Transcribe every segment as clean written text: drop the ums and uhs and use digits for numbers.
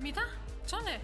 Mitä? Sane?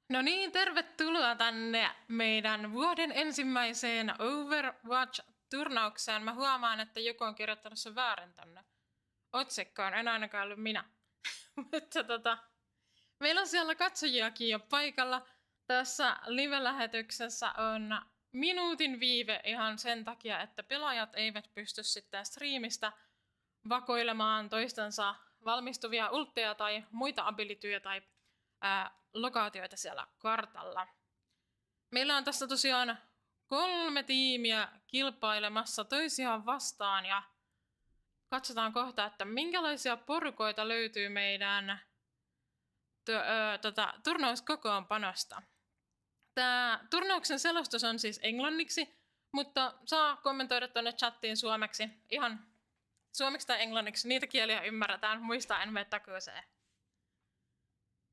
No niin, tervetuloa tänne meidän vuoden ensimmäiseen Overwatch-turnaukseen. Mä huomaan, että joku on kirjoittanut sen väärin tänne otsikkoon, en ainakaan ollut minä. Mutta meillä on siellä katsojiakin jo paikalla. Tässä live-lähetyksessä on minuutin viive ihan sen takia, että pelaajat eivät pysty sitten striimistä vakoilemaan toistensa valmistuvia ultteja tai muita abilityjä tai lokaatioita siellä kartalla. Meillä on tässä tosiaan 3 tiimiä kilpailemassa toisiaan vastaan ja katsotaan kohta, että minkälaisia porukoita löytyy meidän turnauskokoonpanosta. Tämä turnauksen selostus on siis englanniksi, mutta saa kommentoida tuonne chattiin suomeksi. Ihan suomeksi tai englanniksi, niitä kieliä ymmärretään, muista en mene takuuseen.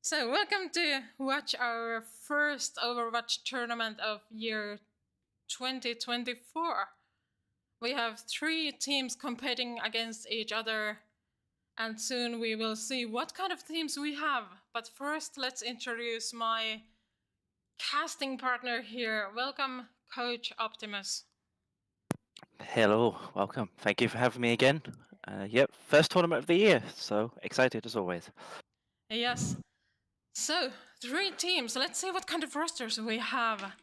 So, welcome to watch our first Overwatch tournament of year 2024. We have 3 teams competing against each other, and soon we will see what kind of teams we have. But first, let's introduce my casting partner here. Welcome, Coach Optimus. Hello, welcome. Thank you for having me again. Yep, first tournament of the year, so excited as always. Yes. So, 3 teams. Let's see what kind of rosters we have.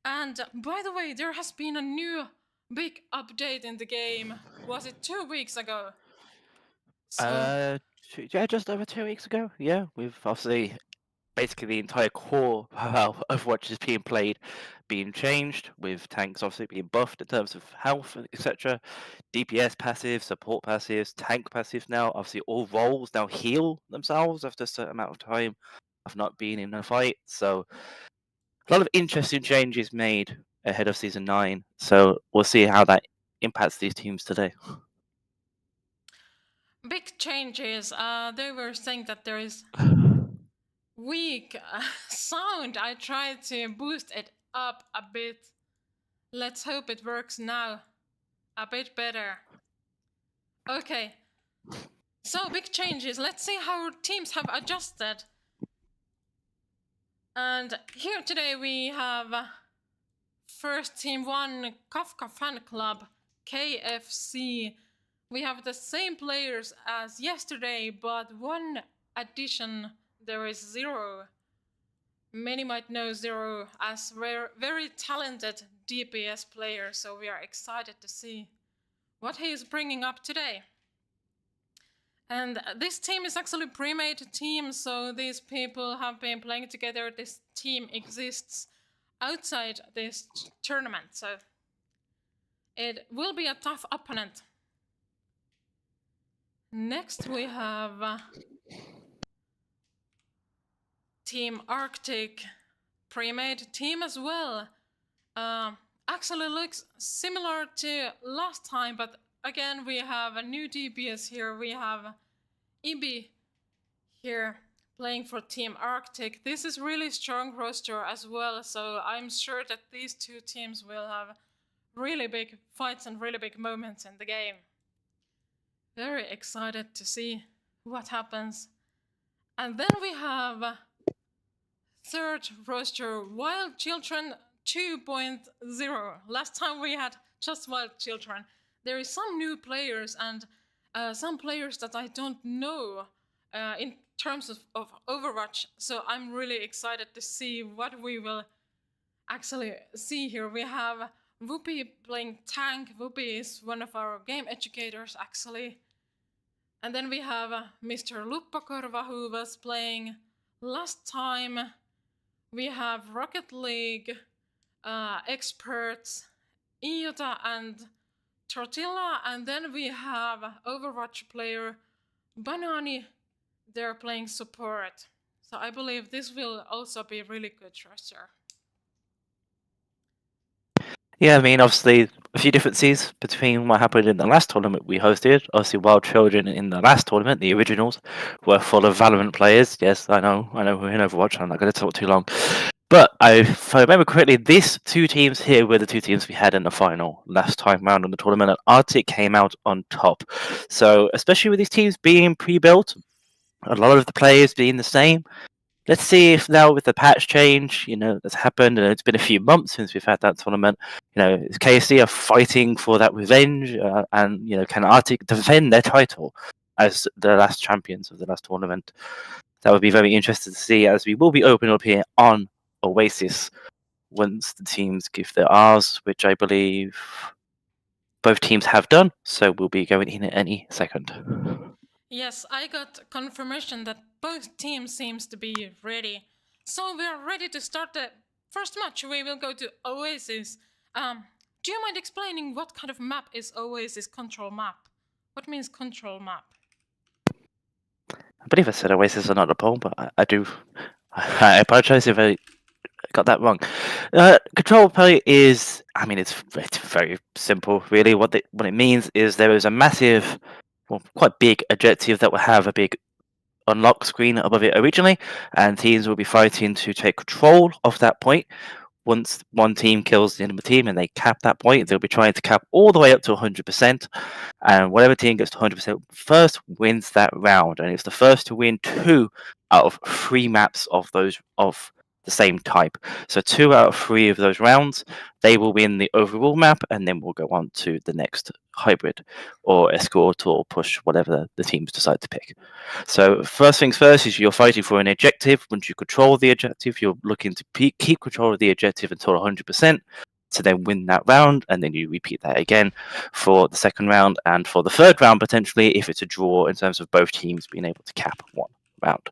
And by the way, there has been a new big update in the game. Was it 2 weeks ago? Yeah, just over 2 weeks ago. Yeah, we've obviously basically the entire core of what is being played being changed, with tanks obviously being buffed in terms of health, etc. DPS passives, support passives, tank passives now. Obviously, all roles now heal themselves after a certain amount of time of not being in a fight. So a lot of interesting changes made ahead of Season 9. So we'll see how that impacts these teams today. Big changes. They were saying that there is weak sound. I tried to boost it up a bit. Let's hope it works now a bit better. Okay. So, big changes. Let's see how teams have adjusted. And here today we have first team 1 Kafka fan club, KFC. We have the same players as yesterday, but one addition, there is Zero. Many might know Zero as very talented DPS player, so we are excited to see what he is bringing up today. And this team is actually a pre-made team, so these people have been playing together. This team exists outside this tournament, so it will be a tough opponent. Next we have Team Arctic, pre-made team as well. Actually looks similar to last time, but again we have a new DPS here. We have Ibi here playing for Team Arctic. This is really strong roster as well, so I'm sure that these two teams will have really big fights and really big moments in the game. Very excited to see what happens. And then we have third roster, Wild Children 2.0. Last time we had just Wild Children. There is some new players and some players that I don't know in terms of Overwatch. So I'm really excited to see what we will actually see here. We have Whoopi playing tank. Whoopi is one of our game educators actually. And then we have Mr. Luppakorva who was playing last time. We have Rocket League experts Iota and Tortilla, and then we have Overwatch player Banani. They're playing support. So I believe this will also be really good roster. Yeah, I mean, obviously, a few differences between what happened in the last tournament we hosted. Obviously, Wild Children in the last tournament, the originals, were full of Valorant players. Yes, I know we're in Overwatch. I'm not going to talk too long. But if I remember correctly, these two teams here were the two teams we had in the final last time round in the tournament, and Arctic came out on top. So, especially with these teams being pre-built, a lot of the players being the same, let's see if now with the patch change, that's happened, and it's been a few months since we've had that tournament. Is KSC are fighting for that revenge, and can Arctic defend their title as the last champions of the last tournament? That would be very interesting to see, as we will be opening up here on Oasis once the teams give their R's, which I believe both teams have done. So we'll be going in any second. Yes, I got confirmation that both teams seems to be ready. So we're ready to start the first match. We will go to Oasis. Do you mind explaining what kind of map is Oasis control map? What means control map? I believe I said Oasis are not a poll, but I do. I apologize if I got that wrong. Control play is, it's very simple, really. What it means is there is a massive, quite big objective that will have a big unlock screen above it originally, and teams will be fighting to take control of that point. Once one team kills the enemy team and they cap that point, they'll be trying to cap all the way up to 100%, and whatever team gets to 100% first wins that round, and it's the first to win 2 out of 3 maps of those of the same type. So 2 out of 3 of those rounds, they will win the overall map, and then we'll go on to the next hybrid or escort or push, whatever the teams decide to pick. So first things first is you're fighting for an objective. Once you control the objective, you're looking to keep control of the objective until 100% to then win that round, and then you repeat that again for the second round and for the third round, potentially, if it's a draw in terms of both teams being able to cap 1 round.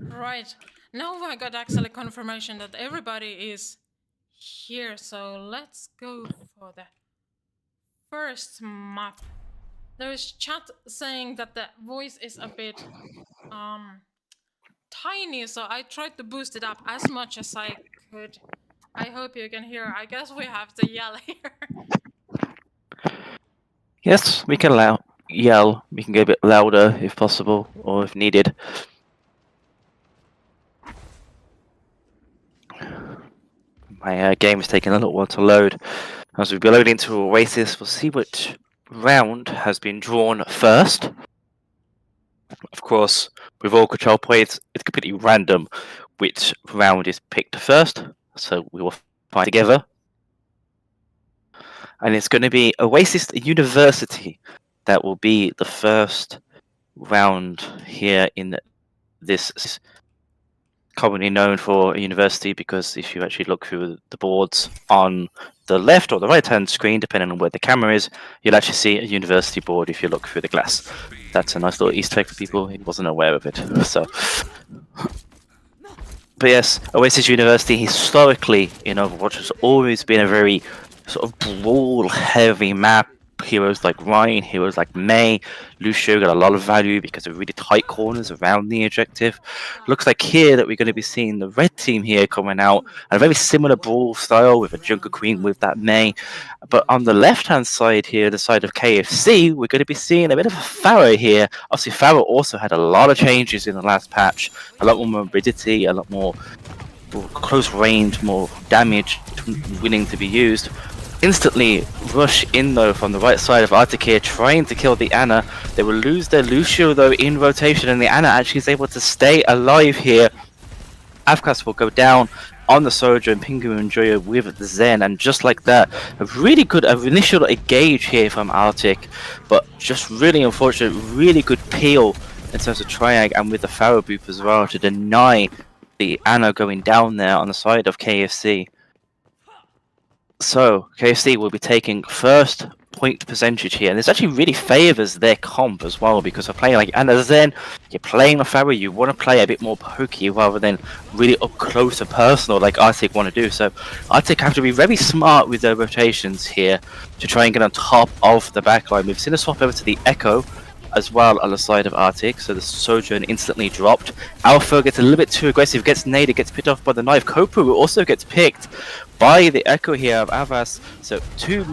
Right. Now I got actually confirmation that everybody is here, so let's go for the first map. There is chat saying that the voice is a bit tiny, so I tried to boost it up as much as I could. I hope you can hear. I guess we have to yell here. Yes, we can yell. We can get a bit louder if possible, or if needed. My game is taking a little while to load. As we go loading into Oasis, we'll see which round has been drawn first. Of course, with all control points, it's completely random which round is picked first. So we will find together. And it's going to be Oasis University that will be the first round here in this, commonly known for a university, because if you actually look through the boards on the left or the right hand screen, depending on where the camera is, you'll actually see a university board if you look through the glass. That's a nice little Easter egg for people who wasn't aware of it. So, but yes, Oasis University historically in Overwatch has always been a very sort of brawl heavy map, heroes like Ryan, heroes like May, Lucio got a lot of value because of really tight corners around the objective. Looks like here that we're going to be seeing the red team here coming out, and a very similar brawl style with a Junker Queen with that May. But on the left-hand side here, the side of KFC, we're going to be seeing a bit of a Pharaoh here. Obviously, Pharaoh also had a lot of changes in the last patch, a lot more mobility, a lot more close range, more damage willing to be used. Instantly rush in though from the right side of Arctic here, trying to kill the Ana. They will lose their Lucio though in rotation, and the Ana actually is able to stay alive here. Avkas will go down on the Soja, and Pingu and Joya with the Zen, and just like that, a really good initial engage here from Arctic, but just really unfortunate, really good peel in terms of Triag and with the Pharaoh boop as well to deny the Ana going down there on the side of KFC. So KFC will be taking first point percentage here, and this actually really favors their comp as well, because of playing like Ana Zen, you're playing a Pharaoh, you want to play a bit more pokey rather than really up close and personal like Arctic want to do. So Arctic have to be very smart with their rotations here to try and get on top of the backline. We've seen a swap over to the Echo as well on the side of Arctic, so the Sojourn instantly dropped. Alpha gets a little bit too aggressive, gets naded, gets picked off by the knife. Kopru also gets picked by the Echo here of Avas. So two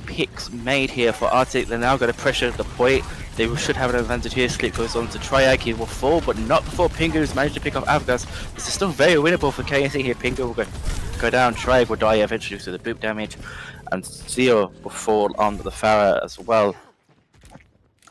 picks made here for Arctic. They're now going to pressure the point. They should have an advantage here. Slip goes on to Triag. He will fall, but not before Pingu's managed to pick off Avgas. This is still very winnable for KSC here. Pingu will go down. Triag will die eventually to the boop damage, and Zero will fall onto the Pharaoh as well.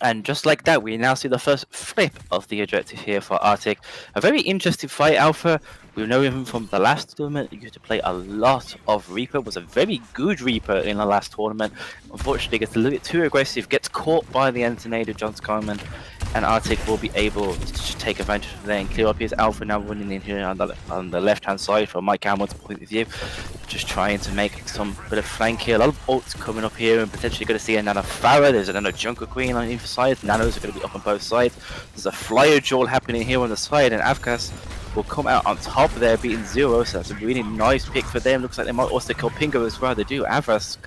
And just like that, we now see the first flip of the objective here for Arctic. A very interesting fight, Alpha. We know him from the last tournament. He used to play a lot of Reaper, was a very good Reaper in the last tournament. Unfortunately, gets a little bit too aggressive, gets caught by the Antonator John Scarman, and Arctic will be able to take advantage of that and clear up. Here's Alpha now running in here on the left-hand side from Mike Cameron's point of view. Just trying to make some bit of flank here. A lot of ults coming up here, and potentially going to see a Nano Pharaoh. There's a Nano Junker Queen on either side. Nanos are going to be up on both sides. There's a Flyer Duel happening here on the side, and Avkas will come out on top there, beating Zero. So that's a really nice pick for them. Looks like they might also kill Pingo as well. They do. Avas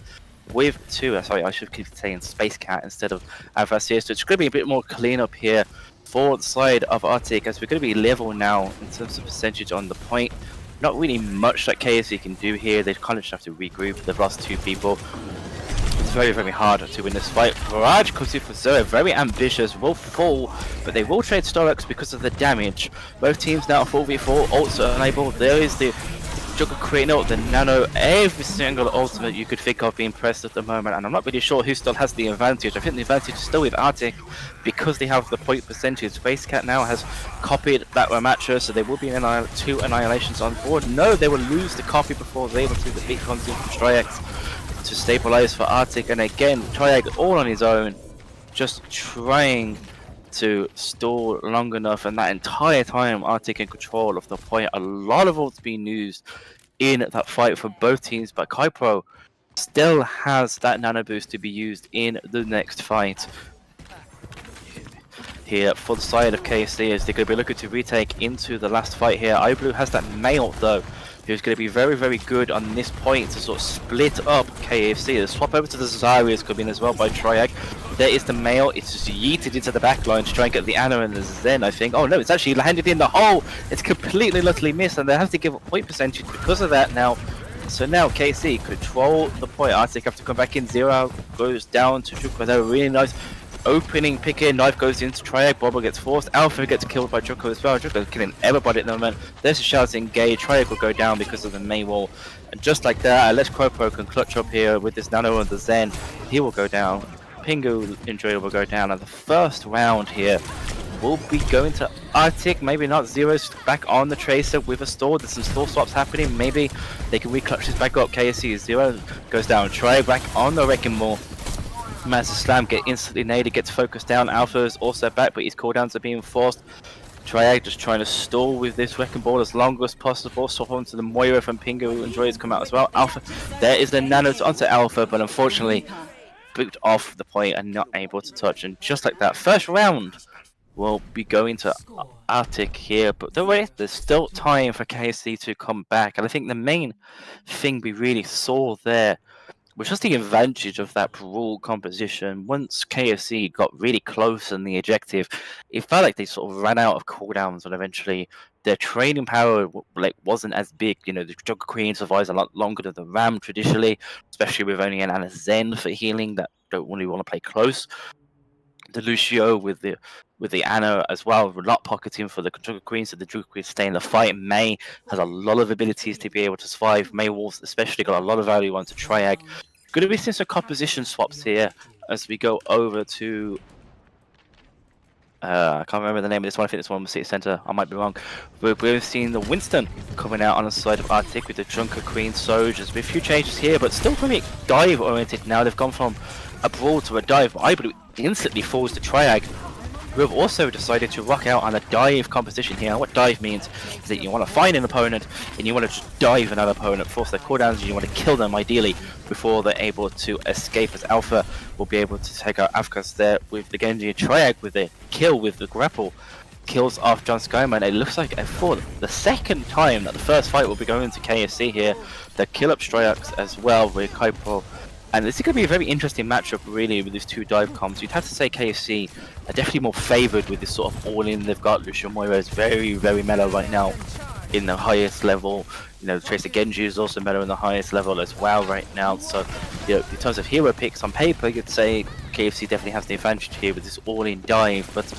with two. Sorry, I should keep saying Space Cat instead of Avas here. So it's going to be a bit more clean up here for the side of Arctic, as we're going to be level now in terms of percentage on the point. Not really much that KSC can do here. They kind of just have to regroup. They've lost two people. It's very, very hard to win this fight. Barrage comes in for Zoe, very ambitious, will fall, but they will trade Storax because of the damage. Both teams now 4v4, ults are unable. There is the Junker Queen, the Nano, every single ultimate you could think of being pressed at the moment, and I'm not really sure who still has the advantage. I think the advantage is still with Arctic because they have the point percentage. Space Cat now has copied that matcher, so there will be two annihilations on board. No, they will lose the copy before they're able to do the big comes in from Triax to stabilize for Arctic, and again Triag all on his own, just trying to stall long enough, and that entire time Arctic in control of the point. A lot of ults being used in that fight for both teams, but KaiPro still has that nano boost to be used in the next fight. Here for the side of KSC, as they're going to be looking to retake into the last fight here. iBlue has that male though, who's going to be very, very good on this point to sort of split up KFC. The swap over to the Zarya coming in as well by Triag. There is the male. It's just yeeted into the backline to try and get the Ana and the Zen, I think. Oh no, it's actually landed in the hole. It's completely, utterly missed, and they have to give a point percentage because of that now. So now KC control the point. Arctic have to come back in. Zero goes down to Juko. They're really nice opening pick in. Knife goes into Triag. Bobble gets forced. Alpha gets killed by Juko as well. Juko killing everybody at the moment. There's a shout to engage. Triag will go down because of the main wall. And just like that, Let's KaiPro can clutch up here with this Nano and the Zen. He will go down. Pingu Enjoy will go down. And the first round here will be going to Arctic. Maybe not. Zero's back on the Tracer with a stall. There's some stall swaps happening. Maybe they can reclutch this back up. KSC Zero goes down. Triag back on the Wrecking Ball. Massive Slam get instantly naded, gets focused down. Alpha is also back, but his cooldowns are being forced. Triag just trying to stall with this Wrecking Ball as long as possible. Swap onto the Moira from Pingu. Enjoy has come out as well. Alpha, there is the Nanos onto Alpha, but unfortunately booked off the point and not able to touch. And just like that, first round will be going to Arctic here, but there's still time for KSC to come back. And I think the main thing we really saw there was just the advantage of that brawl composition. Once KFC got really close in the objective, it felt like they sort of ran out of cooldowns, and eventually their trading power wasn't as big. You know, the Jungle Queen survives a lot longer than the Ram traditionally, especially with only an Ana Zen for healing that don't really want to play close. The Lucio with the Ana as well, a lot pocketing for the Jungle Queen, so the Jungle Queen stay in the fight. May has a lot of abilities to be able to survive. May Wolves especially got a lot of value onto Triag. Going to be seeing some composition swaps here as we go over to. I can't remember the name of this one. I think this one was City Center. I might be wrong. We're seeing the Winston coming out on the side of Arctic with the Junker Queen Soj. There's been a few changes here, but still very dive oriented now. They've gone from a brawl to a dive. I believe instantly falls to Triag, who have also decided to rock out on a dive composition here. What dive means is that you want to find an opponent and you want to just dive another opponent, force their cooldowns, and you want to kill them ideally before they're able to escape, as Alpha will be able to take out Afghans there with the Genji. Triag with the kill with the grapple kills off John Skyman. It looks like for the second time that the first fight will be going to KFC here. The kill up Stryax as well with Kaipo. And this is going to be a very interesting matchup, really, with these two dive comps. You'd have to say KFC are definitely more favoured with this sort of all-in they've got. Lucio Moira is very, very mellow right now in the highest level. You know, Tracer Genji is also mellow in the highest level as well right now. So, you know, in terms of hero picks on paper, you'd say KFC definitely has the advantage here with this all-in dive. But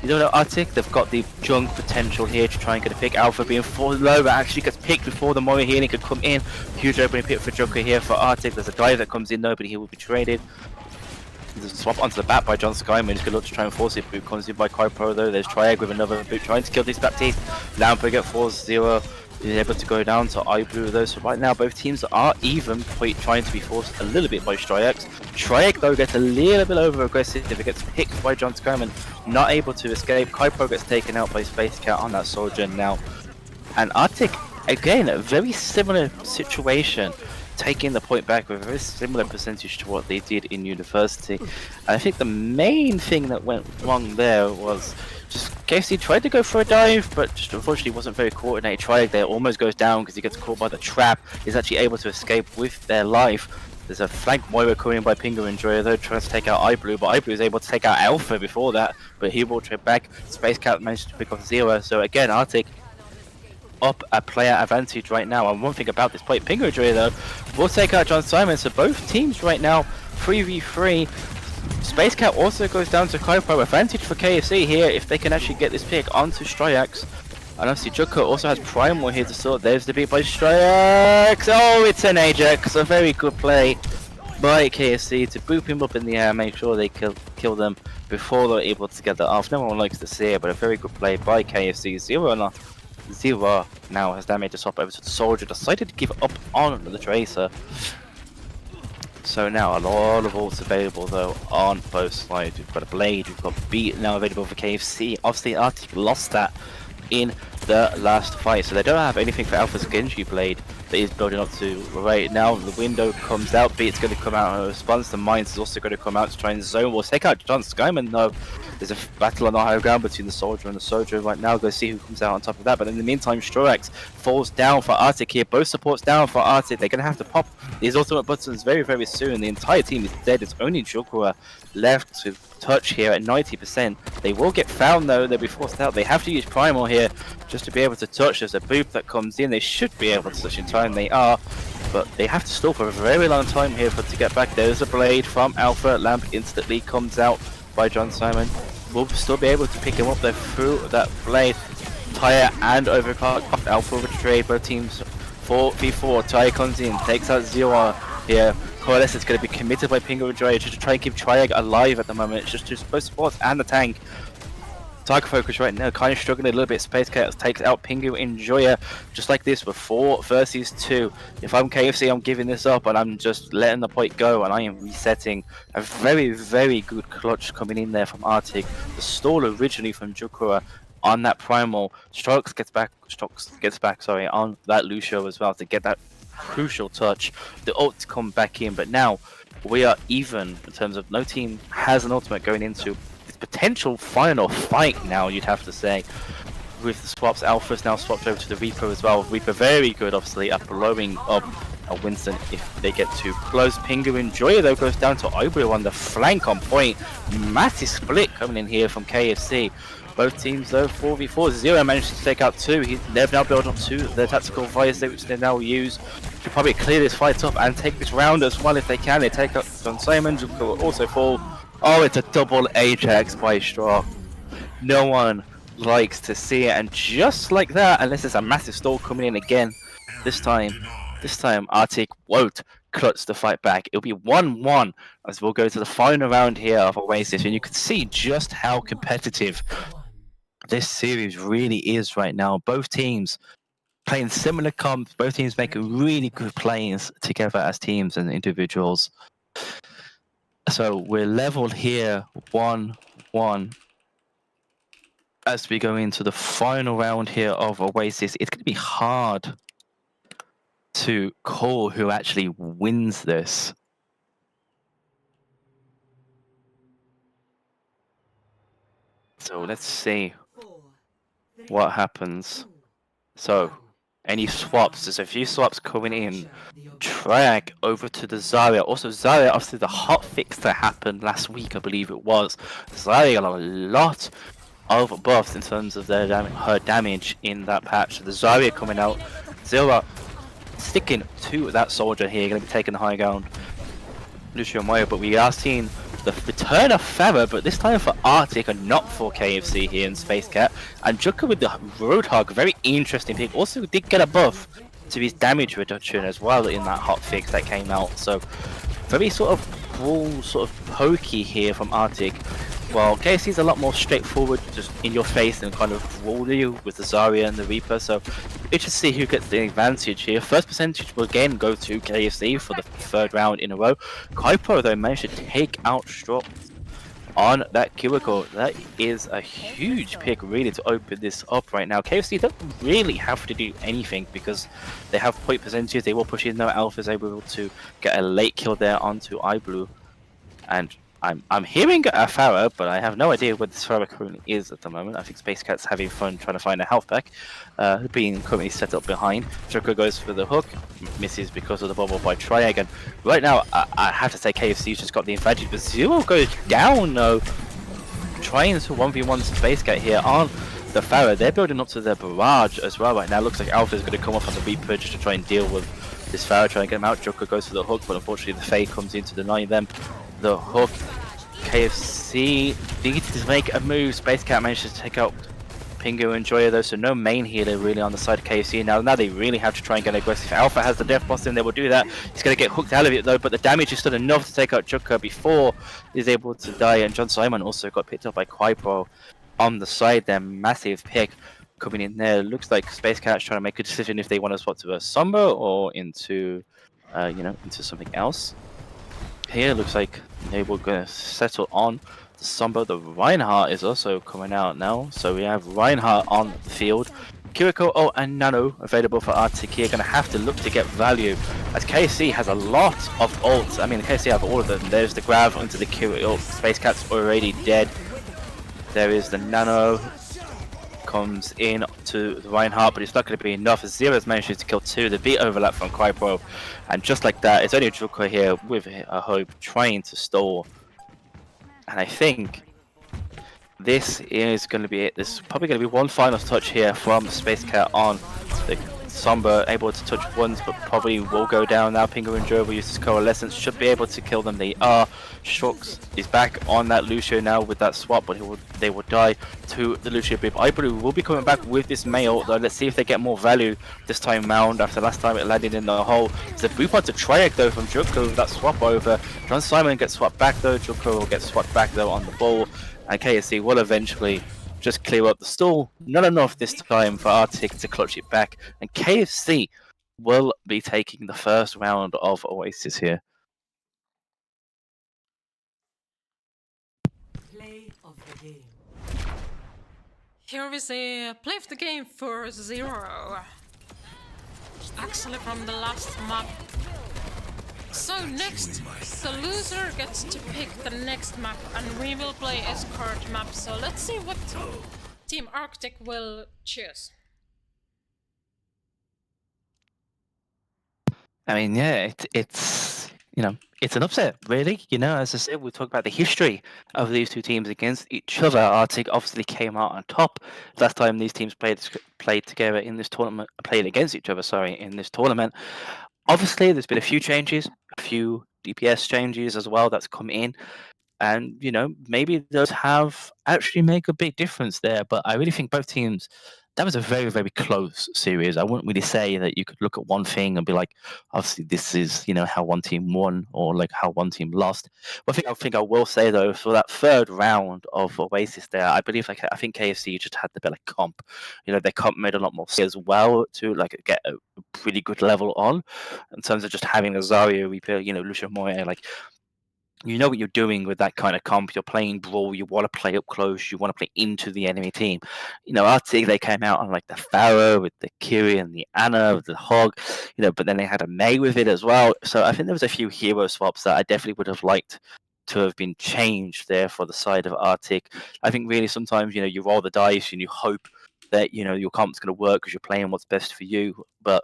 you don't know, Arctic, they've got the junk potential here to try and get a pick. Alpha being forced low, but actually gets picked before the Moira healing could come in. Huge opening pick for Junker here for Arctic. There's a dive that comes in though, but he will be traded. There's a swap onto the bat by John Skyman. He's going to look to try and force it. Boot comes in by Kaipro though. There's Triag with another boot trying to kill this Baptiste. Lamper get 4-0. He's able to go down to iBlue though. So right now both teams are even, trying to be forced a little bit by Stryax. Triag though gets a little bit over aggressive. It gets picked by John Skyman, not able to escape. Kaipro gets taken out by Space Cat on that soldier now. And Arctic, again, a very similar situation, taking the point back with a very similar percentage to what they did in university. And I think the main thing that went wrong there was just KFC tried to go for a dive, but just unfortunately wasn't very coordinated. Triag there almost goes down because he gets caught by the trap. He's actually able to escape with their life. There's a flank Moira coming in by Pingu and Joya though, trying to take out iBlue, but iBlue is able to take out Alpha before that, but he will trip back. Space Cat managed to pick off 0, so again, Arctic up a player advantage right now. And one thing about this play, Pingu and Joya though, will take out John Simon, so both teams right now 3v3. Space Cat also goes down to Kaipo. Advantage for KFC here if they can actually get this pick onto Stryax. And obviously Junker also has Primal here to sort. There's the beat by Stryax. Oh, it's an Ajax. A very good play by KFC to boop him up in the air, make sure they kill them before they're able to get that off. No one likes to see it, but a very good play by KFC. Zero now has damage to swap over to the soldier. Decided to give up on the Tracer. So now a lot of ults available though on both sides. We've got a Blade, we've got Beat now available for KFC. Obviously Arctic lost that in the last fight, so they don't have anything for Alpha's Genji Blade that he's building up to right now. The window comes out, Beat's going to come out in response. The Mines is also going to come out to try and zone. We'll take out John Skyman though. There's a battle on the high ground between the soldier and the soldier right now. Go see who comes out on top of that. But in the meantime, Stryax falls down for Arctic here. Both supports down for Arctic. They're going to have to pop these ultimate buttons very, very soon. The entire team is dead. It's only Jokura left to touch here at 90%. They will get found though. They'll be forced out. They have to use Primal here just to be able to touch. There's a boop that comes in. They should be able to touch in time. They are. But they have to stall for a very long time here to get back. There's a Blade from Alpha. Lamp instantly comes out by John Simon. We'll still be able to pick him up there through that Blade. Tire and overclock off Alpha with trade. Both teams 4v4. Tire comes in, takes out Zero here. Coalesce is going to be committed by Pingu and Joya to try and keep Triag alive at the moment. It's just both supports and the tank. Target focus right now, kind of struggling a little bit. Space Chaos takes out Pingu and Joya just like this with 4 versus 2. If I'm KFC, I'm giving this up and I'm just letting the point go and I am resetting. A very, very good clutch coming in there from Arctic. The stall originally from Jukura on that Primal. Strokes gets back on that Lucio as well to get that crucial touch. The ult come back in, but now we are even in terms of no team has an ultimate going into potential final fight now, you'd have to say. With the swaps, Alpha's now swapped over to the Reaper as well. Reaper very good, obviously, at blowing up Winston if they get too close. Pingu and Joya though goes down to Ibru on the flank on point. Massive split coming in here from KFC. Both teams though 4v4. Zero managed to take out two. They've now built up two their tactical fires which they now use to probably clear this fight up and take this round as well if they can. They take up John Simon, who will also fall. Oh, it's a double Ajax by Straw. No one likes to see it, and just like that, unless there's a massive stall coming in again, this time Arctic won't clutch the fight back. It'll be 1-1 as we'll go to the final round here of Oasis, and you can see just how competitive this series really is right now. Both teams playing similar comps, both teams making really good plays together as teams and individuals. So we're level here, 1-1. As we go into the final round here of Oasis, it's going to be hard to call who actually wins this. So let's see what happens. So, any swaps? There's a few swaps coming in. Drag over to the Zarya. Also, Zarya, after the hot fix that happened last week, I believe it was, Zarya got a lot of buffs in terms of their her damage in that patch. So the Zarya coming out, Zilla sticking to that soldier here, going to be taking the high ground. Lucio Moya, but we are seeing the return of Farah, but this time for Arctic and not for KFC here in Space Cat. And Juka with the Roadhog, very interesting pick. Also did get a buff to his damage reduction as well in that hot fix that came out. So very sort of brawl, sort of pokey here from Arctic. Well, KFC is a lot more straightforward, just in your face and kind of brawl you with the Zarya and the Reaper. So it's just see who gets the advantage here. First percentage will again go to KFC for the third round in a row. Kuipo though managed to take out Strop on that cubicle. That is a huge pick really to open this up right now. KFC don't really have to do anything because they have point percentages. They will push in. No Alphas able to get a late kill there onto iBlue. And I'm hearing a Farah, but I have no idea where this Farah currently is at the moment. I think Space Cat's having fun trying to find a health pack, being currently set up behind. Joker goes for the hook, misses because of the bubble by Triag. And right now, I have to say KFC's just got the advantage, but Zero goes down though, trying to 1v1 Space Cat here on the Farah. They're building up to their barrage as well right now. Looks like Alpha's going to come up on the Reaper just to try and deal with this Farah, trying to get him out. Joker goes for the hook, but unfortunately the Faye comes in to deny them the hook. KFC needs to make a move. Space Cat manages to take out Pingu and Joya though, so no main healer really on the side of KFC. Now they really have to try and get aggressive. If Alpha has the death boss in, they will do that. He's going to get hooked out of it though, but the damage is still enough to take out Juka before he's able to die. And John Simon also got picked up by Kuipo on the side there. Massive pick coming in there. Looks like Space Cat's trying to make a decision if they want to swap to a Somber or into, into something else. Here looks like they were going to settle on the Somber. The Reinhardt is also coming out now. So we have Reinhardt on the field. Kiriko and Nano available for Arctic here. Going to have to look to get value as KC has a lot of ults. I mean, the KC have all of them. There's the grab into the Kiriko. Space Cat's already dead. There is the Nano. Comes in to the Reinhardt, but it's not going to be enough. Zero's managed to kill two. The beat overlap from Kuipo, and just like that, it's only Juka here with a hope trying to stall. And I think this is going to be it. This is probably going to be one final touch here from Space Cat on the Somber, able to touch once, but probably will go down now. Pingu and Joe will use his Coalescence, should be able to kill them. They are. Strux is back on that Lucio now with that swap, but they will die to the Lucio Beep. iBlue will be coming back with this mail, though. Let's see if they get more value this time round after last time it landed in the hole. It's a boop onto Triac though from Joko with that swap over. John Simon gets swapped back though. Joko will get swapped back though on the ball, and KSC will eventually just clear up the stall. Not enough this time for Arctic to clutch it back, and KFC will be taking the first round of Oasis here. Play of the game. Here we see play of the game for Zero. Actually from the last map. So next, the loser gets to pick the next map, and we will play escort map. So let's see what Team Arctic will choose. I mean, yeah, it's it's an upset, really. As I said, we talk about the history of these two teams against each other. Arctic obviously came out on top last time these teams played together in this tournament, played against each other. Sorry, in this tournament. Obviously, there's been a few changes, a few DPS changes as well that's come in. And maybe those have actually make a big difference there. But I really think both teams, that was a very, very close series. I wouldn't really say that you could look at one thing and be like, obviously this is how one team won or like how one team lost. One thing I think I will say though, for that third round of Oasis there, I think KFC just had the better comp. Their comp made a lot more sense as well to like get a pretty good level on in terms of just having a Zarya Reaper, Lucia Moya, like you know what you're doing with that kind of comp. You're playing brawl. You want to play up close. You want to play into the enemy team. Arctic, they came out on like the Pharaoh with the Kiri and the Anna with the Hog. But then they had a May with it as well. So I think there was a few hero swaps that I definitely would have liked to have been changed there for the side of Arctic. I think really sometimes you roll the dice and you hope that your comp's going to work because you're playing what's best for you. But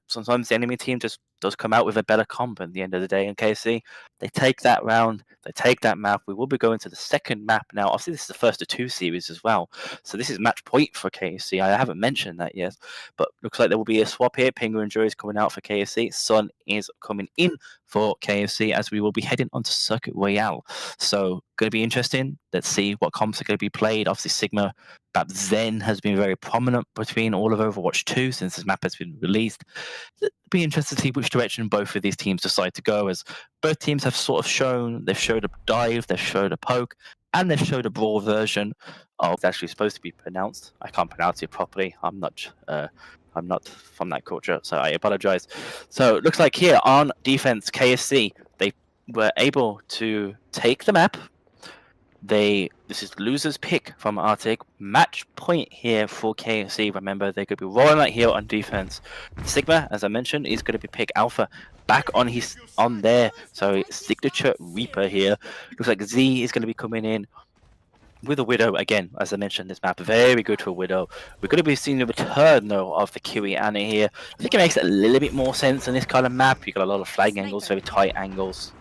sometimes the enemy team just does come out with a better comp at the end of the day. In KC, they take that round, they take that map. We will be going to the second map now. Obviously, this is the first of two series as well. So this is match point for KC. I haven't mentioned that yet, but looks like there will be a swap here. Pingu and Jury is coming out for KFC. Sun is coming in for KFC as we will be heading onto Circuit Royale. So going to be interesting. Let's see what comps are going to be played. Obviously, Sigma map Zen has been very prominent between all of Overwatch 2 since this map has been released. It'll be interesting to see which direction both of these teams decide to go, as both teams have sort of they've showed a dive, they've showed a poke, and they've showed a brawl version of what's actually supposed to be pronounced. I can't pronounce it properly. I'm not from that culture, so I apologize. So it looks like here on defense, KSC, they were able to take the map. This is loser's pick from Arctic. Match point here for KFC. Remember, they could be rolling out here on defense. Sigma, as I mentioned, is going to be pick Alpha back on there. So signature Reaper here. Looks like Z is going to be coming in with a Widow again. As I mentioned, this map very good for Widow. We're going to be seeing the return though of the Kiri Anna here. I think it makes a little bit more sense in this kind of map. You got a lot of flag angles, very tight angles.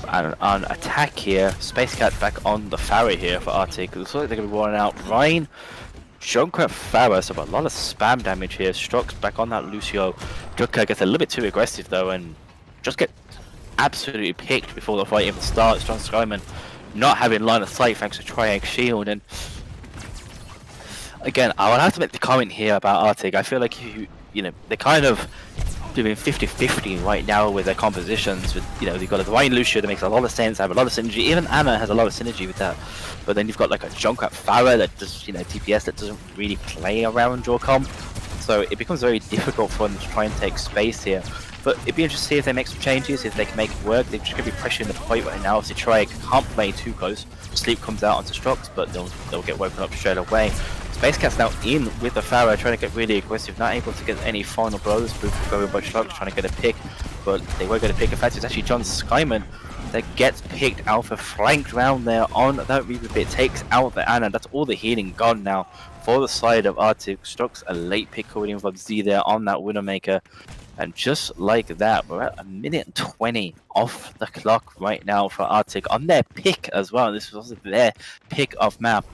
And on attack here, Space Cat's back on the Pharaoh here for Arctic. It looks like they're going to be rolling out Ryan, Jonka, Pharaoh, so a lot of spam damage here. Strox back on that Lucio. Jonka gets a little bit too aggressive though and just get absolutely picked before the fight even starts. John Skyman not having line of sight thanks to Triag Shield. And again, I would have to make the comment here about Arctic. I feel like they're kind of doing 50-50 right now with their compositions. You've got a Ryan Lucio that makes a lot of sense, have a lot of synergy. Even Anna has a lot of synergy with that. But then you've got like a Jonka Pharaoh that does DPS that doesn't really play around your comp. So it becomes very difficult for them to try and take space here. But it'd be interesting to see if they make some changes, if they can make it work. They're just going to be pressuring the fight right now. Obviously, Triag can't play too close. Sleep comes out onto Strox, but they'll get woken up straight away. Space Cat's now in with the Pharaoh, trying to get really aggressive, not able to get any final blows. Going by Strox, trying to get a pick, but they were going to pick. In fact, it's actually John Skyman that gets picked. Alpha flanked round there on that Reaper bit, takes out the Anna. That's all the healing gone now for the side of Arctic. Strox a late pick coming in from Z there on that Widowmaker. And just like that, we're at 1:20 off the clock right now for Arctic on their pick as well. This was also their pick of map.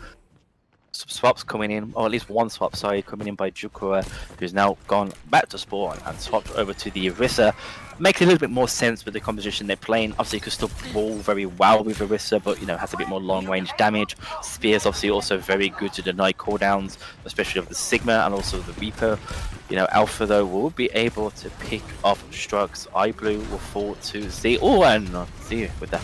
Some swaps coming in, or at least one swap, sorry, coming in by Jukura, who's now gone back to spawn and swapped over to the Orisa. Makes a little bit more sense with the composition they're playing. Obviously, you could still brawl very well with Orisa, but has a bit more long-range damage. Spears obviously also very good to deny cooldowns, especially of the Sigma and also the Reaper. Alpha though will be able to pick off Strux. iBlue will fall to Z. Oh, and Z with that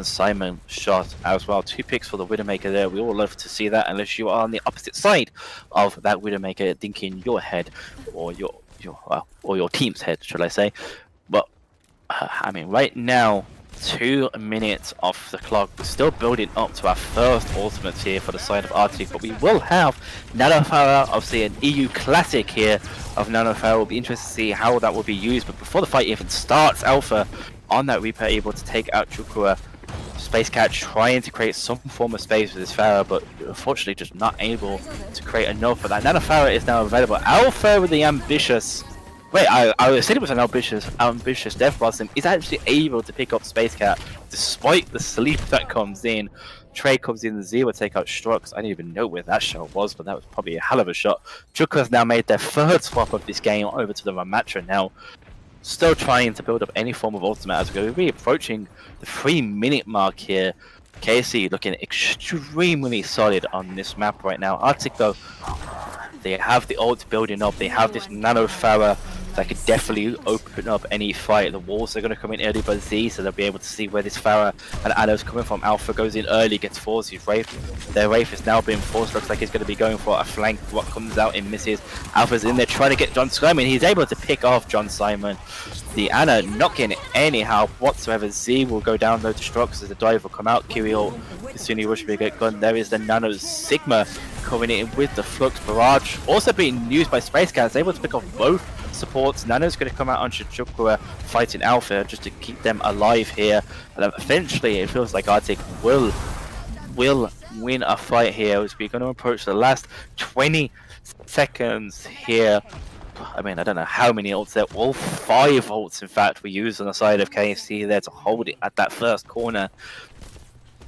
Simon shot as well. 2 picks for the Widowmaker there. We all love to see that, unless you are on the opposite side of that Widowmaker, thinking your head or your team's head, should I say? But I mean, right now, 2 minutes off the clock. We're still building up to our first ultimate here for the side of Arctic, but we will have Nanofara, obviously an EU classic here of Nanofara. We'll be interested to see how that will be used, but before the fight even starts, Alpha on that Reaper able to take out Chukura. Space Cat trying to create some form of space with his Pharah, but unfortunately just not able to create enough for that. Nano Pharah is now available. Alpha with the ambitious. Wait, I said it was an ambitious Death Blossom. He's actually able to pick up Space Cat despite the sleep that comes in. Trey comes in, the Z will take out Strux. I didn't even know where that shot was, but that was probably a hell of a shot. Juka has now made their third swap of this game over to the Ramatra now. Still trying to build up any form of ultimate as we're really approaching the 3-minute mark here. KC looking extremely solid on this map right now. Arctic though, they have the ult building up, they have this Nano Pharah that could definitely open up any fight. The walls are going to come in early by Z, so they'll be able to see where this Pharah and Anno's coming from. Alpha goes in early, gets forced, his Wraith. Their Wraith is now being forced, looks like he's going to be going for a flank. What comes out and misses. Alpha's in there trying to get John Simon. He's able to pick off John Simon. The Anna not getting any help whatsoever. Z will go down low to Strux as the dive will come out. Kirill, as soon as he rushes to get gun. There is the Nano Sigma coming in with the Flux Barrage. Also being used by Space Cats, able to pick off both supports. Nano's going to come out on Shijukura fighting Alpha just to keep them alive here. And eventually it feels like Arctic will win a fight here as we're going to approach the last 20 seconds here. I mean, I don't know how many ults there. All 5 ults, in fact, were used on the side of KFC there to hold it at that first corner.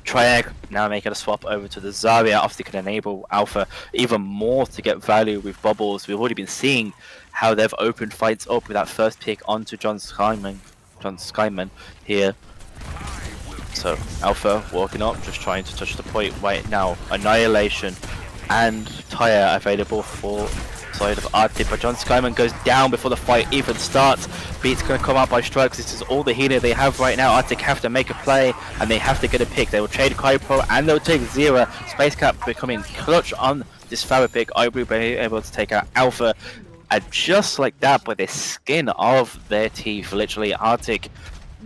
Triag now making a swap over to the Zarya. Obviously can enable Alpha even more to get value with bubbles. We've already been seeing how they've opened fights up with that first pick onto John Skyman here. So Alpha walking up, just trying to touch the point right now. Annihilation and Tire available for side of Arctic, but John Skyman goes down before the fight even starts. Beat's going to come out by Strikes. This is all the healer they have right now. Arctic have to make a play and they have to get a pick. They will trade Kypro and they'll take Zera. Space Cap becoming clutch on this Pharah pick. Ibru being able to take out Alpha, and just like that, by the skin of their teeth, literally, Arctic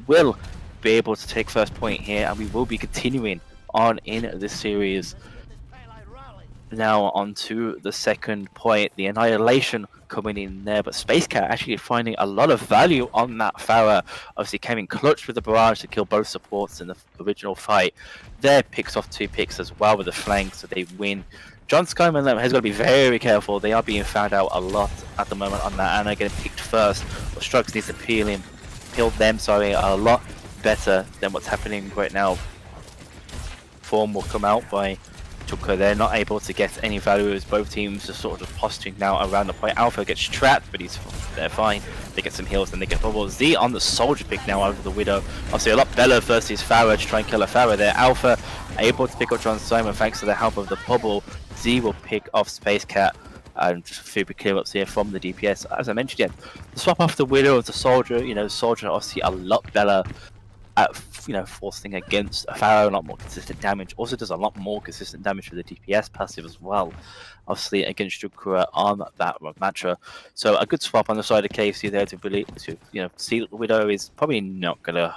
will be able to take first point here, and we will be continuing on in this series. Now on to the second point, the Annihilation coming in there, but Space Cat actually finding a lot of value on that Pharah. Obviously came in clutch with the barrage to kill both supports in the original fight. There picks off 2 picks as well with the flank, so they win. John Skyman has got to be very careful. They are being found out a lot at the moment on that, and are getting picked first. But Strux needs to peel them a lot better than what's happening right now. Form will come out by Juka. They're not able to get any value as both teams are sort of just posturing now around the point. Alpha gets trapped, but they're fine. They get some heals and they get bubbles. Z on the soldier pick now over the Widow. Obviously a lot better versus Pharah to try and kill a Pharah there. Alpha able to pick up John Simon thanks to the help of the bubble. Z will pick off Space Cat and just a few clear ups here from the DPS. As I mentioned, yeah, the swap off the Widow of the soldier, soldier obviously a lot better at forcing against a Pharah, a lot more consistent damage. Also does a lot more consistent damage with the DPS passive as well. Obviously against Jukura on that Ramatra. So a good swap on the side of KFC there to really see that the Widow is probably not gonna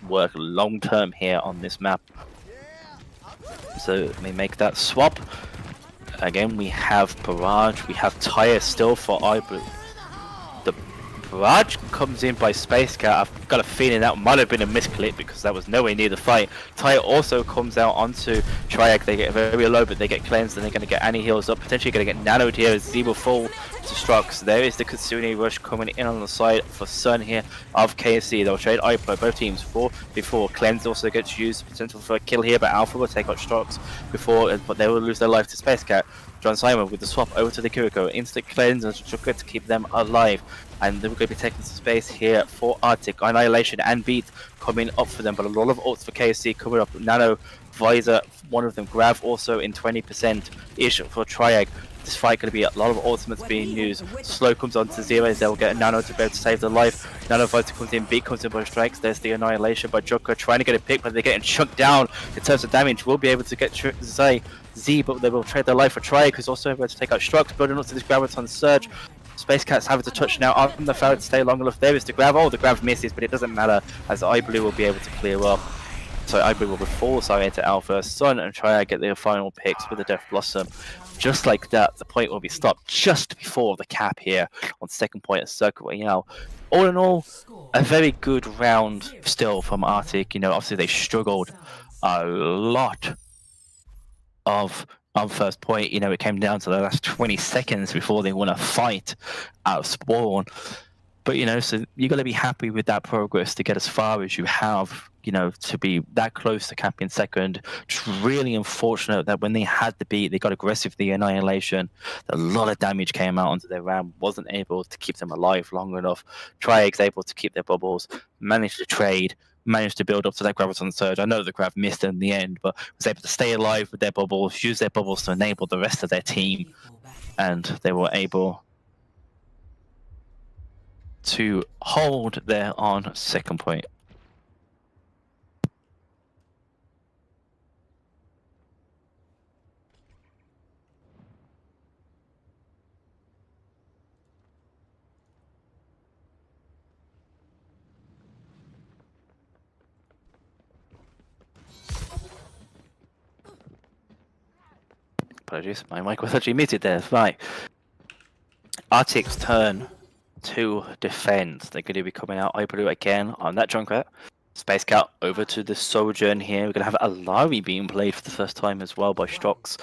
work long term here on this map. So they make that swap. Again, we have Barrage, we have Tire still for Ibru. The Barrage comes in by Space Cat. I've got a feeling that might have been a misclick because that was nowhere near the fight. Tire also comes out onto Triac. They get very low, but they get cleansed and they're going to get Annie heals up. Potentially going to get nanoed here as Z will fall to Strux. There is the Katsune Rush coming in on the side for Sun here of KFC. They'll trade Ipo, both teams before Cleanse also gets used. Potential for a kill here, but Alpha will take out Strux but they will lose their life to Space Cat. John Simon with the swap over to the Kiriko. Instant cleanse and Chuka to keep them alive. And they're going to be taking some space here for Arctic. Annihilation and Beat coming up for them, but a lot of ults for KFC coming up. Nano, Visor, one of them. Grav also in 20%-ish for Triag. This fight going to be a lot of ultimates being used. Slow comes on to 0, they'll get Nano to be able to save their life. Nano Visor comes in, Beat comes in by strikes. There's the Annihilation by Joker trying to get a pick, but they're getting chunked down in terms of damage. We'll be able to get Z, but they will trade their life for Triag, who's also able to take out Strux, building up to this Graviton Surge. Space Cat's having to touch now on the Pharah to stay long enough. There is the Grav. Oh, the Grav misses, but it doesn't matter as iBlue will be able to clear up. So iBlue will be forced into Alpha. Sun and Triad get their final picks with the Death Blossom. Just like that, the point will be stopped just before the cap here on second point of Circuit Royale. All in all, a very good round still from Arctic. Obviously they struggled a lot of on first point. You know, it came down to the last 20 seconds before they won a fight out of spawn. But, you know, so you got to be happy with that progress to get as far as you have, you know, to be that close to camping second. Just really unfortunate that when they had the beat, they got aggressive with the annihilation. A lot of damage came out onto their RAM, wasn't able to keep them alive long enough. Triag's able to keep their bubbles, managed to trade, managed to build up to that Graviton Surge. I know the Grav missed in the end, but was able to stay alive with their bubbles, use their bubbles to enable the rest of their team, and they were able to hold there on second point. Apologies, my mic was actually muted there. Right. Arctic's turn to defend. They're going to be coming out Blue again on that Junkrat. Space Cat over to the SoGin here. We're going to have Alari being played for the first time as well by Strox.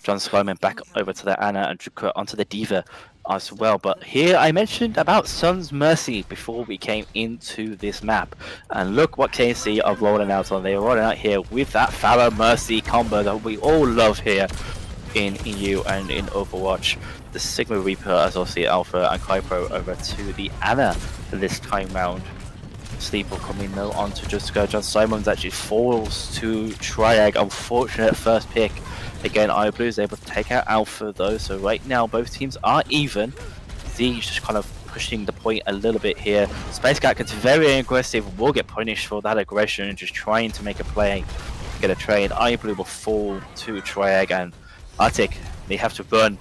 John Simon back over to the Anna and Junkrat onto the Diva as well. But here I mentioned about Sun's Mercy before we came into this map. And look what KC are rolling out on. They're rolling out here with that Pharah Mercy combo that we all love here in EU and in Overwatch. The Sigma Reaper as obviously Alpha and Kypro over to the Anna this time round. Sleep will come in though onto Jessica. John Simons actually falls to Triag. Unfortunate first pick. Again, Blue is able to take out Alpha though, so right now both teams are even. Z just kind of pushing the point a little bit here. Space Cat gets very aggressive, will get punished for that aggression and just trying to make a play, get a trade. Blue will fall to Triag and Arctic, they have to burn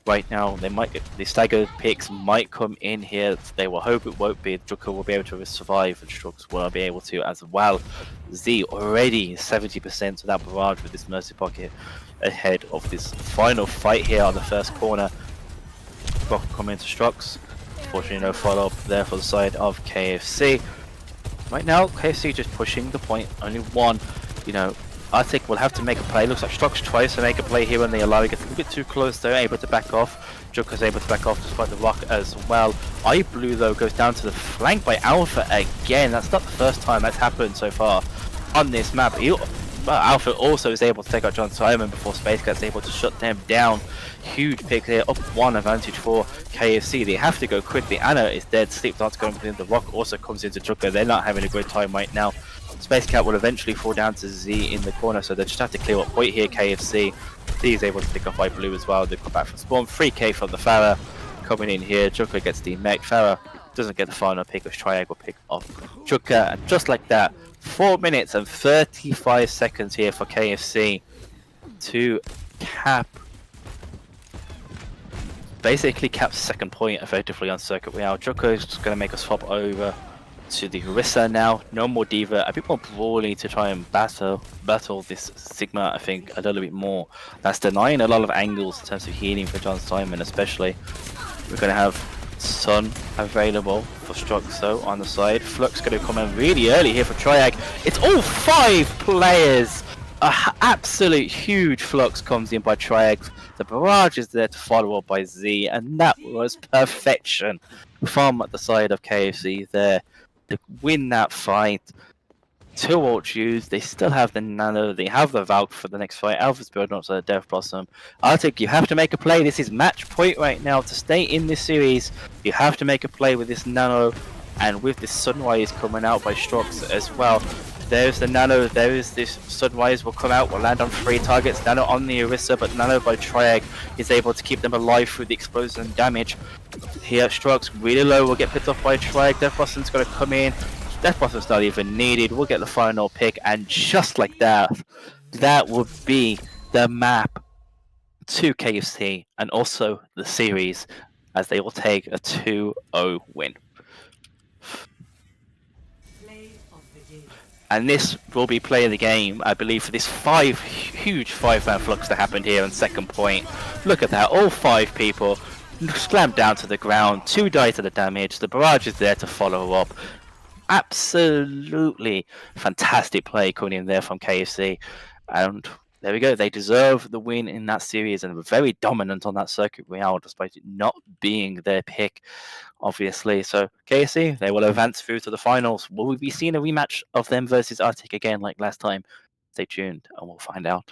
right now. They might get the staggered picks might come in here. They will hope it won't be. Joker will be able to survive and Strux will be able to as well. Z already 70% of that barrage with this Mercy Pocket ahead of this final fight here on the first corner. Rock coming to Strux. Unfortunately no follow up there for the side of KFC. Right now KFC just pushing the point, only one, you know. Arctic will have to make a play. Looks like Strux tries to make a play here when they allow. He gets a little bit too close though, able to back off. Joker's able to back off despite the rock as well. Blue though goes down to the flank by Alpha again. That's not the first time that's happened so far on this map. Alpha also is able to take out John Simon before Space Cat's able to shut them down. Huge pick there, up one advantage for KFC. They have to go quickly. Anna is dead. Sleep starts going in. The rock also comes into Joker. They're not having a great time right now. Space Cat will eventually fall down to Z in the corner, so they just have to clear up point here. KFC. Z is able to pick up Blue as well. They come back from spawn. 3k from the Pharah coming in here. Joker gets demech. Pharah doesn't get the final pick, as Triag will pick up Joker, and just like that, 4 minutes and 35 seconds here for KFC to basically cap second point effectively on Circuit Royale. Joker is just going to make a swap over to the Orisa now. No more Diva, a bit more brawly to try and battle this Sigma, I think, a little bit more. That's denying a lot of angles in terms of healing for John Simon especially. We're going to have Sun available for Strux though on the side. Flux going to come in really early here for Triag. It's all 5 players! Absolute huge Flux comes in by Triag. The barrage is there to follow up by Z, and that was perfection from the side of KFC there to win that fight. 2 ult used, they still have the Nano, they have the Valk for the next fight. Alpha's building up to the Death Blossom. Arctic, you have to make a play. This is match point right now to stay in this series. You have to make a play with this Nano, and with this Sunrise coming out by Strux as well. There's the Nano, there is this Sunrise will come out, will land on 3 targets. Nano on the Orisa, but Nano by Triag is able to keep them alive through the explosion damage. Here Strux really low, will get picked off by Triag. Death Blossom's going to come in. Death Blossom's not even needed. We'll get the final pick, and just like that, that would be the map to KFC and also the series as they will take a 2-0 win. And this will be play of the game, I believe, for this huge 5-man flux that happened here on second point. Look at that, all 5 people slammed down to the ground, 2 die to the damage, the barrage is there to follow up. absolutely fantastic play coming in there from KFC, and there we go. They deserve the win in that series and were very dominant on that circuit royale, despite it not being their pick, obviously. So KFC, they will advance through to the finals. Will we be seeing a rematch of them versus Arctic again like last time? Stay tuned and we'll find out.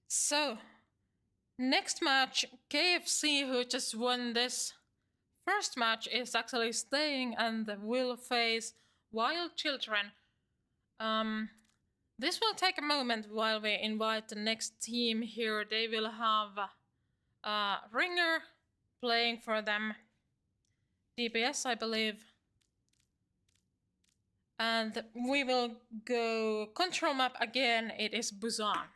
So, next match, KFC, who just won this first match, is actually staying and will face Wild Children. This will take a moment while we invite the next team here. They will have Ringer playing for them, DPS, I believe. And we will go control map again. It is Busan.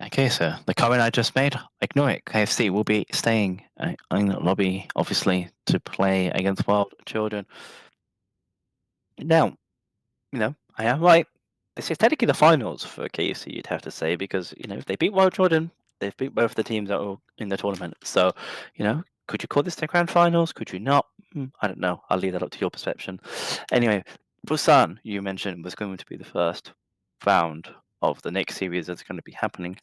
Okay, so the comment I just made, ignore it. KFC will be staying in the lobby, obviously, to play against Wild Children. Now, I am right. This is technically the finals for KFC, you'd have to say, because, if they beat Wild Children, they've beat both the teams that are in the tournament. So, could you call this the grand finals? Could you not? I don't know. I'll leave that up to your perception. Anyway, Busan, you mentioned, was going to be the first round of the next series that's going to be happening.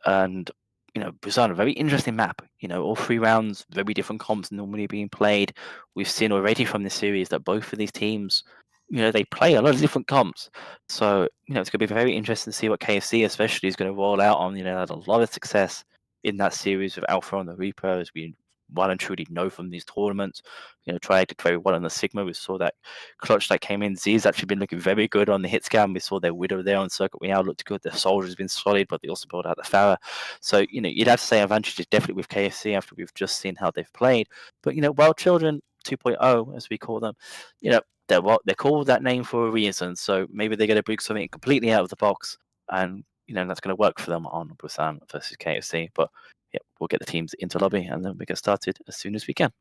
And Busan, a very interesting map. All 3 rounds, very different comps normally being played. We've seen already from this series that both of these teams, they play a lot of different comps. So it's going to be very interesting to see what KFC especially is going to roll out on. Had a lot of success in that series with Alpha on the Reaper, as we well and truly know from these tournaments. Tried to very well on the Sigma. We saw that clutch that came in. Z's actually been looking very good on the hit scan. We saw their Widow there on Circuit Royale looked good. Their Soldier's been solid, but they also brought out the Farah. So, you'd have to say advantage is definitely with KFC after we've just seen how they've played. But, Wild Children 2.0, as we call them, they're called that name for a reason. So maybe they're going to bring something completely out of the box, and that's going to work for them on Busan versus KFC. But yeah, we'll get the teams into lobby and then we get started as soon as we can.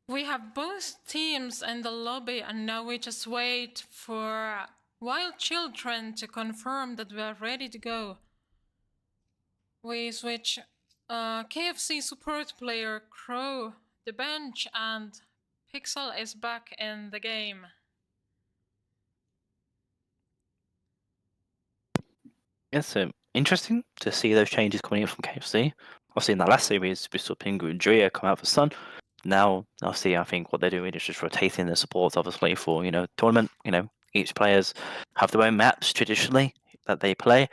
We have both teams in the lobby, and now we just wait for wild children to confirm that we are ready to go. We switch KFC support player Crow the bench, and Pixel is back in the game. Yes, interesting to see those changes coming in from KFC. Obviously, in the last series, we saw Pingu and Drea come out for Sun. Now, obviously, I think what they're doing is just rotating their supports, obviously, for tournament. Each players have their own maps traditionally that they play.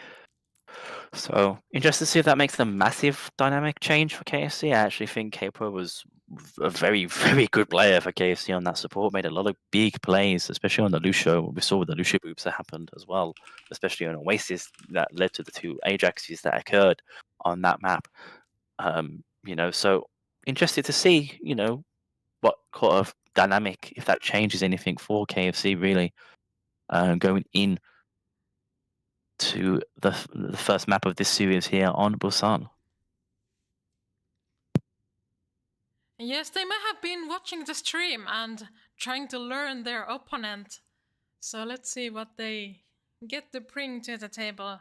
So interested to see if that makes a massive dynamic change for KFC. I actually think K-Pro was a very, very good player for KFC on that support. Made a lot of big plays, especially on the Lucio. We saw with the Lucio boops that happened as well, especially on Oasis that led to the 2 Ajaxes that occurred on that map. So interested to see, what kind of dynamic, if that changes anything for KFC really, going in to the first map of this series here on Busan. Yes, they may have been watching the stream and trying to learn their opponent. So let's see what they get to bring to the table.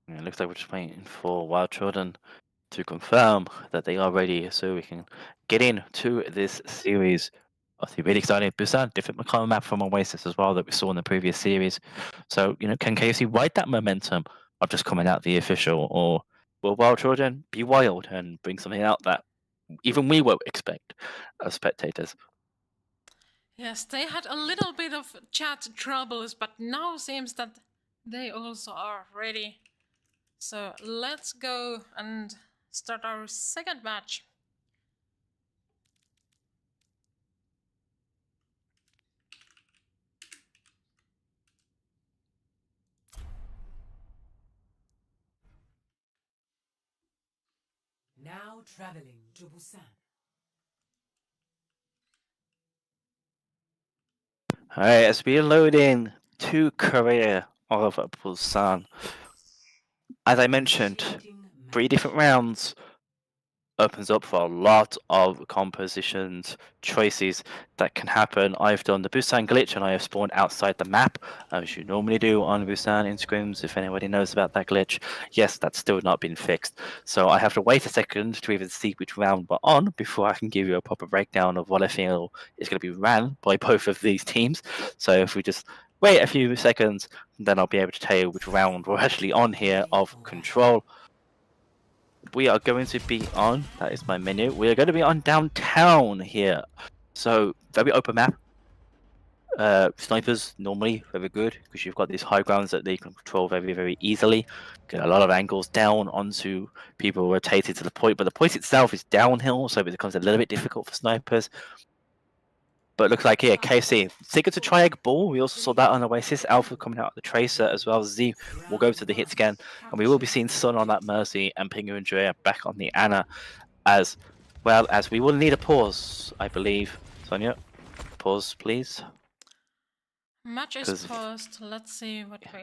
It looks like we're just waiting for Wild Children to confirm that they are ready so we can get into this series. Obviously, really excited. Busan, different McConnell map from Oasis as well that we saw in the previous series. So, can KFC ride that momentum of just coming out the official, or will Wild Children be wild and bring something out that even we won't expect as spectators? Yes, they had a little bit of chat troubles, but now seems that they also are ready. So let's go and start our second match. Now traveling to Busan. Alright, as we load in to Korea of Busan. As I mentioned, Initiating 3 match. different rounds opens up for a lot of compositions, choices that can happen. I've done the Busan glitch and I have spawned outside the map, as you normally do on Busan in scrims, if anybody knows about that glitch. Yes, that's still not been fixed. So I have to wait a second to even see which round we're on before I can give you a proper breakdown of what I feel is going to be ran by both of these teams. So if we just wait a few seconds, then I'll be able to tell you which round we're actually on here of Control. We are going to be on, that is my menu, we are going to be on downtown here. So, very open map. Snipers, normally, very good, because you've got these high grounds that they can control very, very easily. Get a lot of angles down onto people rotated to the point, but the point itself is downhill, so it becomes a little bit difficult for snipers. But it looks like here, KC, Sigurd to Triag Ball. We also saw that on Oasis. Alpha coming out of the Tracer as well. Z will go to the hit scan. And we will be seeing Sun on that Mercy and Pingu and Drea back on the Anna. As well as we will need a pause, I believe. Sonja, pause, please. Match is paused. Let's see what we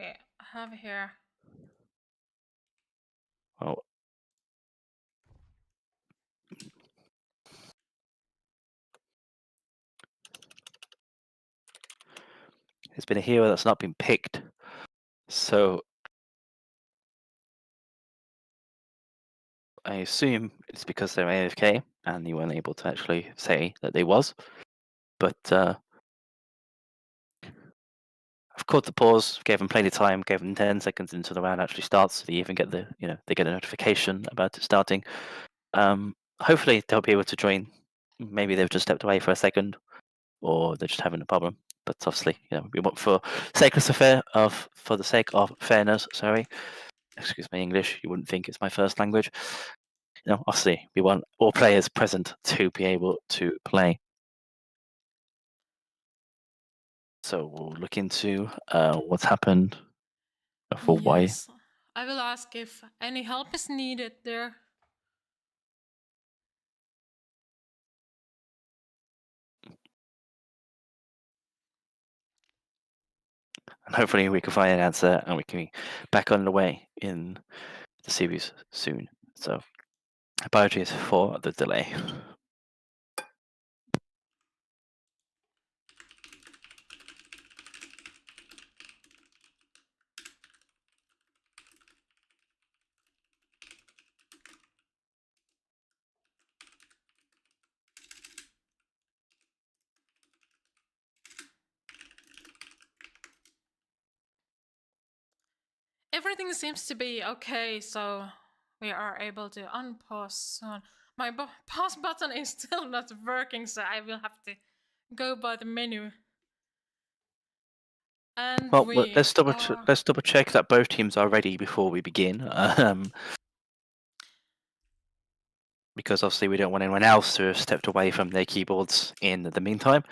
have here. Well, there's been a hero that's not been picked. So I assume it's because they're AFK and you weren't able to actually say that they was. But I've caught the pause, gave them plenty of time, gave them 10 seconds into the round actually starts, so they even get the, they get a notification about it starting. Hopefully they'll be able to join. Maybe they've just stepped away for a second, or they're just having a problem. But obviously, we want for the sake of fairness, sorry. Excuse my English, you wouldn't think it's my first language. Obviously we want all players present to be able to play. So we'll look into what's happened for Yes, I will ask if any help is needed there. And hopefully we can find an answer and we can be back on the way in the series soon. So apologies for the delay. Everything seems to be okay, so we are able to unpause soon. My pause button is still not working, so I will have to go by the menu. And Well, let's double check that both teams are ready before we begin. Because obviously we don't want anyone else to have stepped away from their keyboards in the meantime.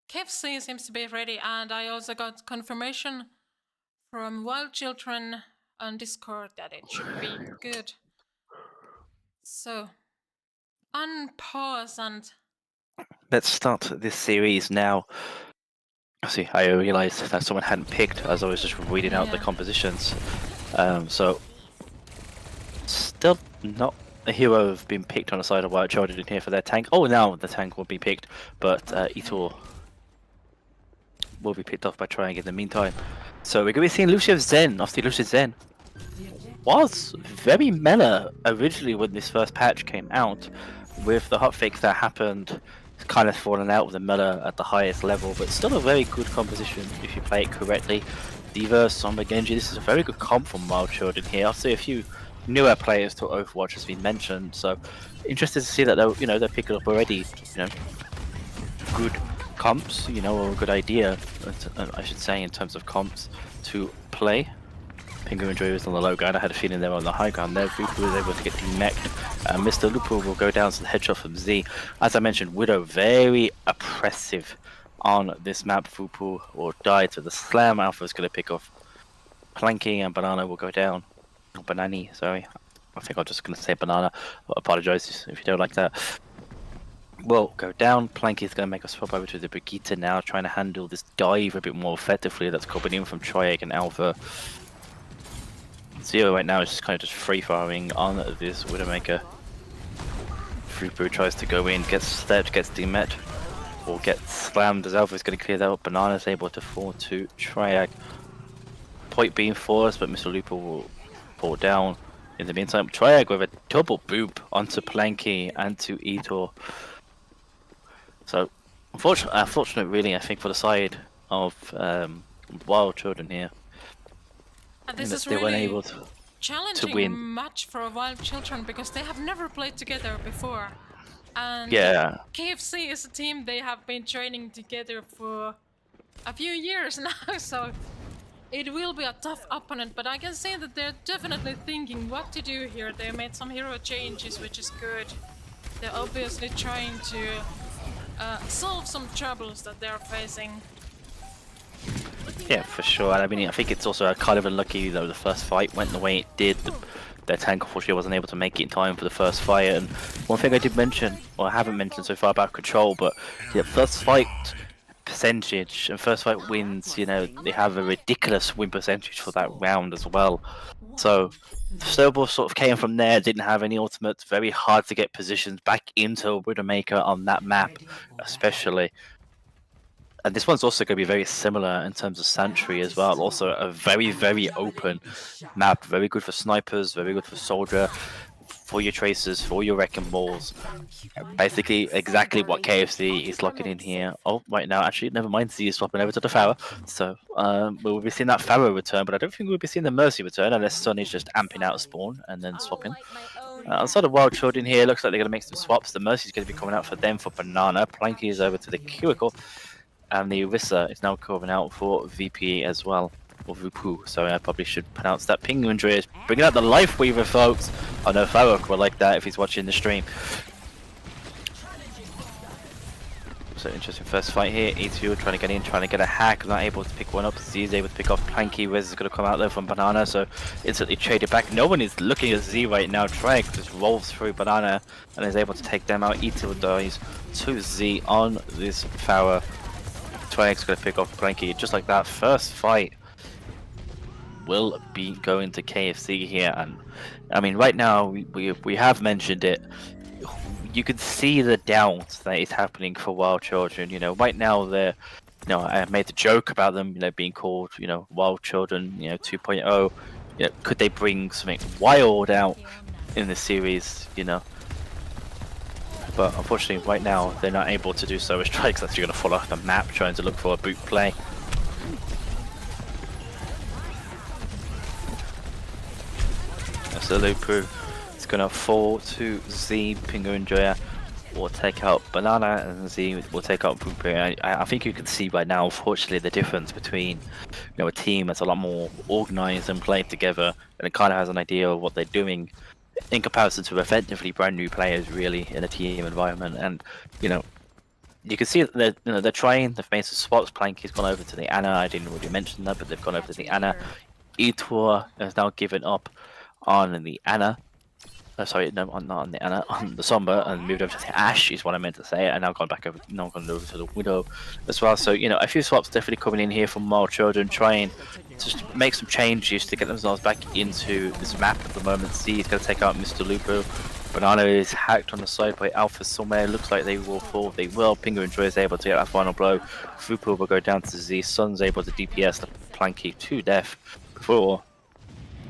KFC seems to be ready, and I also got confirmation from Wild Children on Discord that it should be good. So, unpause and Let's start this series now. See, I realised that someone hadn't picked as I was just reading out the compositions. So, still not a hero have been picked on the side of Wild Children in here for their tank. Oh, now the tank will be picked, but Itor will be picked off by Triag in the meantime. So we're going to be seeing Lucio Zen. Obviously, Lucio Zen was very mellow originally when this first patch came out. With the hotfix that happened, it's kind of fallen out with the mellow at the highest level, but still a very good composition if you play it correctly. Diva, Sombra, Genji, this is a very good comp from Wild Children here. I'll see a few newer players to Overwatch has been mentioned, so interested to see that they're picking up already, good comps, or a good idea, I should say, in terms of comps to play. Pingu and Joy was on the low ground. I had a feeling they were on the high ground there. Lupo was able to get demeched. Mr. Lupo will go down to the headshot from Z. As I mentioned, Widow very oppressive on this map. Fupu will die to the slam. Alpha is going to pick off Planky, and Banana will go down. Banani, sorry. I think I'm just going to say Banana. I apologise if you don't like that. Will go down. Planky is going to make a swap over to the Brigitte now, trying to handle this dive a bit more effectively that's coming in from Triag and Alpha. Zero right now is just kind of just free firing on this Widowmaker. Fupu tries to go in, gets stepped, gets demet, or gets slammed as Alpha is going to clear that up. Banana is able to fall to Triag. Point being forced, but Mr. Lupo will fall down. In the meantime, Triag with a double boop onto Planky and to Itor. So, unfortunate really, I think, for the side of Wild Children here. And this is really challenging match for Wild Children because they have never played together before. And KFC is a team they have been training together for a few years now, so it will be a tough opponent, but I can say that they're definitely thinking what to do here. They made some hero changes, which is good. They're obviously trying to solve some troubles that they're facing. Yeah, for sure. I mean, I think it's also kind of unlucky though the first fight went the way it did. Their tank unfortunately wasn't able to make it in time for the first fight. And one thing I did mention, or I haven't mentioned so far about Control, but first fight percentage and first fight wins, they have a ridiculous win percentage for that round as well. So Snowball sort of came from there, didn't have any ultimates, very hard to get positions back into Widowmaker on that map, especially. And this one's also going to be very similar in terms of Sentry as well. Also a very, very open map. Very good for snipers, very good for soldier, for your tracers, for your wrecking balls. Basically exactly what KFC is locking in here. Oh, right now, actually, never mind. Z is swapping over to the Pharaoh. So we'll be seeing that Pharaoh return, but I don't think we'll be seeing the Mercy return unless Sun is just amping out spawn and then swapping. Outside of Wild Children here, looks like they're going to make some swaps. The Mercy is going to be coming out for them for Banana. Planky is over to the Cubicle. And the Orisa is now coming out for VP as well, or Vupu. Sorry, I probably should pronounce that. Pingu Andreas bringing out the Life Weaver, folks. I know Farok will like that if he's watching the stream. So interesting first fight here. E2 trying to get in, trying to get a hack, not able to pick one up. Z is able to pick off Planky. Rez is going to come out there from Banana, so instantly traded back. No one is looking at Z right now. Drake just rolls through Banana and is able to take them out. E2 dies to Z on this Farah. Twinex gonna pick off Planky just like that. First fight will be going to KFC here, and I mean right now we have mentioned it. You can see the doubt that is happening for Wild Children. You know, right now they're, you know, I made the joke about them, you know, being called, you know, Wild Children, you know, 2.0. You know, could they bring something wild out in the series? You know, but unfortunately, right now they're not able to do so. As Strike's actually going to follow the map, trying to look for a boot play. So Lupu is going to fall to Z. Pingu and Joya will take out Banana, and Z will take out Poopy. I think you can see right now, unfortunately, the difference between, you know, a team that's a lot more organized and played together, and it kind of has an idea of what they're doing, in comparison to effectively brand new players, really, in a team environment. And you know, you can see that they're, you know, they're trying. They've made some spots. Planky's gone over to the Ana. I didn't really mention that, but they've gone over to the Ana. Etor has now given up on the Ana. Sorry, no, not on the Ana, on the Somber, and moved over to the Ash is what I meant to say, and now gone back over, now gone over to the Widow as well. So you know, a few swaps definitely coming in here from Wild Children, trying to just make some changes to get themselves back into this map at the moment. Z is going to take out Mr. Lupo. Banana is hacked on the side by Alpha somewhere. Looks like they will fall. They will. Pingu and Joy is able to get that final blow. Fupu will go down to Z. Sun's able to DPS the Planky to death before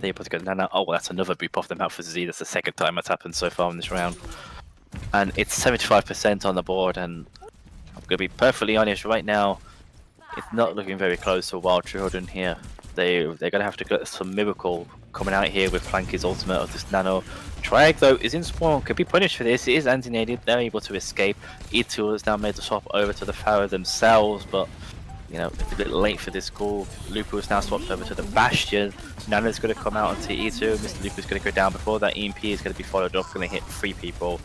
they're able to go down. Oh, that's another boop off the map for Z. That's the second time that's happened so far in this round. And it's 75% on the board, and I'm going to be perfectly honest right now, it's not looking very close to Wild Children here. They're going to have to get some miracle coming out here with Planky's ultimate of this nano. Triag though is in spawn, could be punished for this. It is anti-nated, they're able to escape. E2 has now made the swap over to the Pharaoh themselves, but you know, it's a bit late for this call. Lupu is now swapped over to the Bastion. Nano's going to come out onto E2. Mr. Lupu is going to go down before that. EMP is going to be followed up, going to hit 3 people.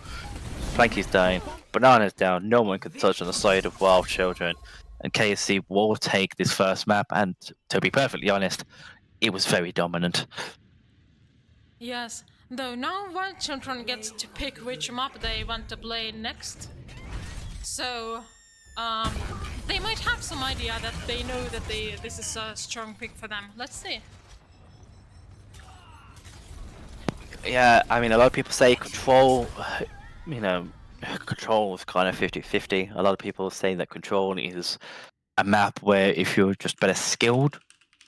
Planky's down, Banana's down, no one can touch on the side of Wild Children. And KSC will take this first map, and to be perfectly honest, it was very dominant. Yes, though now Wild Children gets to pick which map they want to play next. So, they might have some idea that they know that this is a strong pick for them. Let's see. Yeah, I mean, a lot of people say Control, you know, Control is kind of 50-50. A lot of people say that Control is a map where if you're just better skilled,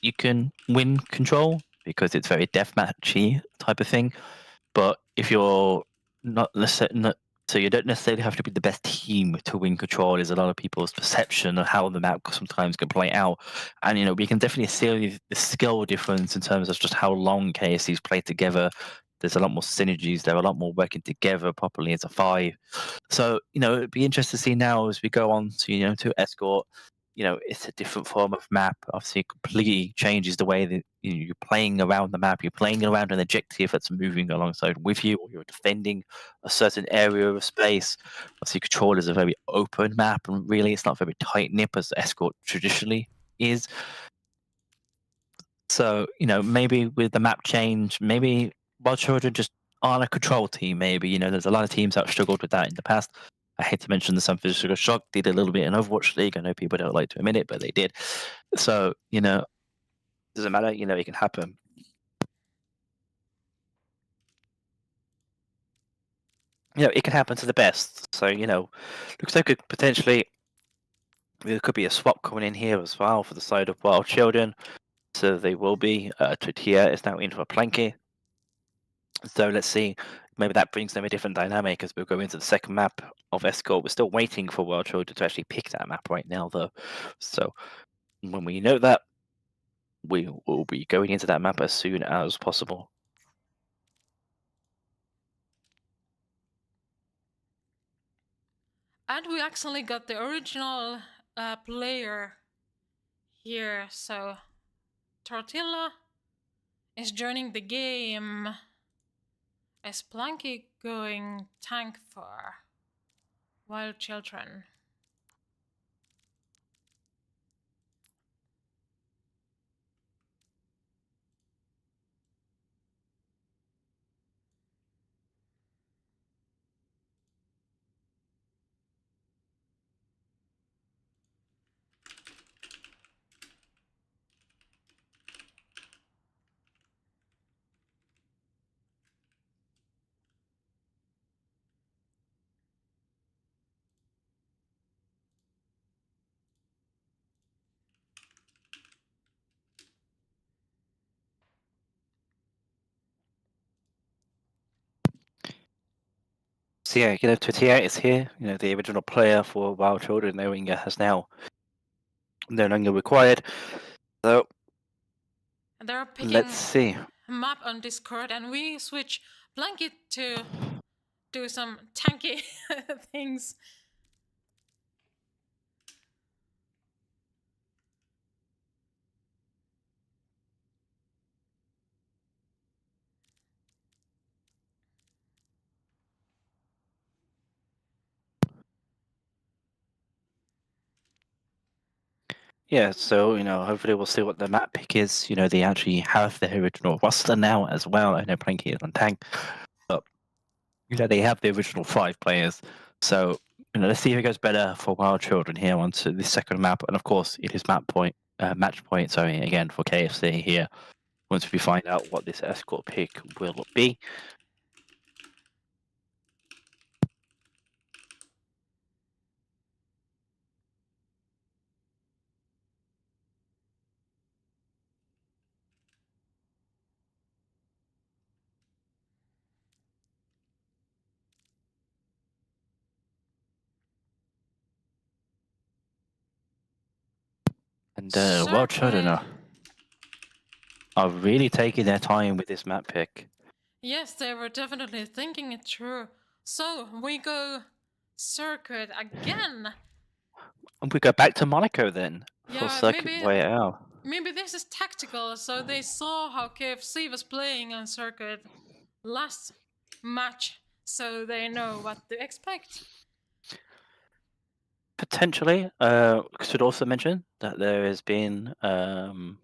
you can win Control, because it's very deathmatchy type of thing. But if you're not, so you don't necessarily have to be the best team to win Control, is a lot of people's perception of how the map sometimes can play out. And you know, we can definitely see the skill difference in terms of just how long KSC's played together. There's a lot more synergies. They're a lot more working together properly as a 5. So you know, it'd be interesting to see now as we go on to, you know, to Escort. You know, it's a different form of map. Obviously, it completely changes the way that, you know, you're playing around the map. You're playing around an objective that's moving alongside with you, or you're defending a certain area of space. Obviously, Control is a very open map, and really, it's not very tight knit as Escort traditionally is. So, you know, maybe with the map change, maybe Wild Children just aren't a Control team. Maybe, you know, there's a lot of teams that have struggled with that in the past. I hate to mention the San Francisco Shock did a little bit in Overwatch League. I know people don't like to admit it, but they did. So, you know, doesn't matter. You know, it can happen. You know, it can happen to the best. So, you know, looks like it potentially there could be a swap coming in here as well for the side of Wild Children. So they will be. Tortilla is now into a Planky. So let's see. Maybe that brings them a different dynamic as we go into the second map of Escort. We're still waiting for Wild Children to actually pick that map right now, though. So when we know that, we will be going into that map as soon as possible. And we actually got the original player here, so Tortilla is joining the game. Is Planky going tank for Wild Children? So yeah, Tortilla is here. The original player for Wild Children, no longer has now no longer required. So They're picking let's see. map on Discord, and we switch Blanket to do some tanky things. Yeah, so hopefully we'll see what the map pick is. They actually have their original roster now as well. I know Planky is on tank, but they have the original 5 players. So let's see if it goes better for Wild Children here onto the second map, and of course it is match point. Sorry, again for KFC here. Once we find out what this escort pick will be. And Wild Children are really taking their time with this map pick. Yes, they were definitely thinking it through. So we go circuit again. And we go back to Monaco then for Yeah, circuit way out. Maybe this is tactical, so they saw how KFC was playing on circuit last match, so they know what to expect. Potentially. Should also mention that there has been some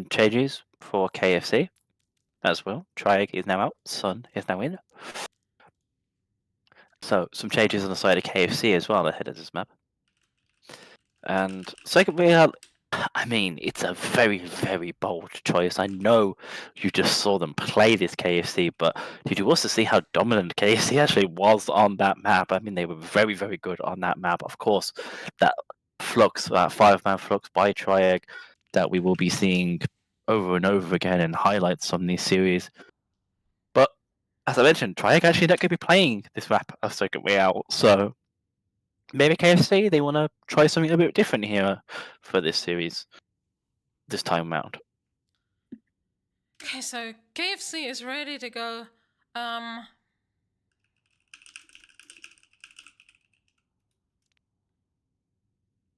changes for KFC as well. Triag is now out. Sun is now in. So some changes on the side of KFC as well ahead of this map. And second real, I mean, it's a very, very bold choice. I know you just saw them play this KFC, but did you also see how dominant KFC actually was on that map? I mean, they were very, very good on that map. Of course, that flux, that 5-man flux by Triag that we will be seeing over and over again in highlights on these series. But as I mentioned, Triag actually not going to be playing this map of second way out, so maybe KFC, they want to try something a bit different here for this series, this time around. Okay, so KFC is ready to go.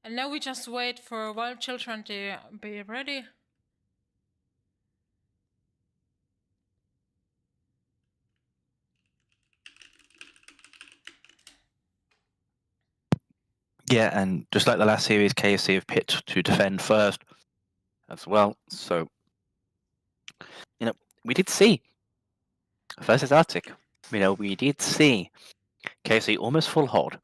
And now we just wait for Wild Children to be ready. Yeah, and just like the last series, KFC have picked to defend first as well. So, we did see versus Arctic. We did see KFC almost full hold.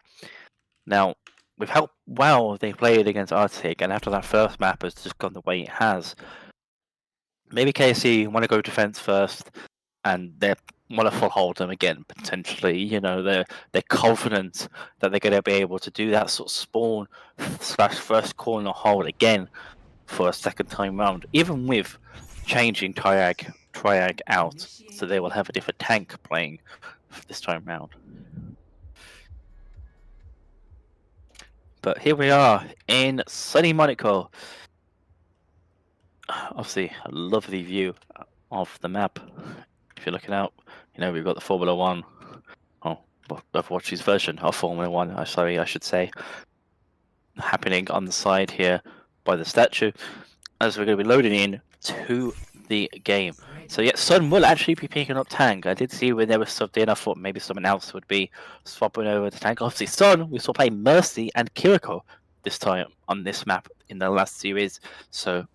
Now, with how well they played against Arctic, and after that first map has just gone the way it has, maybe KFC want to go defense first, and they want to full hold them again potentially. They're confident that they're going to be able to do that sort of spawn / first corner hold again for a second time round, even with changing Triag out, so they will have a different tank playing this time round. But here we are in sunny Monaco. Obviously, a lovely view of the map. If you're looking out, we've got the Formula 1, Overwatch's version of Formula 1, I should say, happening on the side here by the statue, as we're going to be loading in to the game. So yeah, Sun will actually be picking up tank. I did see when they were subbed in, I thought maybe someone else would be swapping over the tank. Obviously, Sun, we saw play Mercy and Kiriko this time on this map in the last series, so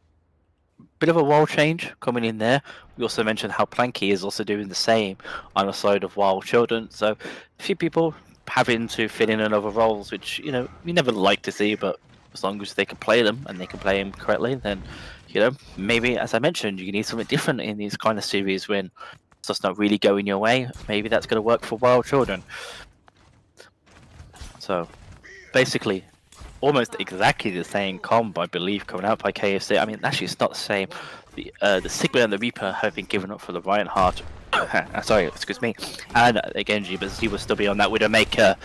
bit of a role change coming in there. We also mentioned how Planky is also doing the same on the side of Wild Children, so a few people having to fit in other roles, which we never like to see, but as long as they can play them and they can play them correctly, then maybe, as I mentioned, you need something different in these kind of series when stuff's not really going your way. Maybe that's going to work for Wild Children. So basically almost exactly the same comp, I believe, coming out by KFC. I mean, actually, it's not the same. The Sigma and the Reaper have been given up for the Reinhardt sorry, excuse me, and a Genji, but Z will still be on that Widowmaker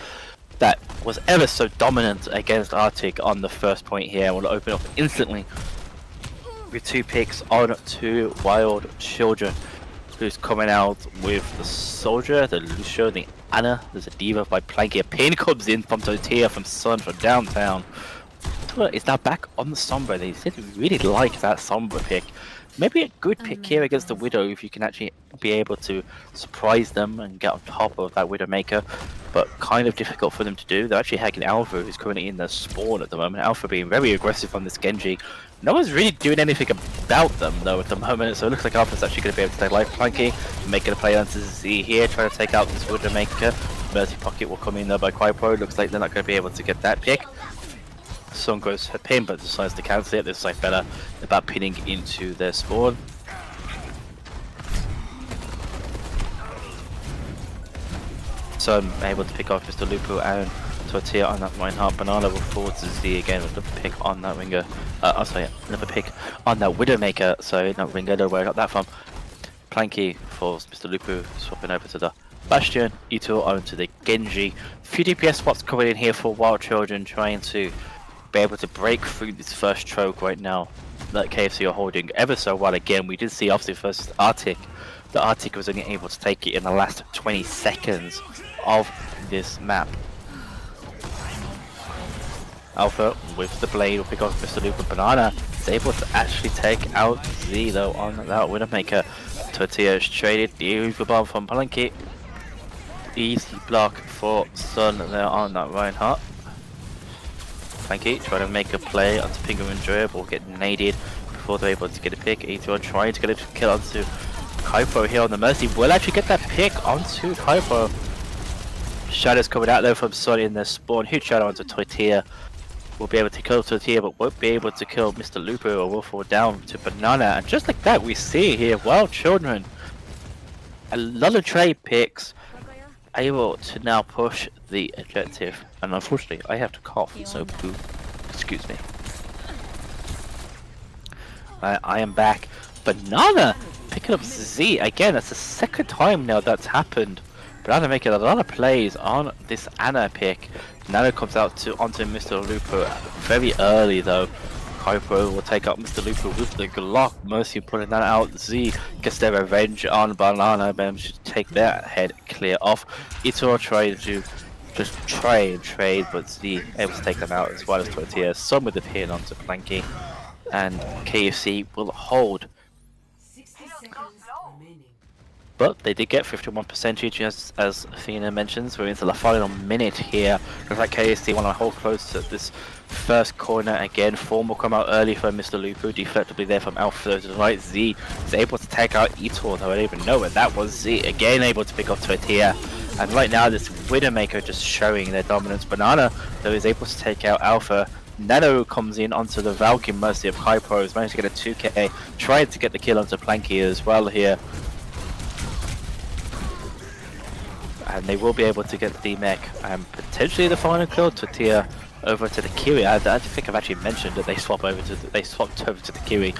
that was ever so dominant against Arctic on the first point here. We'll open up instantly with 2 picks on 2 wild children. Who's coming out with the Soldier, the Lucio, the Anna, there's a Diva by Planky. A pin comes in from Tortilla from Sun from downtown. Is now back on the Sombra. They said really like that Sombra pick. Maybe a good pick here against the Widow if you can actually be able to surprise them and get on top of that Widowmaker, but kind of difficult for them to do. They're actually hacking Alpha, who's currently in the spawn at the moment. Alpha being very aggressive on this Genji. No one's really doing anything about them though at the moment, so it looks like Alpha's actually going to be able to take life Planky, making a play onto Z here, trying to take out this Widowmaker. Mercy Pocket will come in there by Quipro. Looks like they're not going to be able to get that pick. Sun goes for pin, but decides to cancel it. This is like better about pinning into their spawn. Sun able to pick off Mr. Lupo and Tortilla on that Reinhardt. Banana will forward to Z again with the pick on that Ringer. Sorry, another pick on that Widowmaker. Sorry, not Ringer, don't know where I got that from. Planky for Mr. Lupo, swapping over to the Bastion. Ito onto the Genji. Few DPS spots coming in here for Wild Children, trying to be able to break through this first choke right now that KFC are holding ever so well. Again, we did see obviously first Arctic. The Arctic was only able to take it in the last 20 seconds of this map. Alpha with the blade will pick off Mr. Luke and Banana. Is able to actually take out Z though on that Widowmaker. Tortilla is traded the Uber bomb from Palanki. Easy block for Sun there on that Reinhardt. Planky trying to make a play onto Pingu and Joya, will get naded before they're able to get a pick. E2 trying to get a kill onto Kaipo here on the Mercy. Will actually get that pick onto Kaipo. Shadows coming out there from Sun in their spawn. Huge shadow onto Tortilla. Will be able to kill Tortilla, but won't be able to kill Mr. Lupo, or will fall down to Banana. And just like that, we see here Wild Children. A lot of trade picks able to now push the objective, and unfortunately I have to cough, so excuse me. I am back. Banana picking up Z again. That's the second time now that's happened. Banana making a lot of plays on this Anna pick. Nano comes out to onto Mr. Lupo very early though. Kaipo will take out Mr. Lupo with the Glock. Mercy putting that out. Z gets their revenge on Banana, but should take their head clear off. Ito trying to just try and trade, but Z able to take them out as well as Tortilla. Some with the pin onto Planky, and KFC will hold. 60 seconds remaining. But they did get 51 percentage as Athena mentions. We're into the final minute here. Looks like KSC want to hold close to this first corner again. Form will come out early for Mr. Lupo. Deflect will be there from Alpha to the right. Z is able to take out Ito, though I don't even know where that was. Z again able to pick up Tortilla. And right now this Widowmaker just showing their dominance. Banana though is able to take out Alpha. Nano comes in onto the Valkyrie Mercy of Hypro. Has managed to get a 2k. Tried to get the kill onto Planky as well here. And they will be able to get the mech and potentially the final kill. Tortilla over to the Kiwi. I don't think I've actually mentioned that they swapped over to the Kiwi a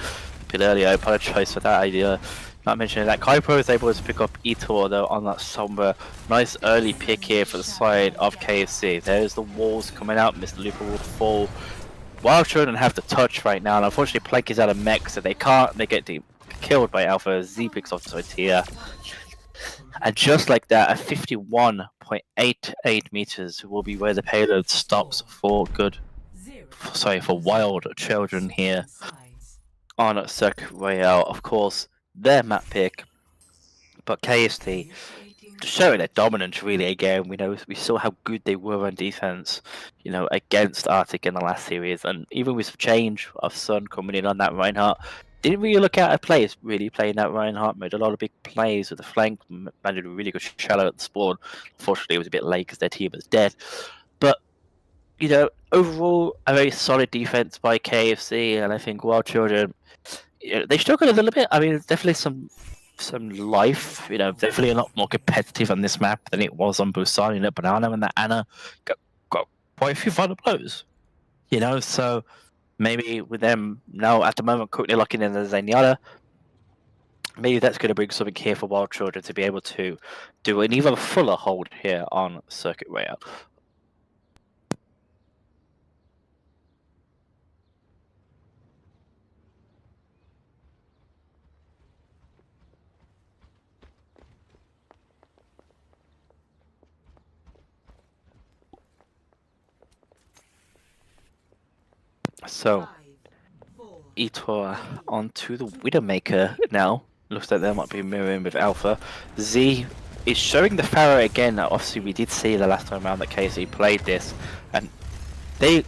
bit earlier. I apologize for that idea. Not mentioning that. Kaipo is able to pick up Ito though on that Sombra. Nice early pick here for the side of KFC. There's the walls coming out. Mr. Lupo will fall. Wild Children have the touch right now, and unfortunately Plank is out of mech, so they can't. They get killed by Alpha. Z picks off Tortilla. And just like that, a 51.88 meters will be where the payload stops for good. For Wild Children here on Circuit Royale. Of course, their map pick, but KST showing their dominance really again. We saw how good they were on defense, against Arctic in the last series, and even with some change of Sun coming in on that Reinhardt. Didn't really look out of place, really playing that Reinhardt. Made a lot of big plays with the flank, managed a really good shallow at the spawn. Unfortunately, it was a bit late because their team was dead. But, overall, a very solid defense by KFC, and I think Wild Children, they struggled a little bit. I mean, definitely some life, definitely a lot more competitive on this map than it was on Busan. Banana and that Anna got quite a few final blows, so maybe with them now at the moment currently locking in the Zenyatta, maybe that's going to bring something here for Wild Children to be able to do an even fuller hold here on Circuit Royale. So, Etor onto the Widowmaker now. Looks like they might be mirroring with Alpha. Z is showing the Pharaoh again. Obviously, we did see the last time around that KC played this, and they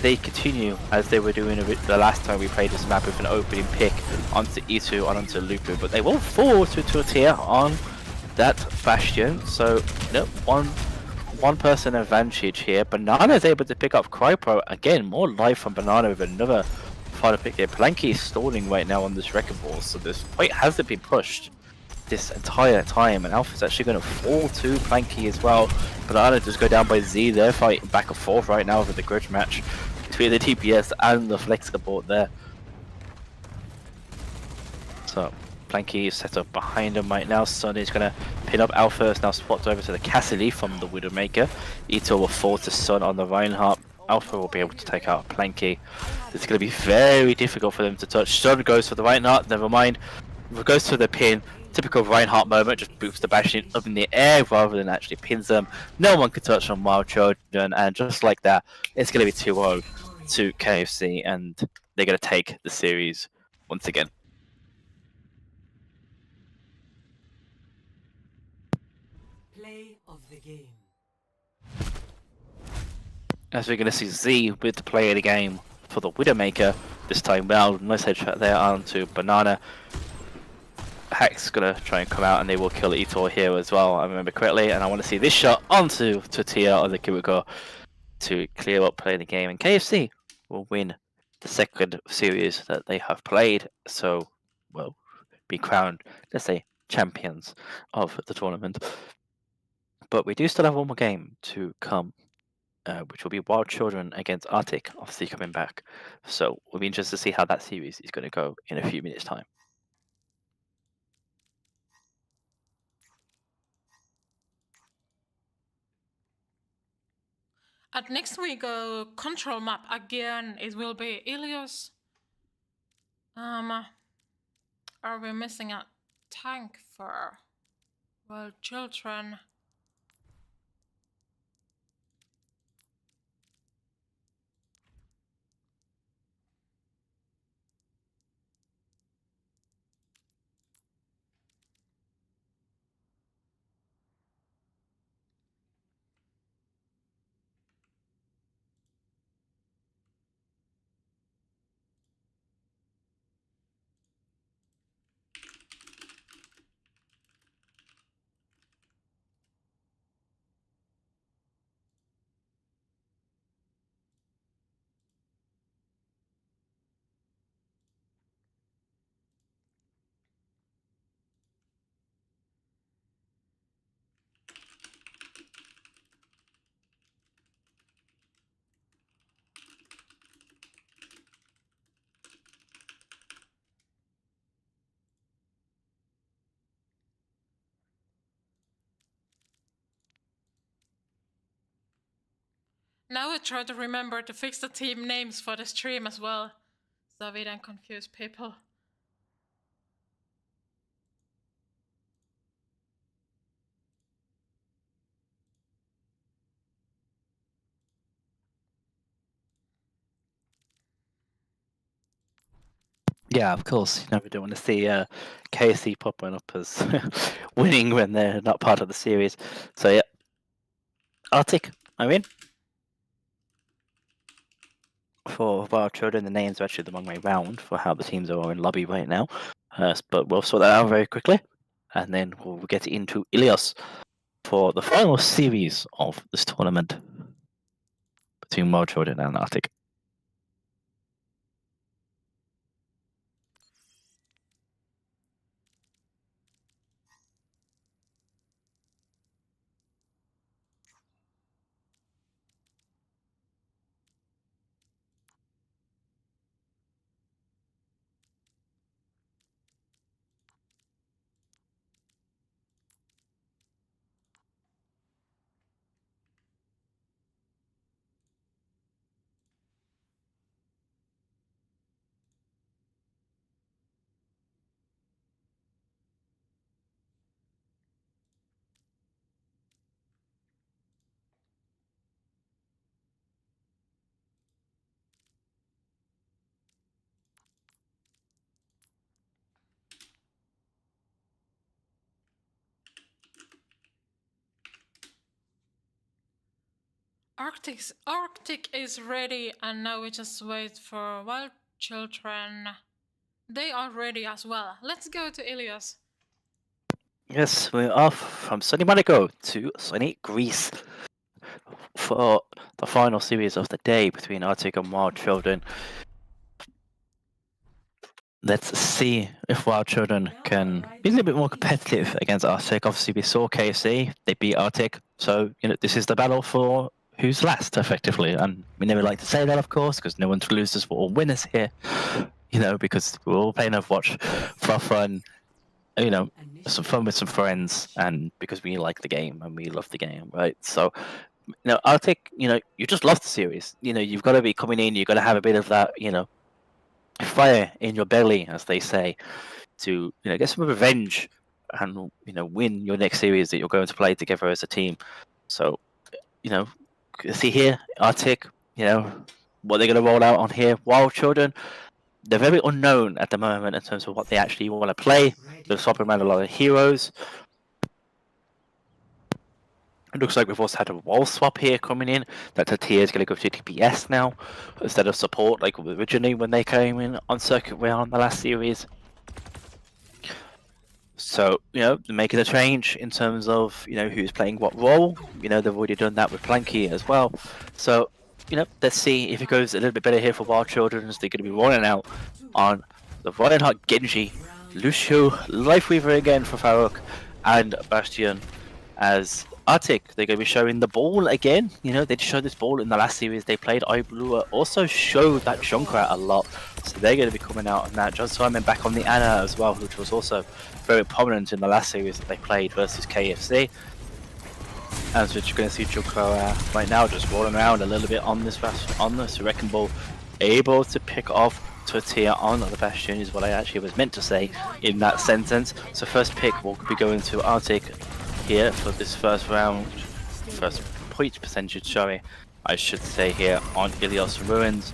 continue as they were doing the last time we played this map with an opening pick onto E2 and onto Lupu, but they will fall to a tier on that Bastion. So, one person advantage here. Banana is able to pick up Crypro again. More life from Banana with another final pick here. Planky is stalling right now on this wrecking ball, so this fight hasn't been pushed this entire time, and Alpha's actually going to fall to Planky as well. Banana just go down by Z. They're fighting back and forth right now with the grudge match between the TPS and the Flex support there. So Planky is set up behind him right now. Sun is going to pin up Alpha. It's now swapped over to the Cassidy from the Widowmaker. Ito will fall to Sun on the Reinhardt. Alpha will be able to take out Planky. It's going to be very difficult for them to touch. Sun goes for the Reinhardt, never mind. Goes for the pin. Typical Reinhardt moment, just boots the Bastion up in the air rather than actually pins them. No one can touch on Wild Children, and just like that, it's going to be 2-0 to KFC, and they're going to take the series once again. Play of the game. As we're going to see Z with the play of the game for the Widowmaker this time. Well, nice headshot there onto Banana. Hack's going to try and come out and they will kill Etor here as well, I remember correctly. And I want to see this shot onto Tia on the Kimiko to clear up playing the game. And KFC will win the second series that they have played. So, well, be crowned, let's say, champions of the tournament. But we do still have one more game to come, which will be Wild Children against Arctic, obviously coming back. So we'll be interested to see how that series is going to go in a few minutes' time. At next week, control map again. It will be Ilios. Are we missing a tank for Wild Children? Now I try to remember to fix the team names for the stream as well, so we don't confuse people. Yeah, of course. You never do want to see KC popping up as winning when they're not part of the series. So yeah, Arctic, I'm in. For Wild Children, the names are actually the wrong way round for how the teams are in lobby right now. But we'll sort that out very quickly. And then we'll get into Ilios for the final series of this tournament between Wild Children and Arctic. Arctic is ready, and now we just wait for wild children. They are ready as well. Let's go to Ilias. Yes, we're off from sunny Monaco to sunny Greece for the final series of the day between Arctic and Wild Children. Let's see if Wild Children can be a little bit more competitive against Arctic. Obviously, we saw KFC, they beat Arctic, so this is the battle for who's last, effectively. And we never like to say that, of course, because no one's losers, we're all winners here. Because we're all playing Overwatch for fun. Some fun with some friends, and because we like the game and we love the game, right? So, Arctic, you just lost the series. You've got to be coming in. You've got to have a bit of that, fire in your belly, as they say, to get some revenge and win your next series that you're going to play together as a team. So, see here, Arctic, what they're going to roll out on here. Wild Children, they're very unknown at the moment in terms of what they actually want to play. They're swapping around a lot of heroes. It looks like we've also had a wall swap here coming in, that the tier is going to go to DPS now, instead of support like originally when they came in on Circuit Round the last series. So, they're making a change in terms of, who's playing what role. They've already done that with Planky as well. So, let's see if it goes a little bit better here for Wild Children, as they're going to be rolling out on the Reinhardt, Genji, Lucio, Lifeweaver again for Farouk, and Bastion as Arctic. They're going to be showing the ball again. They showed this ball in the last series they played. iBlue also showed that Jonka a lot, so they're going to be coming out on that. John Simon back on the Ana as well, which was also very prominent in the last series that they played versus KFC. As you're going to see Jonka right now just rolling around a little bit on this Wrecking Ball, able to pick off Tortilla on the Bastion is what I actually was meant to say in that sentence. So first pick will be going to Arctic here for this first point percentage, I should say, here on Ilios Ruins.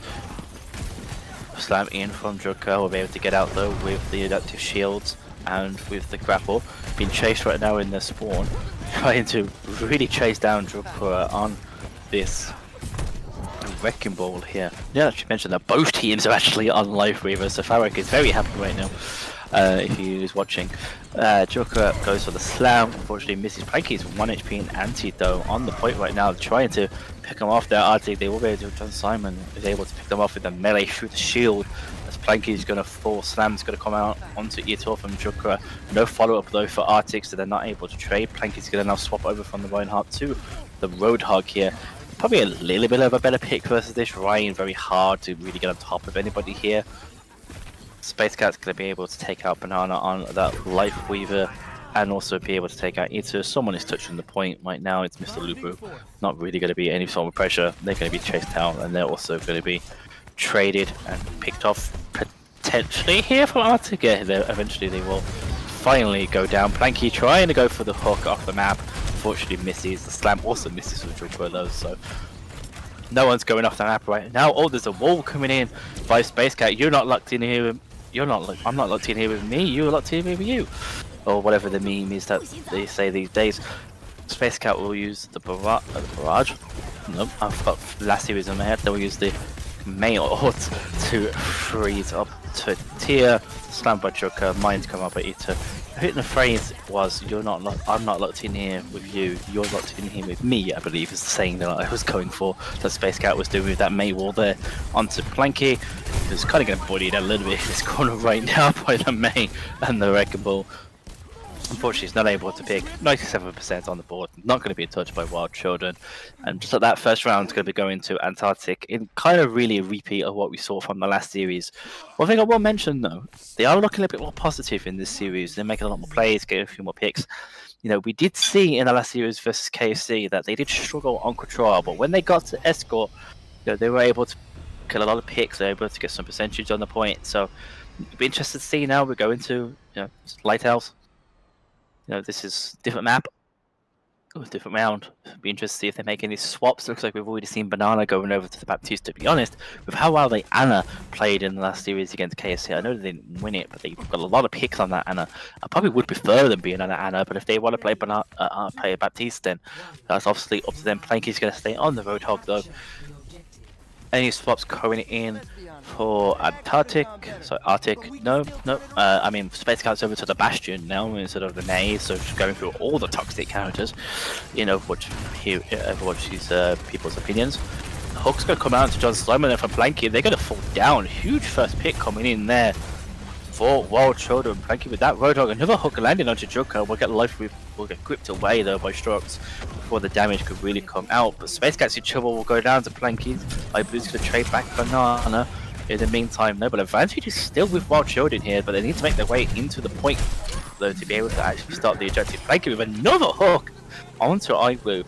Slam in from Joker will be able to get out though with the adaptive shields and with the grapple. Being chased right now in their spawn, trying to really chase down Joker on this Wrecking Ball here. Yeah, I should mention that both teams are actually on Lifeweaver, so Farrak is very happy right now. If he is watching. Joker goes for the slam, unfortunately misses. Planky's 1 HP in anti though on the point right now, trying to pick him off there. Arctic, they will be able to. John Simon is able to pick them off with the melee through the shield, as Planky's going to fall. Slam's going to come out onto Ito from Joker. No follow up though for Arctic, so they're not able to trade. Planky's going to now swap over from the Reinhardt to the Roadhog here. Probably a little bit of a better pick versus this. Ryan, very hard to really get on top of anybody here. Space Cat's going to be able to take out Banana on that Lifeweaver and also be able to take out Ito. Someone is touching the point right now. It's Mr. Lupu. Not really going to be any sort of pressure. They're going to be chased down and they're also going to be traded and picked off potentially here from Arctic. Eventually they will finally go down. Planky trying to go for the hook off the map. Unfortunately misses. The slam also misses with Joker though, so no one's going off the map right now. Oh, there's a wall coming in by Space Cat. You're not locked in here. I'm not locked in here with me. You're locked in here with you, or whatever the meme is that they say these days. Space Cat will use the barrage. Nope, I've got last series in my head. They'll use the main ult to freeze up Tortilla. Slam by Joker. Mines come up at Ito. I think the phrase was, I'm not locked in here with you, you're locked in here with me, I believe is the saying that I was going for, that Space Cat was doing with that May wall there onto Planky, who's kind of getting bullied a little bit in this corner right now by the May and the Wrecking Ball. Unfortunately, he's not able to pick 97% on the board, not going to be touched by Wild Children. And just like that, first round is going to be going to Antarctic in kind of really a repeat of what we saw from the last series. One thing I will mention though, they are looking a bit more positive in this series. They're making a lot more plays, getting a few more picks. We did see in the last series versus KFC that they did struggle on control, but when they got to Escort, they were able to kill a lot of picks, they were able to get some percentage on the point. So, it'll be interested to see now we're going to Lighthouse. This is different map. with a different round. Be interested to see if they make any swaps. Looks like we've already seen Banana going over to the Baptiste. To be honest, with how well the Anna played in the last series against KFC, I know they didn't win it, but they got a lot of picks on that Anna. I probably would prefer them being on an Anna, but if they want to play play Baptiste, then that's obviously up to them. Planky's going to stay on the Roadhog though. Any swaps going in for Antarctic? So Arctic, no. I mean, Space Cat's over to the Bastion now instead of the Nay, so just going through all the toxic characters in Overwatch's people's opinions. Hook's going to come out to John Simon and for Planky. They're going to fall down. Huge first pick coming in there for Wild Children. Planky with that Roadhog. Another Hook landing onto Joker. We'll get gripped away though by Strokes before the damage could really come out. But Space Cat's in trouble. Will go down to Planky. Blue's going to trade back Banana. In the meantime, no, but advantage is still with Wild Children here, but they need to make their way into the point though to be able to actually start the objective. Planky with another hook onto Blue.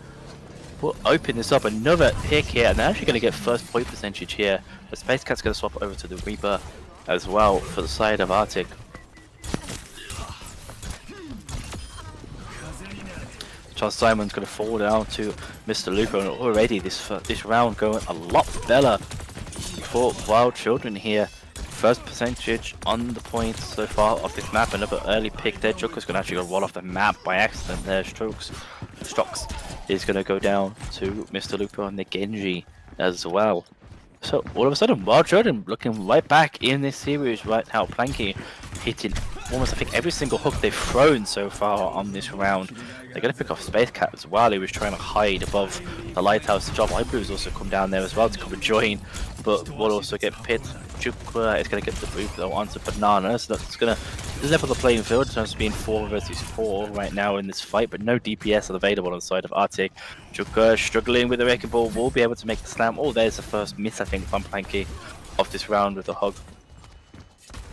We'll open this up, another pick here, and they're actually going to get first point percentage here. But Space Cat's going to swap over to the Reaper as well for the side of Arctic. John Simon's going to fall down to Mr. Lupo, and already this round going a lot better for Wild Children here. First percentage on the points so far of this map. Another early pick there. Joker's going to actually roll off the map by accident there. Strokes is going to go down to Mr. Lupo and the Genji as well. So all of a sudden, Wild Children looking right back in this series right now. Planky hitting almost, I think, every single hook they've thrown so far on this round. They're going to pick off Space Cat as well. He was trying to hide above the lighthouse. Job Blue's also come down there as well to come and join, but will also get pit. Jukwa is going to get the boot though onto Banana, so that's going to level the playing field in terms of being 4 versus 4 right now in this fight, but no DPS available on the side of Arctic. Jukwa struggling with the Wrecking Ball, will be able to make the slam. Oh, there's the first miss, I think, from Planky of this round with the hug.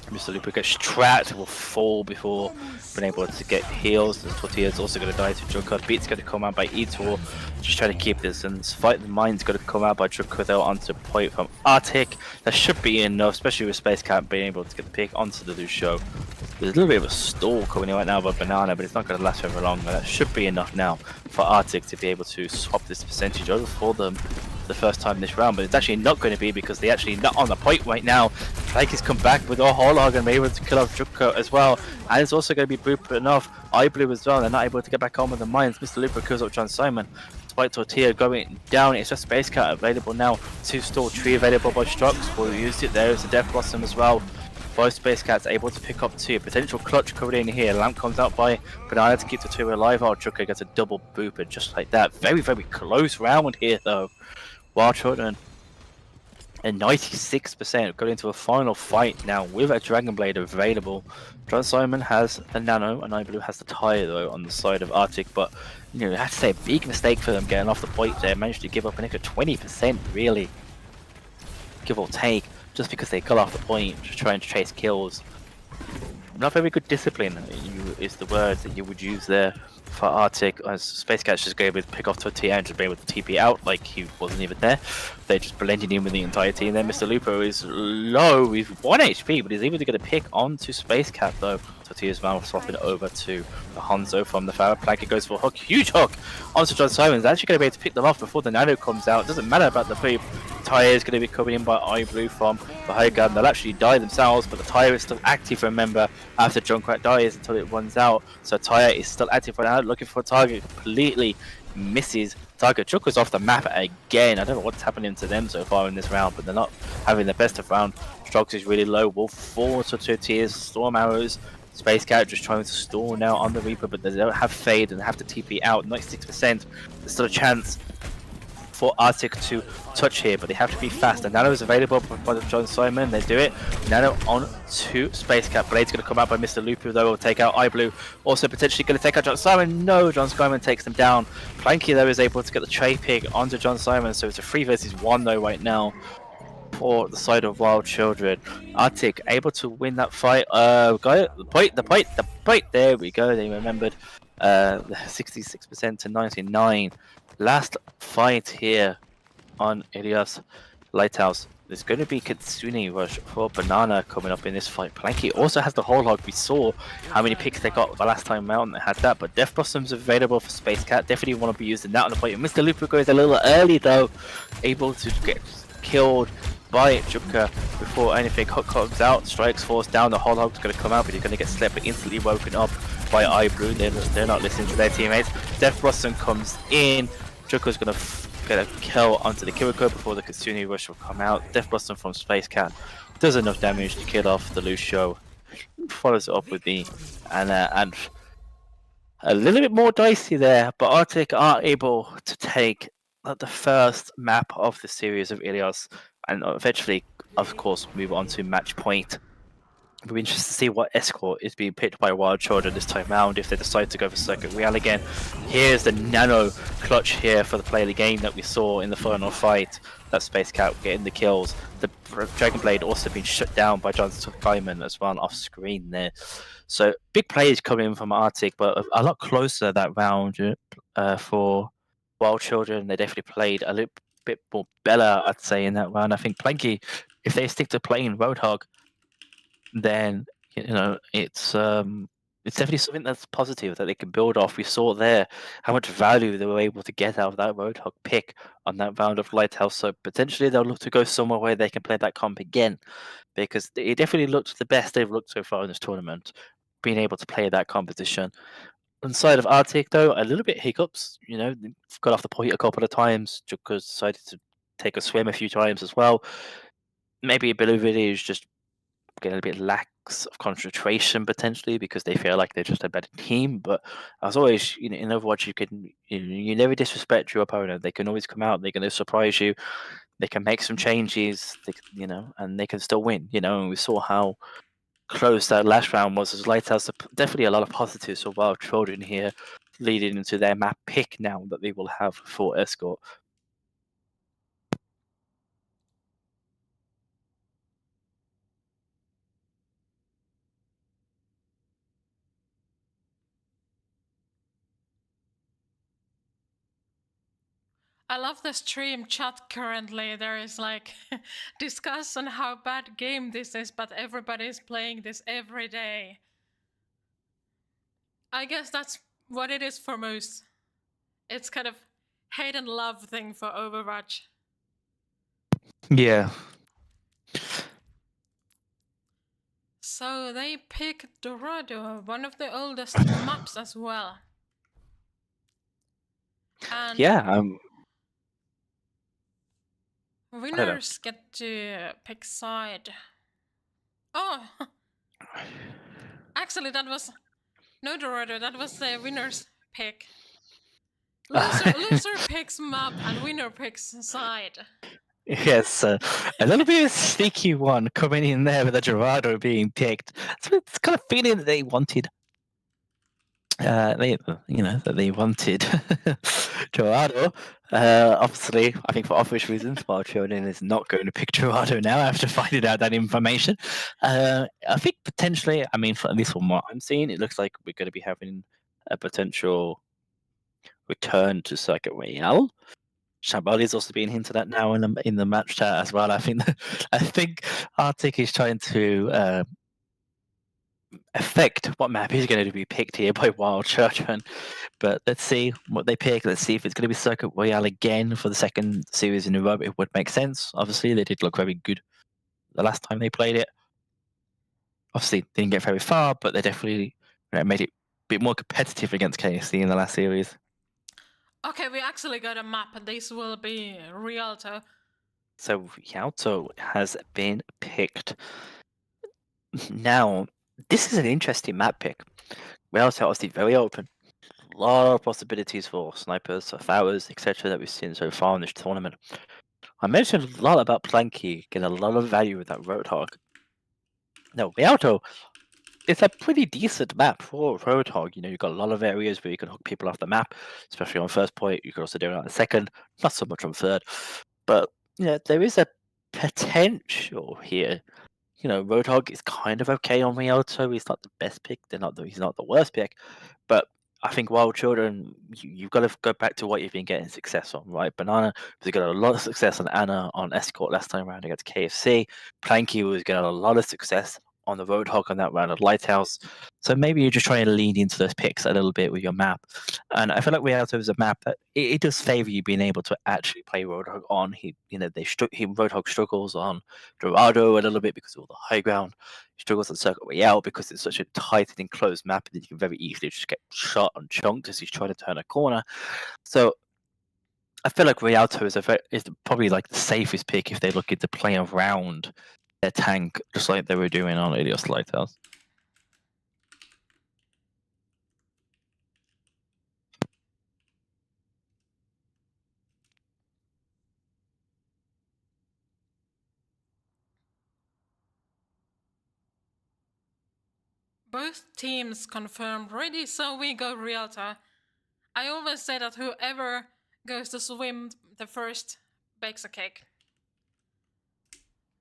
Mr. Lupo gets trapped, will fall before being able to get heals. The Tortilla is also going to die to Joker. Beat's going to come out by Etor, just trying to keep this. And Fight the Mind's going to come out by Joker though onto point from Arctic. That should be enough, especially with Space Cat being able to get the pick onto the Lucio. There's a little bit of a stall coming in right now by Banana, but it's not going to last very long. But that should be enough now for Arctic to be able to swap this percentage over for them the first time this round, but it's actually not going to be because they actually not on the point right now. Flake has come back with a Holog and be able to kill off Jukko as well, and it's also going to be Boop enough. Blue as well, they're not able to get back on with the mines. Mr. Lupo kills up John Simon. Despite Tortilla going down, it's just Space Cat available now. 2 stall tree available by Strux. We'll use it there. It's a Death Blossom as well. Both Space Cats able to pick up 2. Potential clutch coming in here. Lamp comes out by Banana to keep the 2 alive. Jukko gets a double boop, and just like that. Very, very close round here though. Wild Children and 96% going into a final fight now with a Dragon Blade available. John Simon has a Nano and Blue has the Tire though on the side of Arctic, but you know, I have to say a big mistake for them getting off the point there. Managed to give up an extra 20% really, give or take, just because they got off the point, just trying to chase kills. Not very good discipline is the word that you would use there for Arctic, as Space Cat's just able to pick off Tortilla and just be able to TP out like he wasn't even there. They're just blending in with the entire team. Then Mr. Lupo is low with 1 HP, but he's able to get a pick onto Space Cat though. Tortilla's now swapping over to the Hanzo from the Farah. Planky goes for a hook, huge hook onto John Simon. He's actually going to be able to pick them off before the Nano comes out. It doesn't matter about the boop. Tire is going to be coming in by Blue from the high gun. They'll actually die themselves, but the Tire is still active, remember, after Junkrat dies until it runs out. So Tire is still active right now, looking for a target, completely misses target. Chuck was off the map again. I don't know what's happening to them so far in this round, but they're not having the best of round. Strokes is really low, will fall to 2 tiers, Storm Arrows. Space Cat just trying to stall now on the Reaper, but they don't have Fade and have to TP out. 96%. There's still a chance for Arctic to touch here, but they have to be fast. And Nano is available by the John Simon. They do it. Nano on to Space Cat. Blade's going to come out by Mr. Lupo, though. Will take out Blue. Also potentially going to take out John Simon. No, John Simon takes them down. Planky, though, is able to get the trade pick onto John Simon. So it's a 3 versus 1, though, right now for the side of Wild Children. Arctic able to win that fight. Got it. The point. There we go. They remembered. 66% to 99. Last fight here on Ilias Lighthouse. There's going to be Kitsune Rush for Banana coming up in this fight. Planky also has the whole hog. We saw how many picks they got the last time out and they had that, but Death Blossom's available for Space Cat. Definitely want to be using that on the point. Mr. Lupo goes a little early though, able to get killed by Jonka before anything comes out. Strikes force down, the whole hog's going to come out, but he's going to get slept but instantly woken up by Eye Blue. They're not listening to their teammates. Death Blossom comes in. Jonka's going to get a kill onto the Kiriko before the Kitsune Rush will come out. Death Blossom from Space Cat does enough damage to kill off the Lucio. Follows it up with the and a little bit more dicey there, but Arctic are able to take the first map of the series of Ilios and eventually, of course, move on to match point. We'll be interested to see what escort is being picked by Wild Children this time round if they decide to go for Circuit Real again. Here's the nano clutch here for the play of the game that we saw in the final fight. That Space Cat getting the kills. The Dragon Blade also being shut down by Johnson Gaiman as well off screen there. So big plays coming in from Arctic, but a lot closer that round for Wild Children. They definitely played a little bit more better, I'd say, in that round. I think Planky, if they stick to playing Roadhog, then it's definitely something that's positive that they can build off. We saw there how much value they were able to get out of that Roadhog pick on that round of Lighthouse. So potentially they'll look to go somewhere where they can play that comp again, because it definitely looked the best they've looked so far in this tournament, being able to play that competition. On the side of Arctic, though, a little bit hiccups. Got off the point a couple of times. Jukas decided to take a swim a few times as well. Maybe a bit of it is just getting a bit lax of concentration potentially because they feel like they're just a better team. But as always, in Overwatch, you never disrespect your opponent. They can always come out. They're going to surprise you. They can make some changes. And they can still win. And we saw how close that last round was. As Lighthouse, definitely a lot of positives for Wild Children here, leading into their map pick now that they will have for escort. I love the stream chat currently. There is like discuss on how bad game this is, but everybody's playing this every day. I guess that's what it is for most. It's kind of hate and love thing for Overwatch. Yeah. So they picked Dorado, one of the oldest maps as well. And Yeah. Winners get to pick side. Oh! Actually, that was no Dorado, that was the winner's pick. Loser picks map and winner picks side. Yes, a little bit of a sneaky one coming in there with a Gerardo being picked. It's kind of feeling that they wanted. That they wanted Gerardo. Obviously, I think for obvious reasons, Wild Children is not going to pick Gerardo now after finding out that information. I think potentially, at least from what I'm seeing, it looks like we're going to be having a potential return to Circuit Royale. Shambali is also being hinted at now in the match chat as well. I think Arctic is trying to affect what map is going to be picked here by Wild Children. But let's see what they pick. Let's see if it's going to be Circuit Royale again for the second series in a row. It would make sense. Obviously, they did look very good the last time they played it. Obviously, didn't get very far, but they definitely made it a bit more competitive against KSC in the last series. Okay, we actually got a map, and this will be Rialto. So Rialto has been picked. Now, this is an interesting map pick. Rialto obviously very open. A lot of possibilities for snipers, for flowers, etc. that we've seen so far in this tournament. I mentioned a lot about Planky getting a lot of value with that Roadhog. Now, Rialto, it's a pretty decent map for Roadhog. You've got a lot of areas where you can hook people off the map, especially on first point. You can also do it on second, not so much on third. But there is a potential here. Roadhog is kind of okay on Rialto. He's not the best pick. He's not the worst pick. But I think Wild Children, you've got to go back to what you've been getting success on, right? Banana was getting a lot of success on Anna on Escort last time around against KFC. Planky was getting a lot of success on the Roadhog on that round of Lighthouse. So maybe you're just trying to lean into those picks a little bit with your map. And I feel like Rialto is a map that it does favor you being able to actually play Roadhog on. Roadhog struggles on Dorado a little bit because of all the high ground. He struggles on Circuit Royale because it's such a tight and enclosed map that you can very easily just get shot and chunked as he's trying to turn a corner. So I feel like Rialto is probably like the safest pick if they're looking to play around their tank, just like they were doing on Ilios Lighthouse. Both teams confirmed ready, so we go Rialto. I always say that whoever goes to swim the first bakes a cake.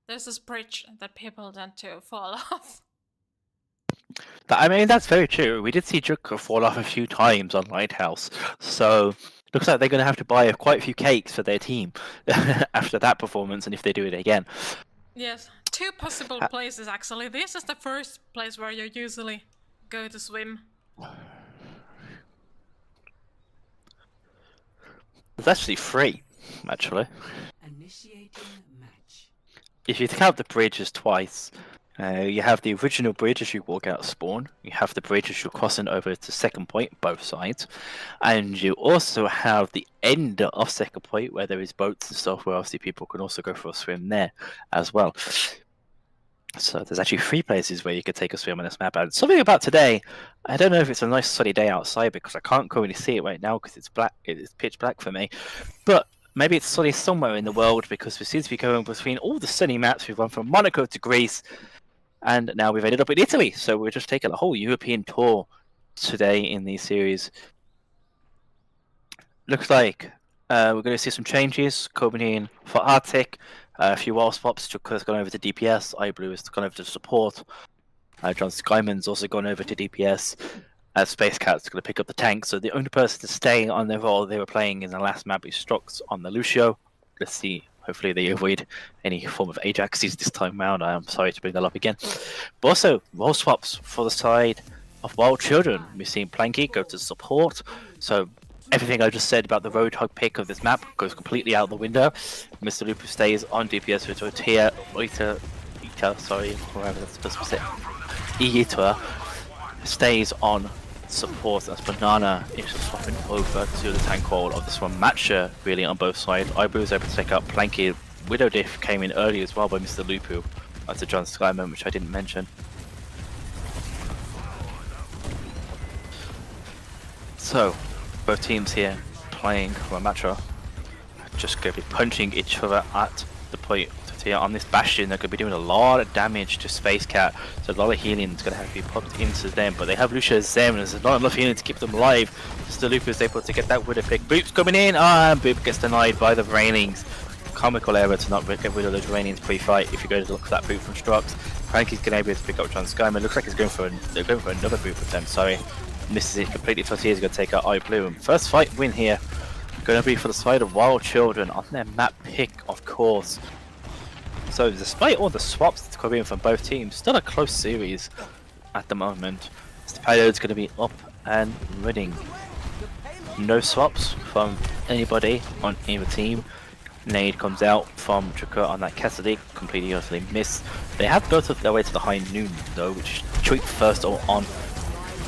There's this bridge that people tend to fall off. But I mean, that's very true. We did see Juka fall off a few times on Lighthouse, so looks like they're going to have to buy quite a few cakes for their team after that performance, and if they do it again. Yes, two possible places actually. This is the first place where you usually go to swim. It's actually free, actually. Initiating match. If you count the bridges twice, you have the original bridge as you walk out of spawn, you have the bridge as you're crossing over to second point, both sides, and you also have the end of second point where there is boats and stuff where obviously people can also go for a swim there as well. So there's actually 3 places where you could take a swim on this map. And something about today, I don't know if it's a nice sunny day outside because I can't currently see it right now because it's black, it's pitch black for me, but maybe it's sunny somewhere in the world because we seem to be going between all the sunny maps. We've gone from Monaco to Greece, and now we've ended up in Italy. So we're just taking a whole European tour today in these series. Looks like we're going to see some changes coming in for Arctic. A few wall swaps. Chuka's gone over to DPS. iBlue has gone over to support. John Skyman's also gone over to DPS. Space Cat's going to pick up the tank. So the only person to stay on their role they were playing in the last map is Strux on the Lucio. Let's see. Hopefully they avoid any form of Ajaxes this time round. I am sorry to bring that up again. But also, role swaps for the side of Wild Children. We've seen Planky go to support. So everything I just said about the Roadhog pick of this map goes completely out the window. Mr. Lupus stays on DPS with Tortilla, whatever that's supposed to say. Eater stays on support as Banana is just swapping over to the tank role of this one. Matcher really on both sides. Ibu was able to take out Planky. Widow Diff came in early as well by Mr. Lupu. That's a John Skyman, which I didn't mention. So, both teams here playing for a Matcher. Just going to be punching each other at the point. On this Bastion, they're going to be doing a lot of damage to Space Cat, so a lot of healing is going to have to be pumped into them, but they have Lucia Zem, and there's not enough healing to keep them alive. Still, Luca is able to get that Widow pick. Boop's coming in, and Boop gets denied by the railings. Comical error to not get rid of those railings pre-fight if you go to look for that boot from Strux. Frankie's going to be able to pick up John Skyman. Looks like they're going for another boot with them, sorry. Misses it completely. Tortilla's going to take out iBlue, and first fight win here. Going to be for the side of Wild Children on their map pick, of course. So despite all the swaps that's coming in from both teams, still a close series at the moment. The payload's going to be up and running. No swaps from anybody on either team. Nade comes out from Chuka on that Cassidy, completely utterly missed. They have built up their way to the high noon though, which tweet first on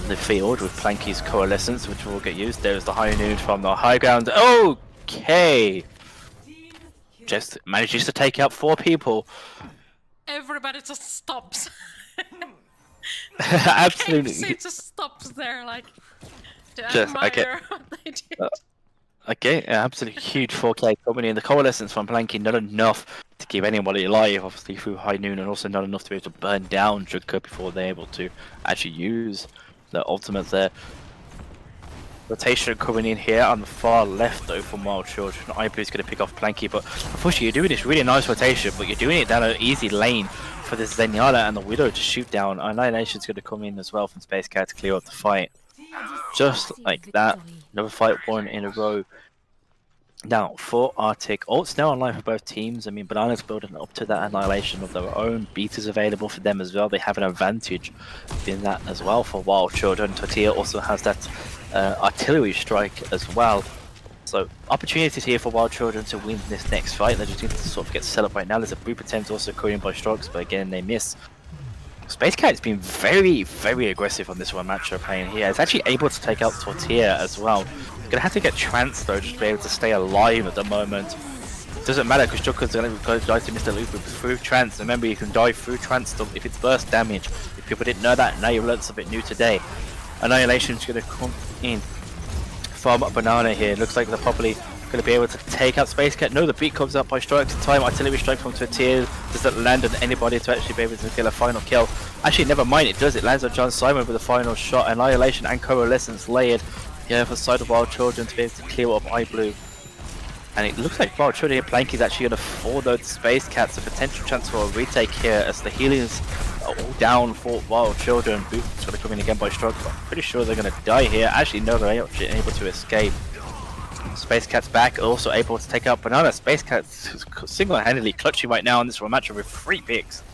the field with Planky's Coalescence, which will get used. There's the high noon from the high ground. Okay! Just manages to take out 4 people. Everybody just stops. Absolutely. It just stops there, like, to admire what they did. Okay, absolutely huge 4K coming in. The Coalescence from Blanky, not enough to keep anybody alive, obviously, through high noon, and also not enough to be able to burn down Judka before they're able to actually use the ultimate there. Rotation coming in here on the far left though from Wild Children. iBlue's going to pick off Planky, but unfortunately you're doing this really nice rotation, but you're doing it down an easy lane for the Zenyatta and the Widow to shoot down. Annihilation's going to come in as well from Space Cat to clear up the fight. Just like that, another fight won in a row. Now, for Arctic, ult's now online for both teams. I mean, Banana's building up to that annihilation of their own. Beat is available for them as well. They have an advantage in that as well for Wild Children. Tortilla also has that artillery strike as well. So, opportunities here for Wild Children to win this next fight. They just need to sort of get set up right now. There's a Boop attempt also coming by strokes, but again, they miss. Space Cat has been very, very aggressive on this one matchup playing here. It's actually able to take out Tortilla as well. Gonna have to get Trance though, just to be able to stay alive at the moment. Doesn't matter because Joker's gonna die to Mr. Loop through Trance. Remember, you can die through Trance if it's burst damage. If people didn't know that, now you've learned something new today. Annihilation's gonna come in from Banana here. Looks like they're probably gonna be able to take out Space Cat. No, the beat comes up by strikes in time. Artillery strike from Tortilla doesn't land on anybody to actually be able to kill a final kill. Actually, never mind, it does. It lands on John Simon with the final shot. Annihilation and Coalescence layered here for the side of Wild Children to be able to clear up Eye Blue. And it looks like Wild Children here, Planky is actually going to forward Space Cats, a potential chance for a retake here as the healers are all down for Wild Children. Boop's going to come in again by stroke, but I'm pretty sure they're going to die here. Actually, no, they're actually able to escape. Space Cat's back, also able to take out Banana. Space Cat's single-handedly clutching right now in this match with 3 picks.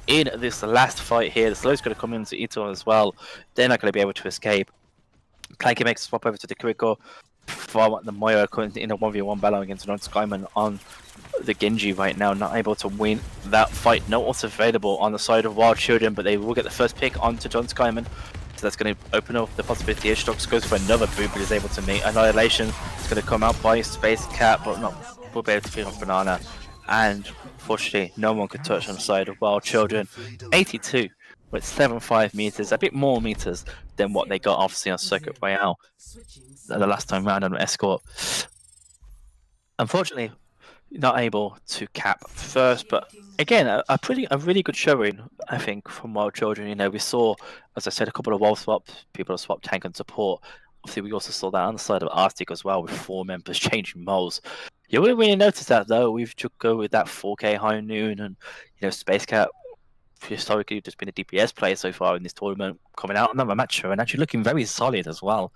In this last fight here, the slow's going to come into Ito as well. They're not going to be able to escape. Planky makes a swap over to the Kiriko from the Moya in a 1v1 battle against Non Skyman on the Genji right now, not able to win that fight. No ults available on the side of Wild Children, but they will get the first pick onto John Skyman. So that's going to open up the possibility. Strokes goes for another boot, but is able to make Annihilation. It's going to come out by Space Cat, but not will be able to pick off Banana. And fortunately, no one could touch on the side of Wild Children. 82 with 7.5 meters, a bit more meters than what they got obviously on Circuit Royale the last time round on Escort. Unfortunately, not able to cap first, but again, a really good showing, I think, from Wild Children. You know, we saw, as I said, a couple of wall swaps. People have swapped tank and support. Obviously, we also saw that on the side of Arctic as well, with 4 members changing moles. You wouldn't really notice that though. We've just go with that 4K High Noon, and you know, Space Cat historically just been a DPS player so far in this tournament, coming out another match and actually looking very solid as well.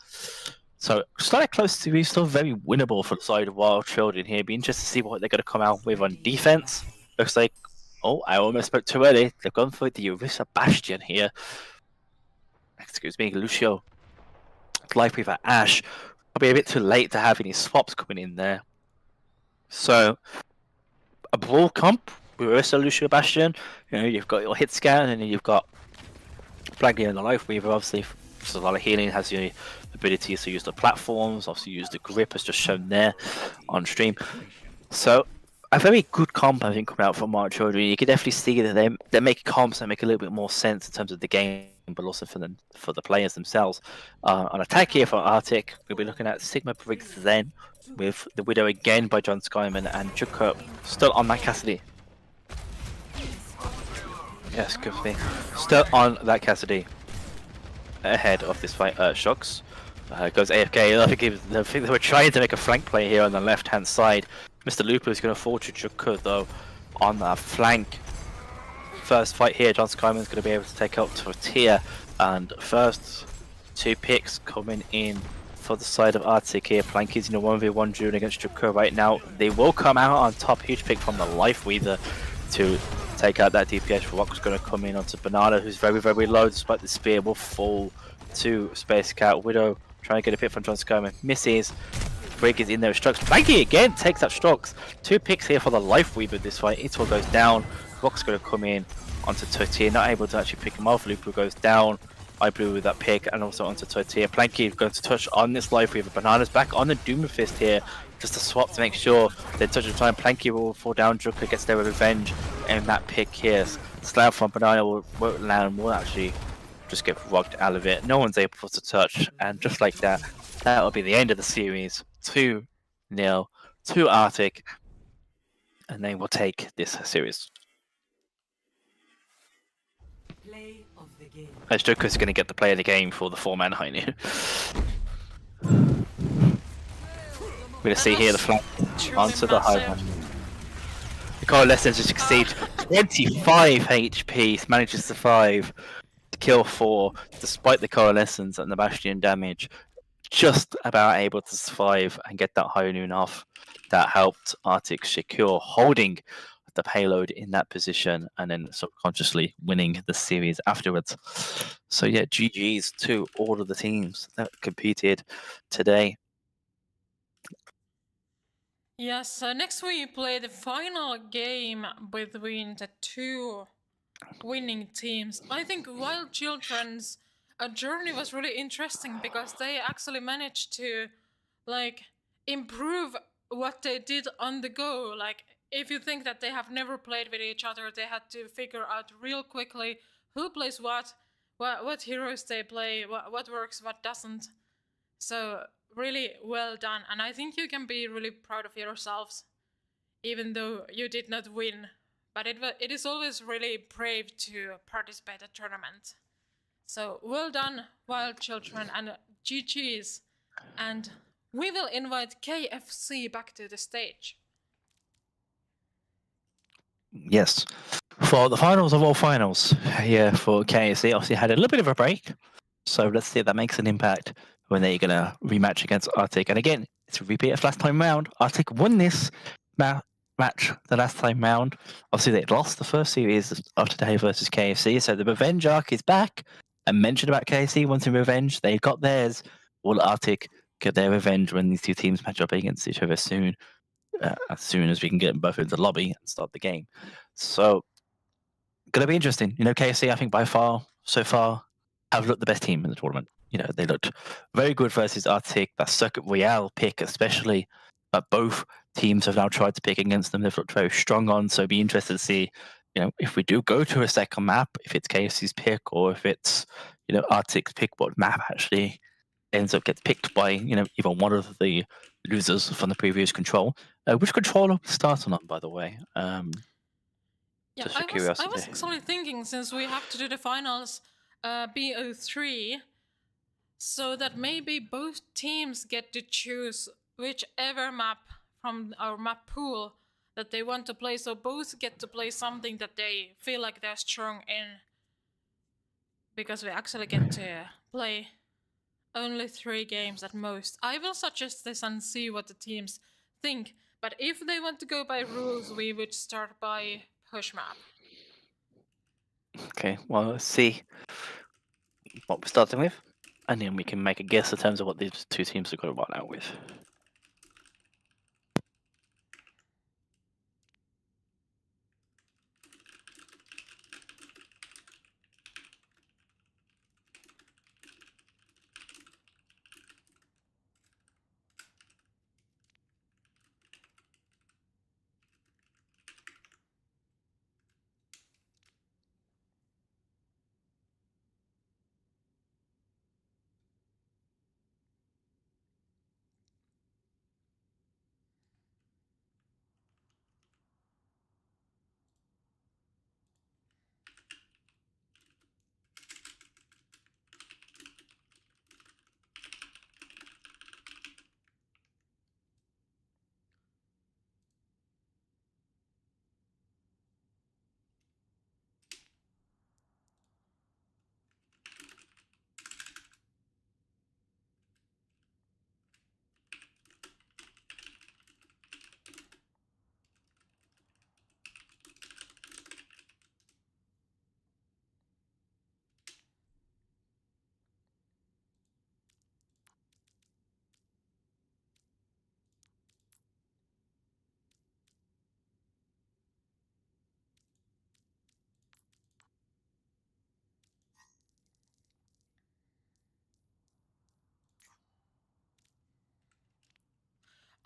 So slightly close to being still very winnable for the side of Wild Children here. Be interested to see what they're going to come out with on defense. Looks like, oh, I almost spoke too early. They've gone for the Orisa Bastion here. Excuse me, Lucio. Life with Ash. Probably a bit too late to have any swaps coming in there. So a brawl comp with Orisa, Lucio, Bastion. You know, you've got your hit scan, and then you've got Blanky and the Life Weaver. Obviously, there's a lot of healing. Has your ability to use the platforms. Obviously, use the grip as just shown there on stream. So a very good comp, I think, coming out from Wild Children. You can definitely see that they make comps that make a little bit more sense in terms of the game, but also for the players themselves. On attack here for Arctic, we'll be looking at Sigma Briggs then, with the Widow again by John Skyman and Jukka still on that Cassidy. Yes, good for me. Still on that Cassidy. Ahead of this fight, Shocks. Goes AFK. I think they were trying to make a flank play here on the left-hand side. Mr. Looper is going to fall to Jukka though on that flank. First fight here, John Skyman's going to be able to take out Tortilla, and first 2 picks coming in for the side of Arctic here. Planky's in a 1v1 duel against Jukka right now. They will come out on top. Huge pick from the Life Weaver to take out that DPS. Rock's going to come in onto Banana, who's very, very low despite the spear. Will fall to Space Cat. Widow trying to get a pick from John Skyman. Misses. Brig is in there with Strokes. Blanky again takes out Strokes. 2 picks here for the Life Weaver this fight. Ito goes down. Rock's going to come in onto Tortilla. Not able to actually pick him off. Lupu goes down. I Blue with that pick and also onto Tortilla. Planky is going to touch on this Life Weaver. Banana's back on the Doom Fist here. Just a swap to make sure they touch the time. Planky will fall down. Joker gets their revenge and that pick here. Slam from Banana won't land. Will actually just get rugged out of it. No one's able to touch, and just like that, that will be the end of the series. 2-0 to Arctic, and they will take this series. Play of the game. As Joker's going to get the play of the game for the 4-man high noon. We're going to see here the flank onto the high one. The Coalescence just exceeds 25 HP, manages to survive. kill 4, despite the coalescence and the bastion damage, just about able to survive and get that high noon off. That helped Arctic secure holding the payload in that position and then subconsciously winning the series afterwards. So yeah, GG's to all of the teams that competed today. Yes, next we play the final game between the two winning teams. I think Wild Children's journey was really interesting because they actually managed to improve what they did on the go. Like, if you think that they have never played with each other, they had to figure out real quickly who plays what heroes they play, what works, what doesn't. So really well done, and I think you can be really proud of yourselves, even though you did not win. But it is always really brave to participate at tournament. So well done, Wild Children, and GG's. And we will invite KFC back to the stage. Yes. For the finals of all finals, yeah, for KFC, obviously had a little bit of a break. So let's see if that makes an impact when they're going to rematch against Arctic. And again, it's a repeat of last time round. Arctic won this match the last time round. Obviously, they lost the first series of today versus KFC. So the revenge arc is back. I mentioned about KFC wanting revenge. They got theirs. Will Arctic get their revenge when these two teams match up against each other soon? As soon as we can get them both into the lobby and start the game. So, gonna be interesting. You know, KFC, I think by far, so far, have looked the best team in the tournament. You know, they looked very good versus Arctic. That Circuit Royale pick, especially, both teams have now tried to pick against them. They've looked very strong on. So, be interested to see, you know, if we do go to a second map, if it's KFC's pick or if it's, you know, Arctic's pick, what map actually ends up gets picked by, you know, even one of the losers from the previous control. Which controller we starting on, by the way? Yeah, Just for I curiosity. was actually thinking, since we have to do the finals BO3, so that maybe both teams get to choose whichever map from our map pool that they want to play, so both get to play something that they feel like they're strong in. Because we actually get to play only 3 games at most. I will suggest this and see what the teams think, but if they want to go by rules, we would start by push map. Okay, well, let's see what we're starting with, and then we can make a guess in terms of what these two teams are going to run out with.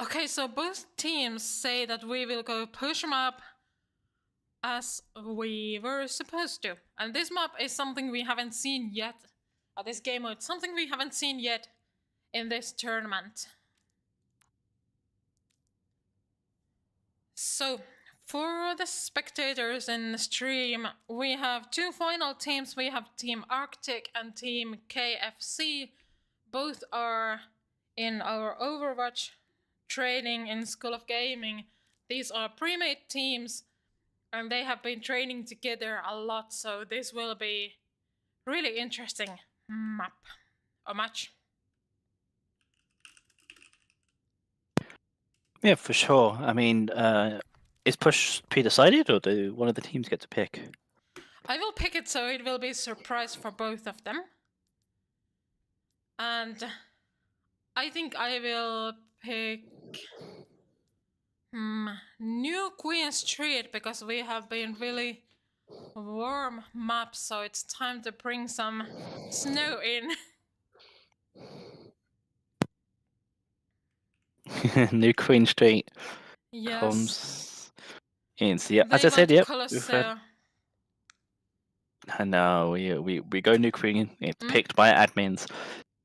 Okay, so both teams say that we will go push map as we were supposed to. And this map is something we haven't seen yet. This game mode, something we haven't seen yet in this tournament. So, for the spectators in the stream, we have 2 final teams. We have Team Arctic and Team KFC. Both are in our Overwatch training in School of Gaming. These are pre-made teams, and they have been training together a lot, so this will be really interesting map or match. Yeah, for sure. I mean, is push pre-decided, or do one of the teams get to pick? I will pick it so it will be a surprise for both of them. And I think I will pick New Queen Street because we have been really warm maps, so it's time to bring some snow in. New Queen Street Yes. comes in. So yeah, They as I said, want yep. Colosseo. I know we go New Queen. It's picked by admins.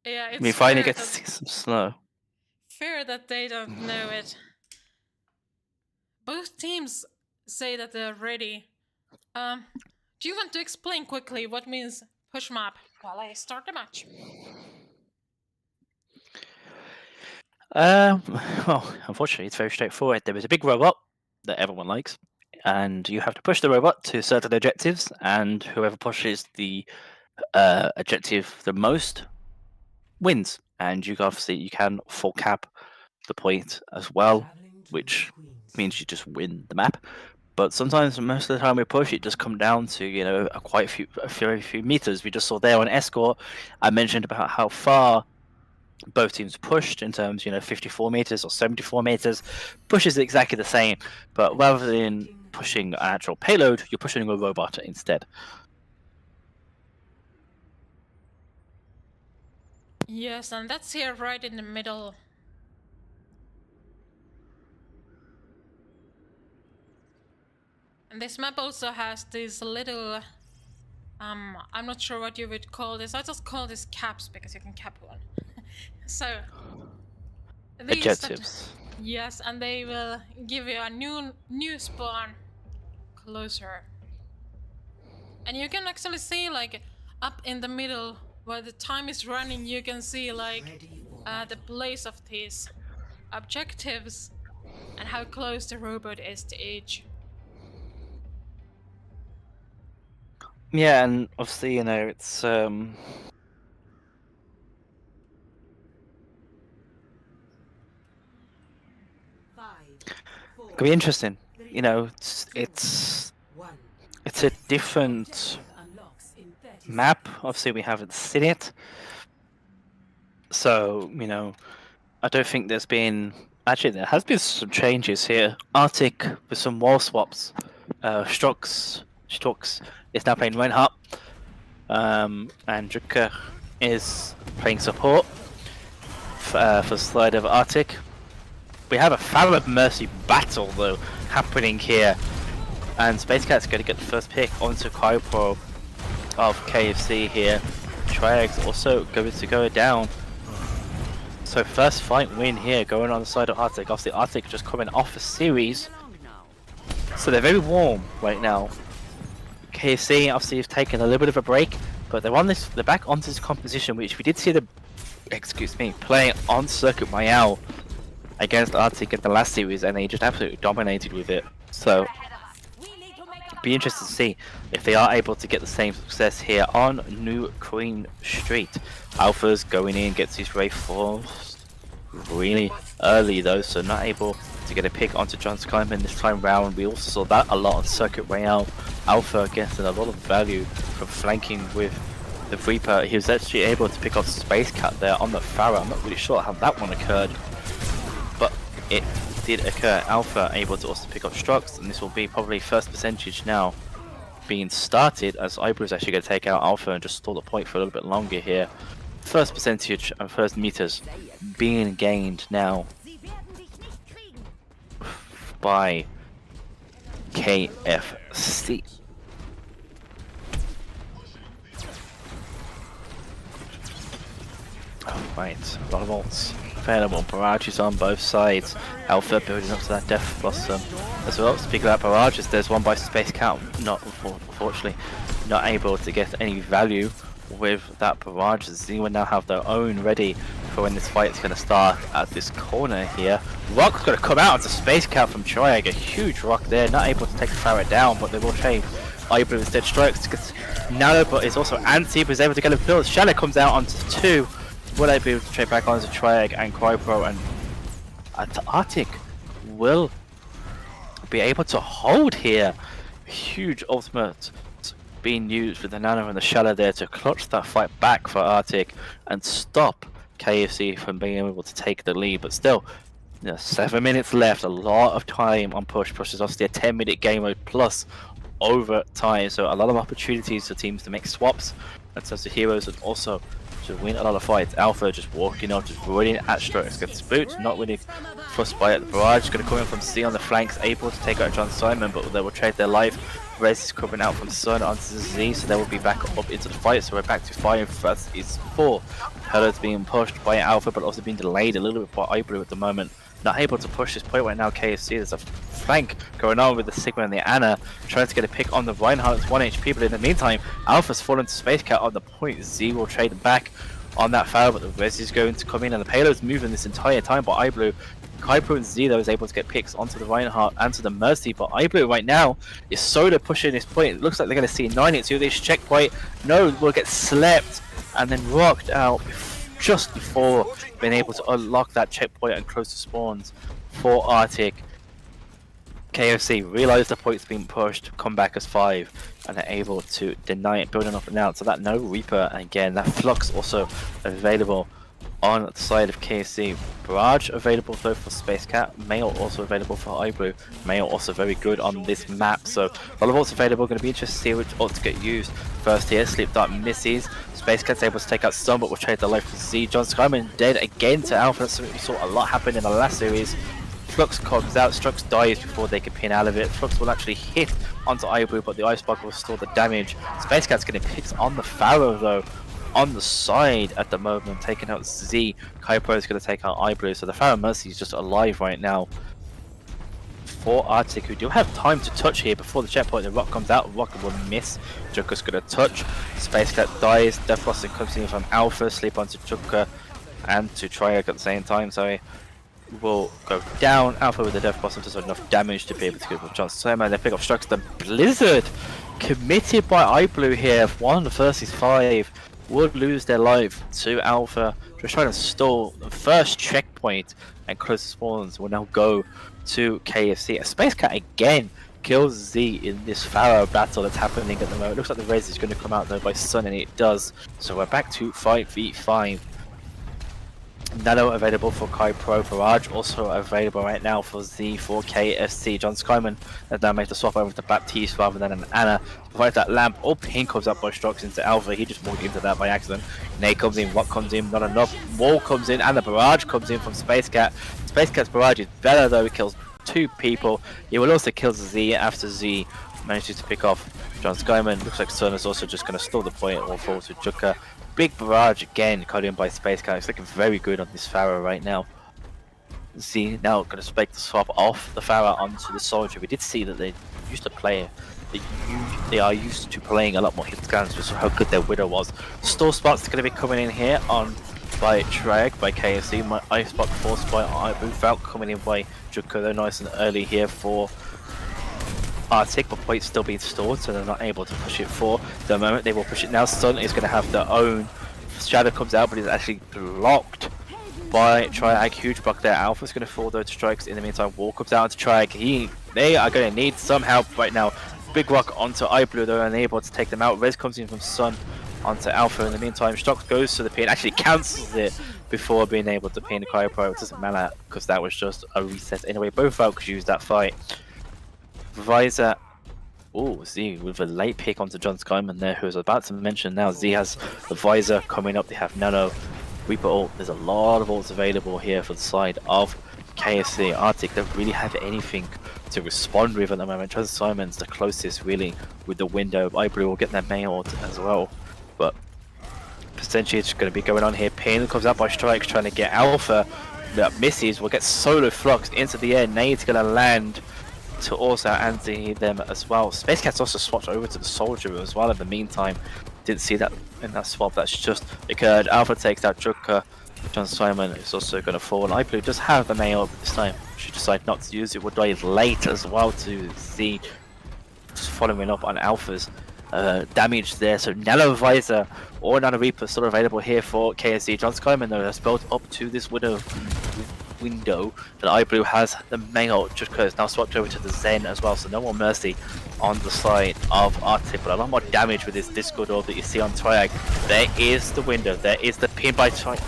Yeah, it's We finally fair get to that- see some snow. Fair that they don't know it. Both teams say that they're ready. Do you want to explain quickly what means push map while I start the match? Well, unfortunately, it's very straightforward. There is a big robot that everyone likes, and you have to push the robot to certain objectives, and whoever pushes the objective the most wins. And you can full cap the point as well, which means you just win the map. But sometimes, most of the time we push, it just come down to a very few meters. We just saw there on Escort, I mentioned about how far both teams pushed in terms, 54 meters or 74 meters. Push is exactly the same, but rather than pushing an actual payload, you're pushing a robot instead. Yes, and that's here right in the middle. And this map also has these little, I'm not sure what you would call this. I just call this caps because you can cap one. So, these Objectives. Yes, and they will give you a new spawn closer. And you can actually see like up in the middle where the time is running, you can see like the place of these objectives and how close the robot is to each. Yeah, and obviously, it's could be interesting. It's a different map. Obviously, we haven't seen it, so I don't think there's been. Actually, there has been some changes here. Arctic with some wall swaps. Strux is now playing Reinhardt, and Jonka is playing support for Slide of Arctic. We have a Phallic Mercy battle though happening here, and Space Cat's going to get the first pick onto Cryopro of KFC here. Triags also going to go down. So first fight win here going on the side of Arctic. Obviously Arctic just coming off a series, so they're very warm right now. KFC obviously have taken a little bit of a break, but they're back onto this composition, which we did see them playing on Circuit Royale against Arctic in the last series, and they just absolutely dominated with it. So be interested to see if they are able to get the same success here on New Queen Street. Alpha's going in, gets his Ray forced really early though, so not able to get a pick onto John Skyman this time round. We also saw that a lot on Circuit Royale. Alpha getting a lot of value from flanking with the Reaper. He was actually able to pick off Space Cat there on the Pharah. I'm not really sure how that one occurred, but it did occur. Alpha able to also pick up Strux, and this will be probably first percentage now being started, as Ibra is actually going to take out Alpha and just stall the point for a little bit longer here. First percentage and first meters being gained now by KFC. Right, a lot of ults available. Barrages on both sides. Alpha building up to that Death Blossom as well. Speaking of that barrages, there's one by Space Cat. Unfortunately, not able to get any value with that barrage. Zewa now have their own ready for when this fight is going to start at this corner here. Rock's going to come out onto Space Cat from Triag. A huge rock there. Not able to take the Farah down, but they will trade iBlue instead strikes, gets Nano, but it's also Anti, but is able to get a build. Shadow comes out onto 2. Will they be able to trade back onto Triag and Crypro, and Arctic will be able to hold here. Huge ultimate being used with the Nano and the Shadow there to clutch that fight back for Arctic and stop KFC from being able to take the lead. But still, 7 minutes left, a lot of time on push. Push is obviously a 10-minute game mode plus overtime, so a lot of opportunities for teams to make swaps in terms of heroes and also to win a lot of fights. Alpha just walking up, just running at strokes, gets spooked, not really fussed by it. The barrage is going to come in from C on the flanks, able to take out John Simon, but they will trade their life. Rez is coming out from Sun onto Z, so they will be back up into the fight. So we're back to 5 versus 4. Hello's being pushed by Alpha, but also being delayed a little bit by iBlue at the moment. Not able to push this point right now. KFC, there's a flank going on with the Sigma and the Anna, trying to get a pick on the Reinhardt. It's 1 HP, but in the meantime, Alpha's fallen to Space Cat on the point. Z will trade back on that foul, but the Rez is going to come in, and the payload's moving this entire time. But iBlue, Kuiper and Z, though, is able to get picks onto the Reinhardt and to the Mercy. But iBlue right now is solo pushing this point. It looks like they're going to see 9 into this checkpoint. No, will get slept and then rocked out just before being able to unlock that checkpoint and close the spawns for Arctic. KFC realise the point's being pushed, come back as 5, and are able to deny it, building up and out. So that no Reaper, and again, that Flux also available on the side of KFC. Barrage available though for Space Cat, Mail also available for iBlue. Mail also very good on this map, so a lot of ults available. Going to be interested to see which ults get used first here. Sleep Dart misses. Space Cat's able to take out some, but will trade the life for Z. John Skyman dead again to Alpha. That's something we saw a lot happen in the last series. Flux comes out, Strux dies before they can pin out of it. Flux will actually hit onto iBlue, but the Ice Block will store the damage. Space Cat's getting picked on the Pharaoh though, on the side at the moment, taking out Z. Kuiper is going to take out iBlue, so the Pharaoh Mercy is just alive right now. For Arctic, who do have time to touch here before the checkpoint. The rock comes out, rock will miss. Joker's going to touch. Space Cat dies. Death Blossom comes in from Alpha, sleep onto Joker and to Triag at the same time. So will go down. Alpha with the Death Blossom does enough damage to be able to get with Johnson. So man, they pick up Strux. The Blizzard committed by iBlue here. 1 versus 5 would lose their life to Alpha. Just trying to stall the first checkpoint and close the spawns. Will now go to KFC. A Space Cat again kills Z in this Pharaoh battle that's happening at the moment. It looks like the Rez is going to come out though by Sun, and it does. So we're back to 5v5. Nano available for Kai Pro. Barrage also available right now for Z for KFC. John Skyman has now made the swap over to Baptiste rather than an Anna. Provides that lamp. Oh, pink comes up by Strux into Alpha. He just walked into that by accident. Nate comes in, Rock comes in, not enough. Wall comes in, and the Barrage comes in from Space Cat. Space Cat's Barrage is better though, it kills 2 people. He will also kill Z after Z manages to pick off John Skyman. Looks like Sun is also just going to stall the point or fall to Juka. Big Barrage again, caught in by Space Cat. It's looking very good on this Pharaoh right now. Z now going to make the swap off the Pharaoh onto the Soldier. We did see that they used to play, they are used to playing a lot more hit scans, just how good their Widow was. Store spots going to be coming in here on by Trag, by KFC. My Ice Block forced by iBlue. Falk coming in by Juka. They're nice and early here for Arctic, but point's still being stored, so they're not able to push it for the moment. They will push it now. Sun is going to have their own. Shadow comes out, but is actually blocked by Triag. Huge block there. Alpha's going to fall though to Strikes. In the meantime, Wall comes out to Triag. They are going to need some help right now. Big rock onto iBlue, they're unable to take them out. Rez comes in from Sun onto Alpha. In the meantime, Strux goes to the pin, actually cancels it before being able to pin the Cryo. It doesn't matter because that was just a reset anyway. Both folks used that fight. Visor. Oh, Z with a late pick onto John Skyman there, who was about to mention now. Z has the Visor coming up. They have Nano, Reaper ult. There's a lot of ults available here for the side of KFC. Arctic don't really have anything to respond with at the moment. John Simon's the closest really with the window. iBlue will get their main ult as well, but potentially it's going to be going on here. Pin comes out by Strikes trying to get Alpha. That misses. Will get solo Flux into the air. Nade's going to land to also anti them as well. Space Cat's also swapped over to the Soldier as well in the meantime. Didn't see that in that swap, that's just occurred. Alpha takes out Joker. John Simon is also going to fall. And iBlue does have the mail this time. She decided not to use it. Would die late as well to see. Just following up on Alpha's damage there. So Nano Visor or Nano Reaper still available here for KFC. John Skyman though has built up to this window that iBlue has the male just because now swapped over to the Zen as well, so no more mercy on the side of Arctic, but a lot more damage with this Discord orb that you see on Triag. There is the window, there is the pin by Strike,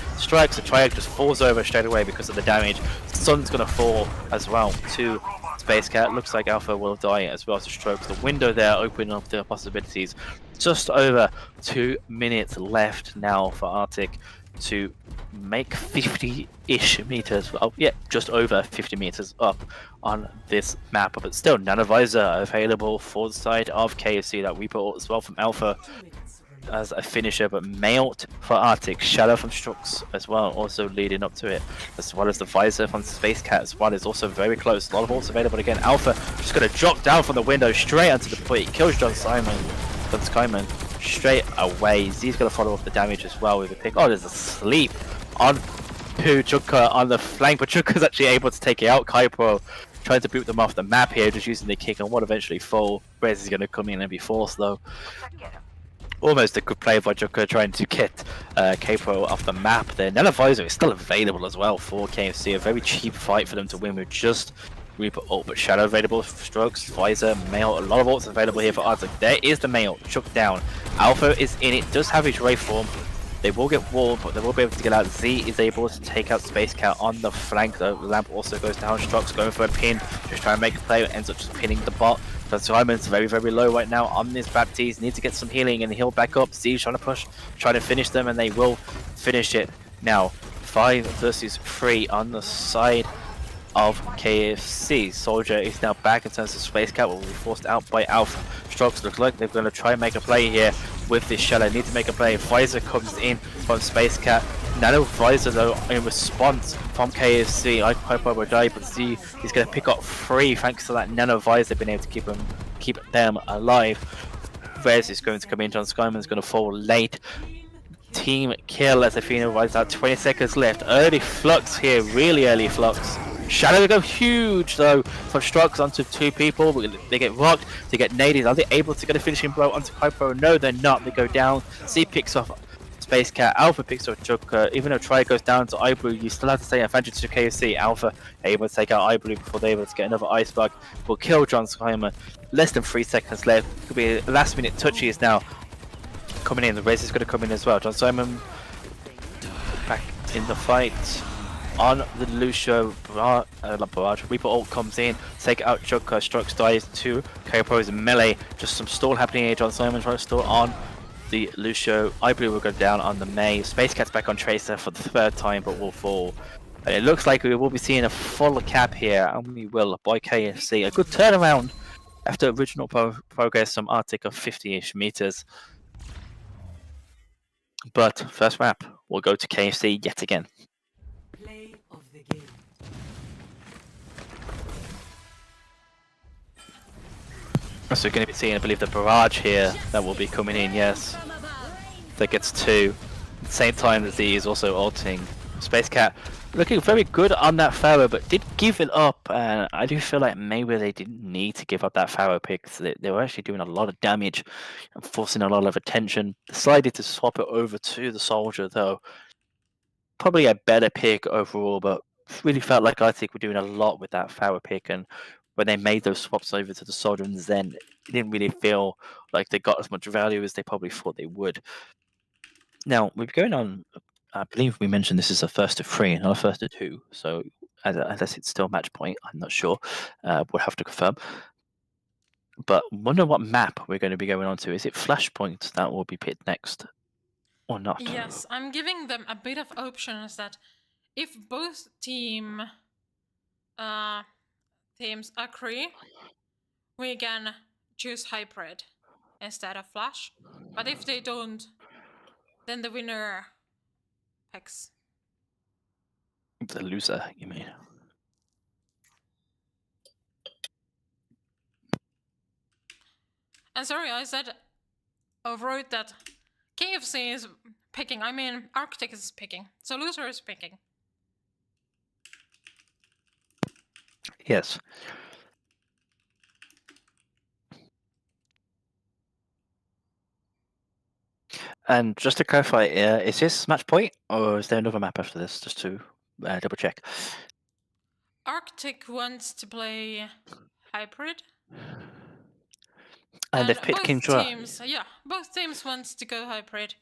so Triag just falls over straight away because of the damage. Sun's gonna fall as well to Space Cat. Looks like Alpha will die as well, so Strokes the window there, opening up the possibilities. Just over 2 minutes left now for Arctic to make 50-ish meters. Oh yeah, just over 50 meters up on this map, but still Nanovisor available for the side of KFC. That we put as well from Alpha as a finisher, but mailed for Arctic. Shadow from Strux as well, also leading up to it, as well as the Visor from Space Cat as well is also very close. A lot of ults available again. Alpha just gonna drop down from the window straight onto the point. Kills John Skyman straight away. Z's gonna follow up the damage as well with a pick. Oh, there's a sleep on Junka on the flank, but Junka's actually able to take it out. Kaipro trying to boot them off the map here, just using the kick and what eventually fall. Rez is gonna come in and be forced though. Almost a good play by Junka trying to get Kaipro off the map there. Nanovisor is still available as well for KFC. A very cheap fight for them to win with just Reaper ult, but Shadow available for Strokes, Visor, Mail, a lot of ults available here for Arctic. There is the Mail, chucked down. Alpha is in it, does have his Ray form. They will get walled, but they will be able to get out. Z is able to take out Space Cat on the flank though. Lamp also goes down, Strokes going for a pin, just trying to make a play, ends up just pinning the bot. So Simon's very, very low right now on this Baptiste, needs to get some healing and heal back up. Z trying to push, trying to finish them, and they will finish it now. 5 versus 3 on the side of KFC. Soldier is now back in terms of Space Cat, will be forced out by Alpha. Strokes look like they're going to try and make a play here with this Shadow. Need to make a play. Visor comes in from Space Cat. Nano Visor though in response from KFC. I hope I will die, but Z he's going to pick up 3 thanks to that Nano Visor being able to keep them alive. Rez is going to come in. John Skyman's going to fall late. Team kill as Athena rides out. 20 seconds left. Early flux here, really early flux. Shadow go huge though from Strux onto 2 people. They get rocked, they get naded. Are they able to get a finishing blow onto Kaipro? No, they're not. They go down. Z picks off Space Cat. Alpha picks up Junka. Even though Try goes down to iBlue, you still have to say advantage to KFC. Alpha able to take out iBlue before they're able to get another Ice Bug. Will kill John Skyman. Less than 3 seconds left. Could be last minute touchies now. Coming in, the race is going to come in as well. John Simon back in the fight on the Lucio barrage. Reaper ult comes in, take out Junka. Strokes dies to Kaipro's melee. Just some stall happening here. John Simon trying to stall on the Lucio. iBlue will go down on the May. Space Cat's back on Tracer for the 3rd time, but will fall. And it looks like we will be seeing a full cap here, and we will by KFC. A good turnaround after original progress from Arctic of 50-ish meters. But first map, we'll go to KFC yet again. Play of the game. So we're going to be seeing, I believe, the barrage here that will be coming in, yes. That gets 2. At the same time that Z is also ulting. Space Cat looking very good on that Pharaoh, but did give it up. And I do feel like maybe they didn't need to give up that Pharaoh pick. So they were actually doing a lot of damage and forcing a lot of attention. Decided to swap it over to the Soldier, though. Probably a better pick overall, but really felt like I think we're doing a lot with that Pharaoh pick. And when they made those swaps over to the Soldier and Zen, it didn't really feel like they got as much value as they probably thought they would. Now, we're going on, I believe we mentioned this is a first to 3, not a first to 2. So, unless it's still match point, I'm not sure. We'll have to confirm. But wonder what map we're going to be going on to. Is it Flashpoint that will be picked next or not? Yes, I'm giving them a bit of options that if both teams agree, we can choose hybrid instead of flash. But if they don't, then the winner picks. The loser, you mean? And sorry, I said wrote that KFC is picking. I mean, Arctic is picking. So loser is picking. Yes. And just to clarify, is this match point or is there another map after this? Just to double check. Arctic wants to play hybrid. And they've picked both King's Row. teams, both teams wants to go hybrid.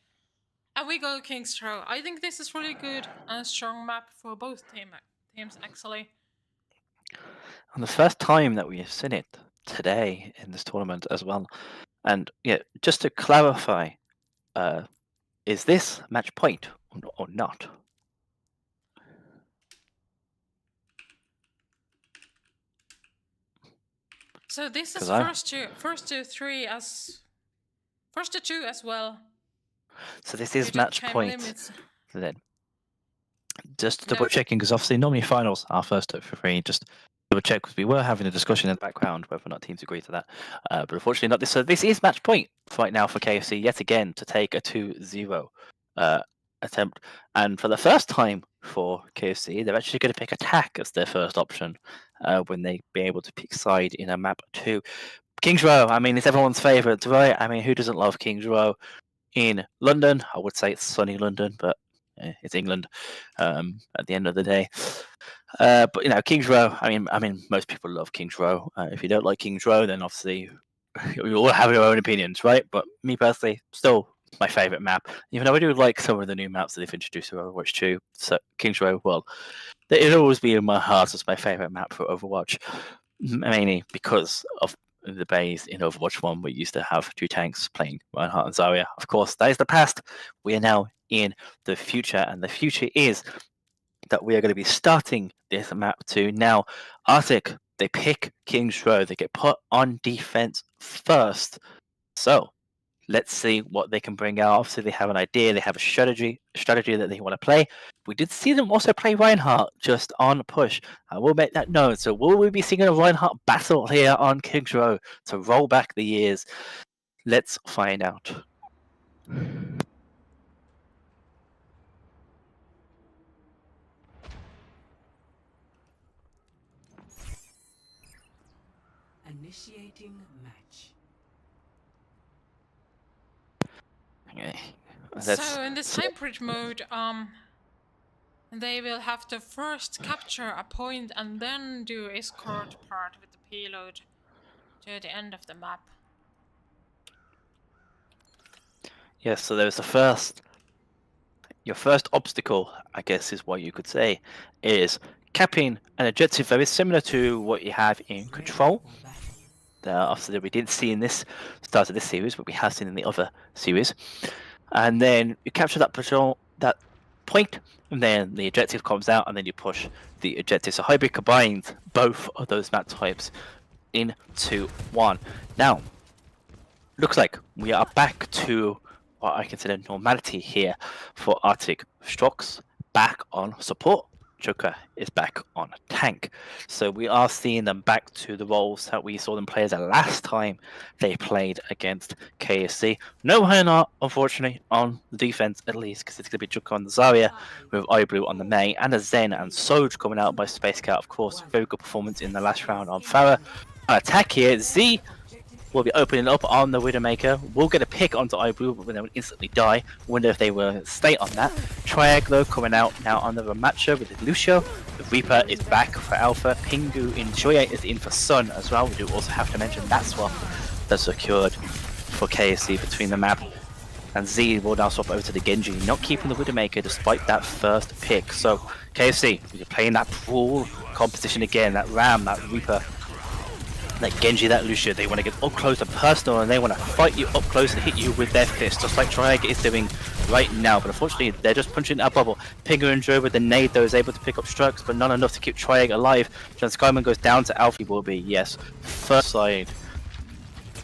And we go King's Row. I think this is really good and strong map for both teams actually. And the first time that we have seen it today in this tournament as well. And yeah, just to clarify, is this match point or not? So this is 'Cause first to two as well. So this due is to match time point limits. then. Just double No. checking, because obviously normally finals are first to three. Just double check, because we were having a discussion in the background whether or not teams agree to that. But unfortunately not this. So this is match point right now for KFC yet again to take a 2-0 attempt. And for the first time for KFC, they're actually going to pick attack as their first option when they be able to pick side in a map 2. King's Row, I mean, it's everyone's favourite, right? I mean, who doesn't love King's Row? In London, I would say it's sunny London, but it's England at the end of the day. But you know, King's Row. I mean, most people love King's Row. If you don't like King's Row, then obviously you all have your own opinions, right? But me personally, still my favourite map. Even though I do like some of the new maps that they've introduced to Overwatch 2, so King's Row, well, it'll always be in my heart as my favourite map for Overwatch, mainly because of the bays in Overwatch 1, we used to have 2 tanks playing Reinhardt and Zarya. Of course, that is the past. We are now in the future, and the future is that we are going to be starting this map 2. Now, Arctic, they pick King's Row. They get put on defense first. So, let's see what they can bring out. Obviously, they have an idea. They have a strategy that they want to play. We did see them also play Reinhardt just on push. I will make that known. So will we be seeing a Reinhardt battle here on King's Row to roll back the years? Let's find out. Initiating match. Okay. So in this hybrid mode, they will have to first capture a point and then do escort part with the payload to the end of the map. Yes, so there's your first obstacle, I guess is what you could say, is capping an objective very similar to what you have in Control. Obviously we didn't see in this start of this series, but we have seen in the other series. And then you capture that point, and then the objective comes out, and then you push the objective. So hybrid combines both of those map types into one. Now, looks like we are back to what I consider normality here for Arctic. Strox back on support. Joker is back on tank. So we are seeing them back to the roles that we saw them play as the last time they played against KFC. No Reinhardt, unfortunately, on the defense at least, because it's going to be Joker on the Zarya, with iBlue on the Mei, and a Zen and SOG coming out by Space Cat, of course. Very good performance in the last round on Farah. Attack here, Z will be opening up on the Widowmaker. We'll get a pick onto iBlue, but then will instantly die. Wonder if they will stay on that. Triag though coming out now on the Matcha with Lucio. The Reaper is back for Alpha. Pingu in Shoya is in for Sun as well. We do also have to mention that swap that's secured for KFC between the map. And Z will now swap over to the Genji, not keeping the Widowmaker despite that first pick. So KFC, you're playing that pool composition again, that Ram, that Reaper, that Genji, that Lucio. They want to get up close and personal, and they want to fight you up close and hit you with their fists, just like Triag is doing right now. But unfortunately, they're just punching that bubble. Pingu and Joe with the nade, though, is able to pick up Strux, but not enough to keep Triag alive. John Skyman goes down to Alfie, will be, yes, first side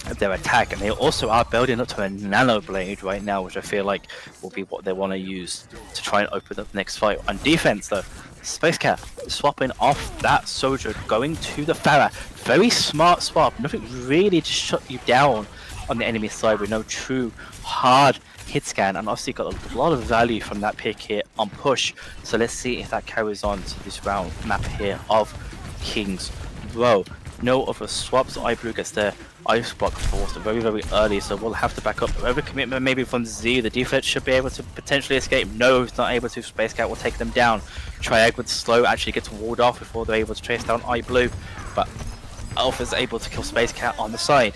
of their attack, and they also are building up to a Nano Blade right now, which I feel like will be what they want to use to try and open up the next fight. On defense, though, Space Cat swapping off that soldier, going to the Farah. Very smart swap. Nothing really to shut you down on the enemy side with no true hard hit scan, and obviously got a lot of value from that pick here on push. So let's see if that carries on to this round map here of King's Row. No other swaps. iBlue gets there ice block forced very, very early, so we'll have to back up. Overcommitment maybe from Z. The defense should be able to potentially escape. No, he's not able to. Space Cat will take them down. Triag with slow actually gets walled off before they're able to chase down iBlue, but Alpha's able to kill Space Cat on the side.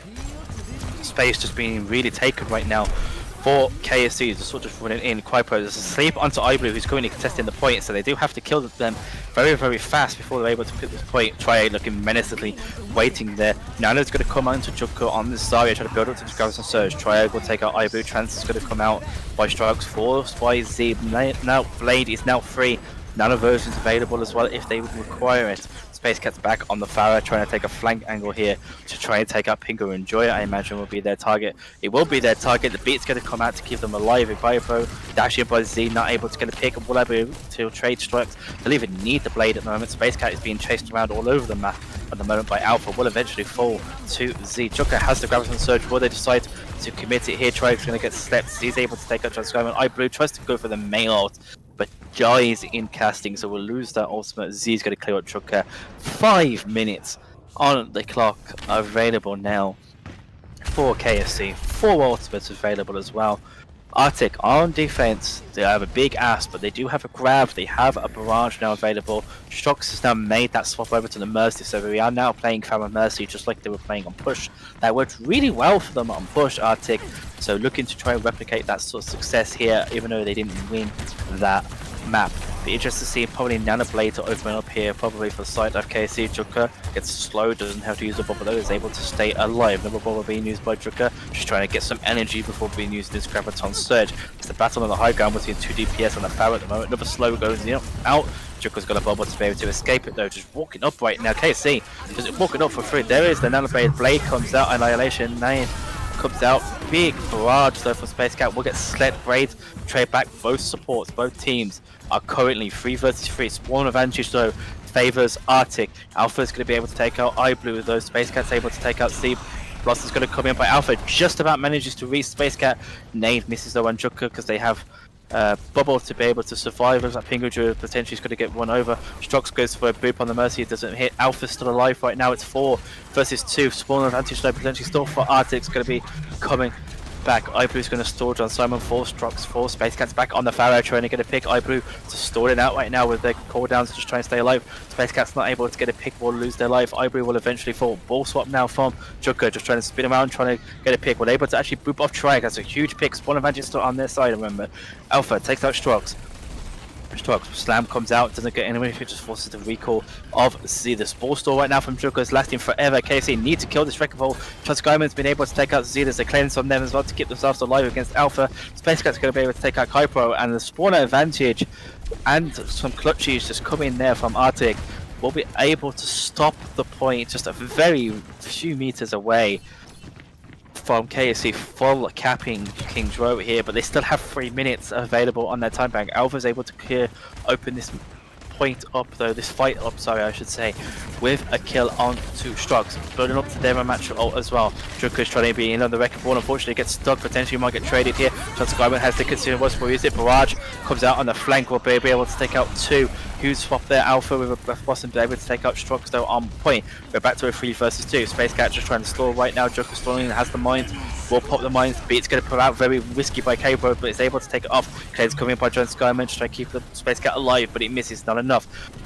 Space just being really taken right now for KSC. Just sort of running in. Quipro is asleep onto iBlue, who's currently contesting the point, so they do have to kill them very, very fast before they're able to pick this point. Triag looking menacingly, waiting there. Nano's going to come out into Junker on this Zarya, trying to build up to the Garrison Surge. Triag will take out iBlue. Trance is going to come out by Strokes, forced by Z. Now Blade is now free. Nano versions available as well if they would require it. Space Cat's back on the Farah, trying to take a flank angle here to try and take out Pingu and Joy. I imagine will be their target. It will be their target. The beat's going to come out to keep them alive. If Biopro dashing by Z, not able to get a pick, and will able to trade strikes. They'll even need the blade at the moment. Space Cat is being chased around all over the map at the moment by Alpha. Will eventually fall to Z. Junker has the Gravison Surge. Will they decide to commit it here? Triag's going to get slept. Z's able to take out Transcribe. iBlue tries to go for the main ult, but dies in casting, so we'll lose that ultimate. Z's going to clear out Junker. 5 minutes on the clock available now for KFC. 4 ultimates available as well. Arctic on defense, they have a big ass, but they do have a grab. They have a barrage now available. Strux has now made that swap over to the Mercy, so we are now playing Family Mercy just like they were playing on Push. That worked really well for them on Push, Arctic. So looking to try and replicate that sort of success here, even though they didn't win that map. Be interested to see probably Nano Blade to open up here, probably for the side of KC. Junker gets slow, doesn't have to use the bubble though, is able to stay alive. Another bubble being used by Junker, just trying to get some energy before being used in this Graviton Surge. It's the battle on the high ground between 2 DPS on the Farah at the moment. Another slow goes out. Junker's got a bubble to be able to escape it though, just walking up right now. KC just walking up for free. There is the Nano Blade comes out, Annihilation 9 comes out. Big barrage though from Space Cat. We'll get Sled Braid, trade back both supports, both teams are currently 3 versus 3. Spawn advantage though favors Arctic. Alpha is going to be able to take out iBlue though. Space Cat's able to take out Sleep. Blast is going to come in by Alpha, just about manages to reach Space Cat. Nade misses though on Junker because they have bubble to be able to survive. Looks like Pingu potentially is going to get run over. Strux goes for a boop on the Mercy, it doesn't hit. Alpha's still alive right now. It's 4 versus 2. Spawn advantage though potentially still for Arctic. It's going to be coming back. iBlue's going to store John Simon, 4 Strux, 4 Space Cat's back on the Farah, trying to get a pick. iBlue to store it out right now with their cooldowns, just trying to stay alive. Space Cat's not able to get a pick, will lose their life. iBlue will eventually fall. Ball swap now from Junker, just trying to spin around, trying to get a pick. We're able to actually boop off Triag. That's a huge pick. Spawn advantage still on their side, remember. Alpha takes out Strux. Slam comes out, doesn't get anywhere, just forces the recall of Z. The Spore Store right now from Joker is lasting forever. KC need to kill this Wrecking Ball. Transcriber's been able to take out Z. There's a cleanse on them as well to keep themselves alive against Alpha. Space Cat's going to be able to take out Kypro, and the spawner advantage and some clutches just come in there from Arctic. Will be able to stop the point just a very few meters away from KSC, full capping King's Row here, but they still have 3 minutes available on their time bank. Alpha's able to open this point up though, this fight up, sorry I should say, with a kill on 2 Strux, building up to their match ult as well. Joker's trying to be in on the Wrecking Ball, unfortunately gets stuck, potentially might get traded here. Transcriber has to consider what's for use it. Barrage comes out on the flank, will be able to take out 2. Huge swap there. Alpha with a breath boss and be able to take out Strux though on point. We're back to a 3 versus 2. Space Cat just trying to stall right now. Joker stalling, has the mines, will pop the mines. Beat's going to put out very risky by K-Bro, but it's able to take it off. Claire's coming in by John Skyman to try to keep the Space Cat alive, but it misses, not enough.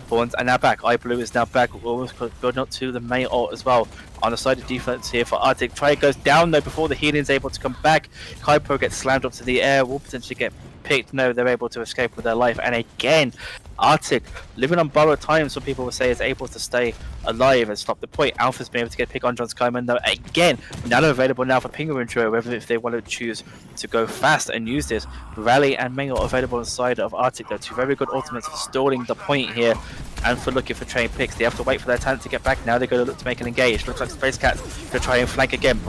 Thorns are now back. iBlue is now back. We're almost building up to the main ult as well. On the side of defense here for Arctic. Triag goes down though before the healing's able to come back. Kypro gets slammed up to the air, will potentially get picked. No, they're able to escape with their life. And again, Arctic, living on borrowed time, some people would say, is able to stay alive and stop the point. Alpha's been able to get a pick on John Skyman though. Again, Nano available now for Pingu and Joe, whether if they want to choose to go fast and use this. Rally and Mangle available on the side of Arctic though. 2 very good ultimates for stalling the point here and for looking for train picks. They have to wait for their talent to get back. Now they're going to look to make an engage. Looks like Space Cat's going to try and flank again.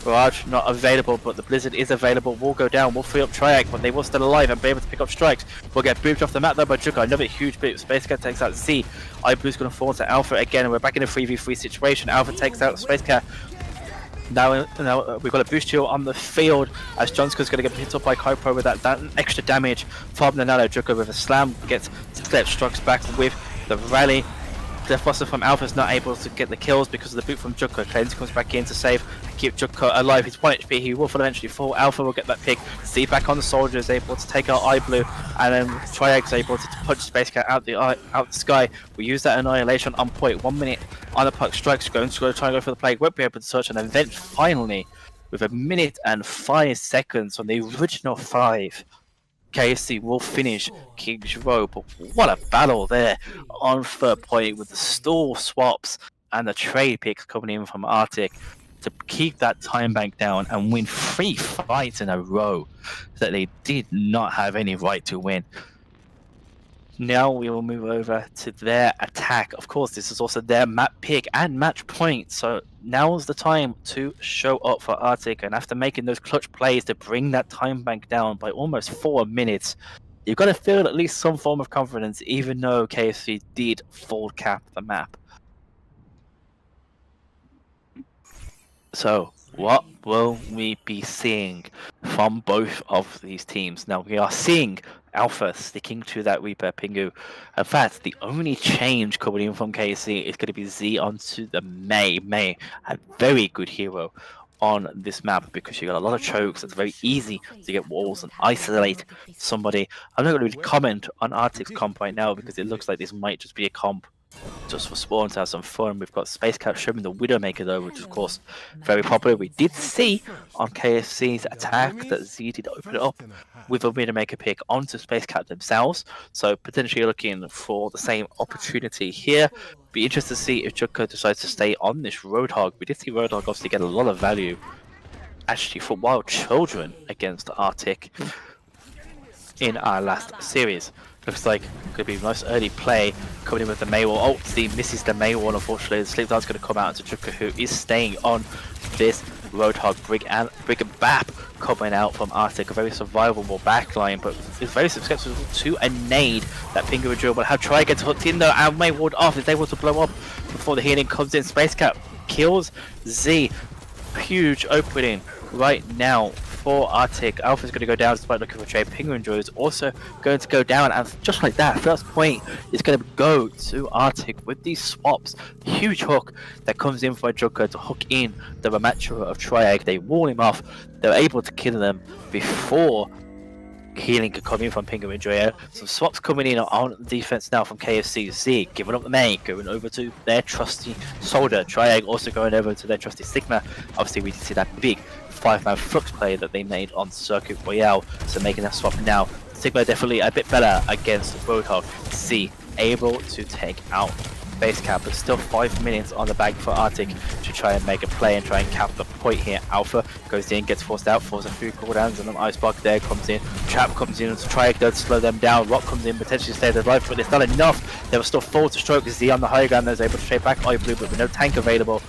Barrage not available, but the Blizzard is available. Will go down, will free up Triag, but they will still alive and be able to pick up strikes. Will get booped off the map though by Juka. Another huge boot. Space Cat takes out Z. iBlue's going to fall to Alpha again, and we're back in a 3v3 situation. Alpha takes out Space Cat. Now we've got a boost heal on the field as Johnsko's going to get hit up by Kypro with that extra damage from the Nano. Juka with a slam gets Step Strux back with the rally. Death Blossom from Alpha is not able to get the kills because of the boot from Junker. Cleanse comes back in to save, keep Junker alive. He's 1 HP, he will eventually fall. Alpha will get that pick. Z back on the Soldier is able to take out Eye Blue, and then Triax is able to punch Space Cat out the sky. We use that Annihilation on point. 1 minute on the puck. Strikes going to try and go for the play. Won't be able to search, and then finally, with 1 minute and 5 seconds on the original 5, KFC will finish King's Row, but what a battle there on third point with the stall swaps and the trade picks coming in from Arctic to keep that time bank down and win 3 fights in a row that they did not have any right to win. Now we will move over to their attack. Of course, this is also their map pick and match point, so now is the time to show up for Arctic, and after making those clutch plays to bring that time bank down by almost 4 minutes, you've got to feel at least some form of confidence, even though KFC did full cap the map. So, what will we be seeing from both of these teams? Now, we are seeing Alpha sticking to that Reaper Pingu. In fact, the only change coming in from KC is going to be Z onto the Mei. Mei, a very good hero on this map because you got a lot of chokes. It's very easy to get walls and isolate somebody. I'm not going to really comment on Arctic's comp right now because it looks like this might just be a comp just for Spawn to have some fun. We've got Space Cat showing the Widowmaker though, which is of course very popular. We did see on KFC's attack that Z did open it up with a Widowmaker pick onto Space Cat themselves, so potentially looking for the same opportunity here. Be interested to see if Junker decides to stay on this Roadhog. We did see Roadhog obviously get a lot of value actually for Wild Children against Arctic in our last series. Looks like could be a nice early play coming in with the Mei wall. Oh, Z misses the Mei wall, unfortunately. The Sleep Dart's going to come out to Junker, who is staying on this Roadhog. Brig and Bap coming out from Arctic, a very survivable backline, but is very susceptible to a nade that Pingu and Drill will have. Try gets hooked in though, and Mei walled off, is able to blow up before the healing comes in. Space Cat kills Z. Huge opening right now for Arctic. Alpha's going to go down despite looking for trade. Pingu and Drill is also going to go down, and just like that, first point is going to go to Arctic with these swaps. Huge hook that comes in for a Joker to hook in the Ramatra of Triag. They wall him off. They're able to kill them before healing could come in from Pingu and Drill. Some swaps coming in on defense now from KFC. Giving up the main, going over to their trusty Soldier. Triag also going over to their trusty Sigma. Obviously, we did see that big 5-man flux play that they made on Circuit Royale, so making that swap now. Sigma definitely a bit better against Roadhog. Z able to take out Base Cap, but still 5 minutes on the bag for Arctic to try and make a play and try and cap the point here. Alpha goes in, gets forced out, falls a few cooldowns, and an Ice Block there comes in. Trap comes in, and Triac does slow them down. Rock comes in, potentially stays alive, but it's not enough. They were still full to stroke. Z on the high ground is able to trade back Eye Blue, but with no tank available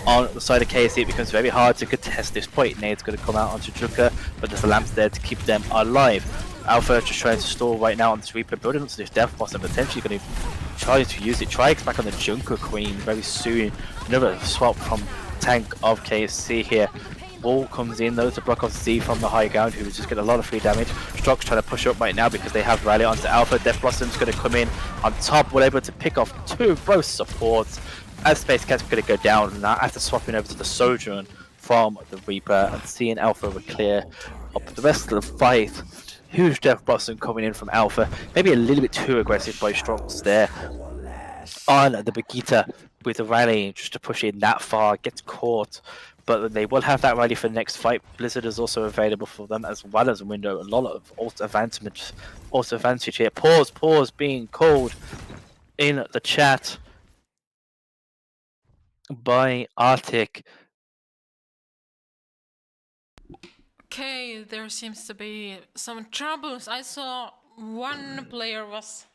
on the side of KSC, it becomes very hard to contest this point. Nade's going to come out onto Junker, but there's a lamps there to keep them alive. Alpha just trying to stall right now on this Reaper, building up to this Death Boss, and potentially going to try to use it. Triax back on the Junker Queen very soon. Another swap from tank of KSC here. Wall comes in though to block off Z from the high ground, who was just getting a lot of free damage. Strock's trying to push up right now because they have rally onto Alpha. Death Blossom's going to come in on top. We're able to pick off both supports as Space Cat's going to go down now after swapping over to the Sojourn from the Reaper and seeing Alpha clear up the rest of the fight. Huge Death Blossom coming in from Alpha, maybe a little bit too aggressive by Strong's there on the Begita with the rally just to push in that far, gets caught, but they will have that rally for the next fight. Blizzard is also available for them as well as a window, a lot of ult advantage here. Pause being called in the chat by Arctic. Okay, there seems to be some troubles. I saw one player was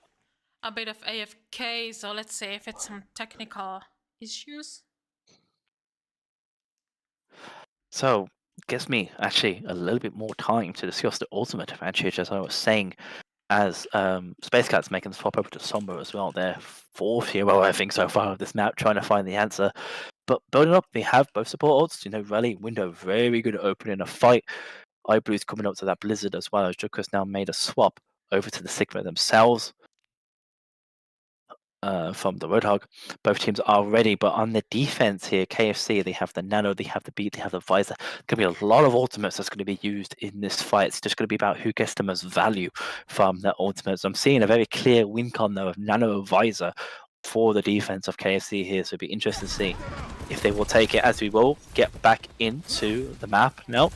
a bit of AFK, so let's see if it's some technical issues. So, gives me actually a little bit more time to discuss the ultimate advantage, as I was saying, as Space Cat's making the swap over to Somber as well. Their fourth hero, I think, so far of this map, trying to find the answer. But building up, they have both support ults, rally, window, very good at opening a fight. Eye Blue's coming up to that Blizzard as well, as Joker's now made a swap over to the Sigma themselves. from the Roadhog. Both teams are ready, but on the defense here, KFC, they have the Nano, they have the Beat, they have the Visor. Going to be a lot of ultimates that's going to be used in this fight. It's just going to be about who gets the most value from the ultimates. I'm seeing a very clear win con though of Nano Visor for the defense of KFC here, so it'll be interesting to see if they will take it, as we will get back into the map. Nope.